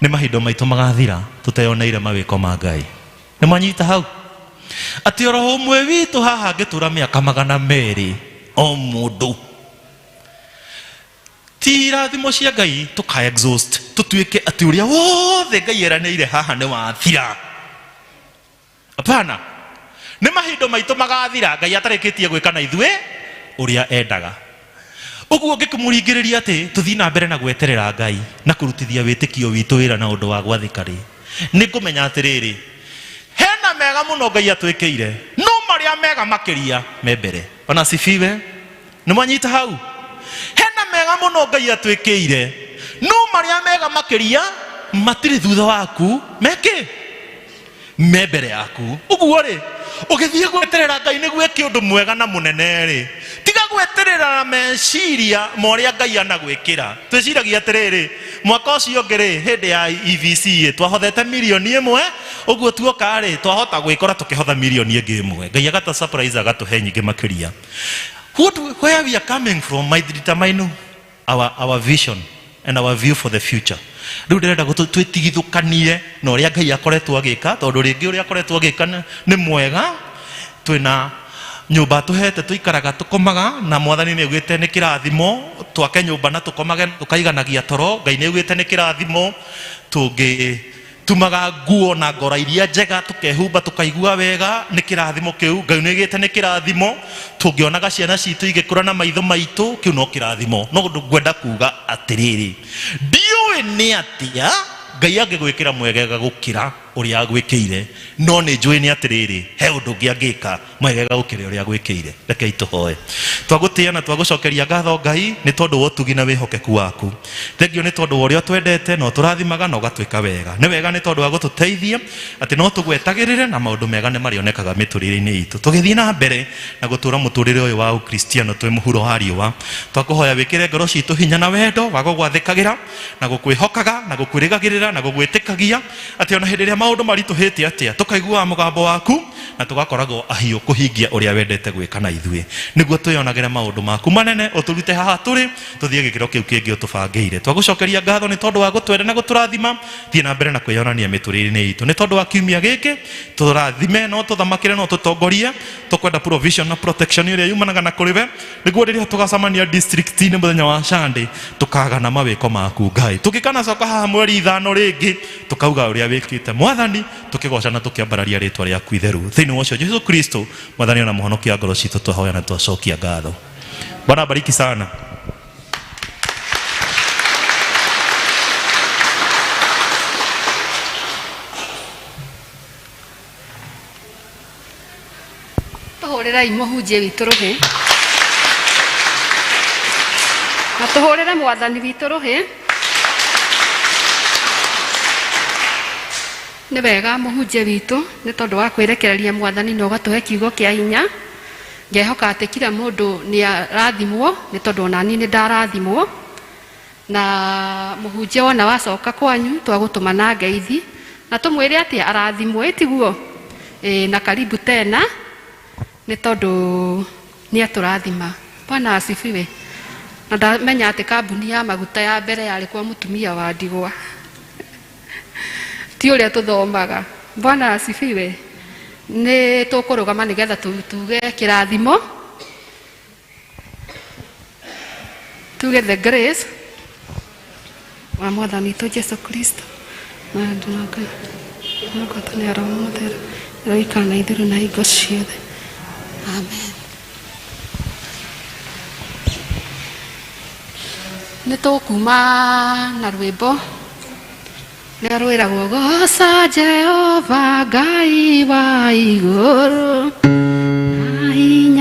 ni mahinda maitu magathira tuteyoneire mawiko ma Ngai. Ni manyita hau ati oro umwe witu haha ngitura miaka 200 o mundu ti irathimo cia Ngai tuka exhaust tutuike ati uria wothe Ngai eraniire haha ni wathira. Apana, ni mahinda maitu magathira Ngai atarikitie gwika na ithue uria endaga. Uguo ngikumuringiriria ati tuthii na mbere na gweterera Ngai na kurutithia witikio witu wira na undu wa gwathika ri ni ngumenya atiriri hena mega muno Ngai atwikire no maria mega makiria me mbere. Ona sifiwe. Ni mwanyita hau hena mega muno Ngai atwikire no maria mega makiria matiri thutha waku meke me mbere yaku. Uguo ri ugithie gweterera Ngai ni gwike undu mwega na munene ri tiga gweterera na meciria moria Ngai anagwikira. Twiciragia atiriri mwaka ucio ngiri hindi ya EVC twahothete milioni 1 uguo tuoka ri twahota gwikora tukihotha milioni ingi 1 Ngai agata surprise agatuhe nyingi makiria. Where we are coming from might determine our vision and our view for the future. Riu ndirenda twĩtigithũkanie na ũrĩa Ngai akoretwo agĩka tondũ rĩngĩ ũrĩa akoretwo agĩka nĩ mwega. Twĩna nyũmba tũhete tũikaraga tũkomaga na Mwathani nĩ augĩte nĩ kĩrathimo twake nyũmba na tũkomage tũkaiganagia toro. Ngai nĩ augĩte nĩ kĩrathimo tumaga nguo na ngora iria njega tukehumba tukaigua wega nĩ kĩrathimo kĩu Ngai nĩoigĩte nĩ kĩrathimo tũngĩonaga ciana citũ igĩkũra na maitho maitũ kĩu no kĩrathimo no ngwenda kuga atĩrĩrĩ ndiũĩ nĩ atĩa Ngai angĩgwĩkĩra mwegega gũkĩra ũrĩa agwĩkĩire no nĩ njũĩ nĩ atĩrĩrĩ he ũndũ ũngĩ angĩka mwegega gũkĩra ũrĩa agwĩkĩire rekei tũhoe twagũtĩĩa na twagũcokeria ngatho Ngai nĩ tondũ wa ũtugi na wĩhokeku waku thengio nĩ tondũ wa ũrĩa twendete no tũrathimaga na ũgatwĩka wega nĩ wega nĩ tondũ wa gũtũteithia atĩ no tũgwetagĩrĩre na maũndũ mega nĩ marĩonekaga mĩtũrĩre-inĩ itũ tũgĩthiĩ na mbere na gũtũra mũtũrĩre ũyũ wa ũkristiano twĩ mũhuro wa riũa twakũhoya wĩkĩre ngoro citũ hinya na wendo wa gũgwathĩkagĩra na gũkwĩhokaga na gũkwĩrĩgagĩrĩra na gũgwĩtĩkagia atĩ ona hĩndĩ ĩrĩa maũndũ maritũhĩte atĩa tũkaigua mũgambo waku na tũgakoragwo ahiũ kũhingia ũrĩa wendete gwĩka na ithuĩ nĩguo twĩonagĩre maũndũ maku manene ũtũrute haha tũrĩ tũthiĩ gĩkĩro kĩu kĩngĩ ũtũbangĩire twagũcokeria ngatho nĩ tondũ wa gũtwenda na gũtũrathima thiĩ na mbere na kwĩyonania mĩtũrĩre-inĩ itũ nĩ tondũ wa kiumia gĩkĩ tũrathime no tũthamakĩre no tũtongorie tũkwenda provision na protection ĩrĩa yumanaga na kũrĩ we nĩguo rĩrĩa tũgacemania district-inĩ mũthenya wa Sunday tũkagana mawĩko maku Ngai tũgĩkana coka haha mweri 5 rĩngĩ tũkauga ũrĩa wĩkĩte Mwathani tũkĩgoca na tũkĩambararia rĩtwa rĩaku itheru thĩinĩ wa ũcio Jesũ Kristo Mwathani na mũhonokia ngoro citũ twahoya na twacokia ngatho Bwana bariki sana Tũhũrĩrai mũhunjia witũ rũhĩ na tũhũrĩre Mwathani witũ rũhĩ nĩ wega mũhunjia witũ nĩ tondũ wa kwĩrekereria Mwathani na ũgatũhe kiugo kĩa hinya ngehoka atĩ kila mũndũ nĩ arathimwo nĩ tondũ ona niĩ nĩ ndarathimwo na mũhunjia wona wacoka kwanyu twagũtũma na ngeithi na tũmwĩre atĩ arathimwo ĩtiguo na karibu tena nĩ tondũ nĩ atũrathima Bwana asifiwe na ndamenya atĩ kambuni ya maguta ya mbere yarĩ kwa mũtumia wa ndigwa ti ũrĩa tũthomaga Bwana asifiwe nĩ tũkũrũgama nĩgetha tuge kĩrathimo tuge the grace wa Mwathani witũ Jesũ Kristo na ndinoga nĩ Roho Mũtheru roikara na ithuĩ na hingo ciothe amen nĩ tũkuma na rwĩmbo nĩ rwĩragwo goca Jehova Ngai wa igũrũ na hinya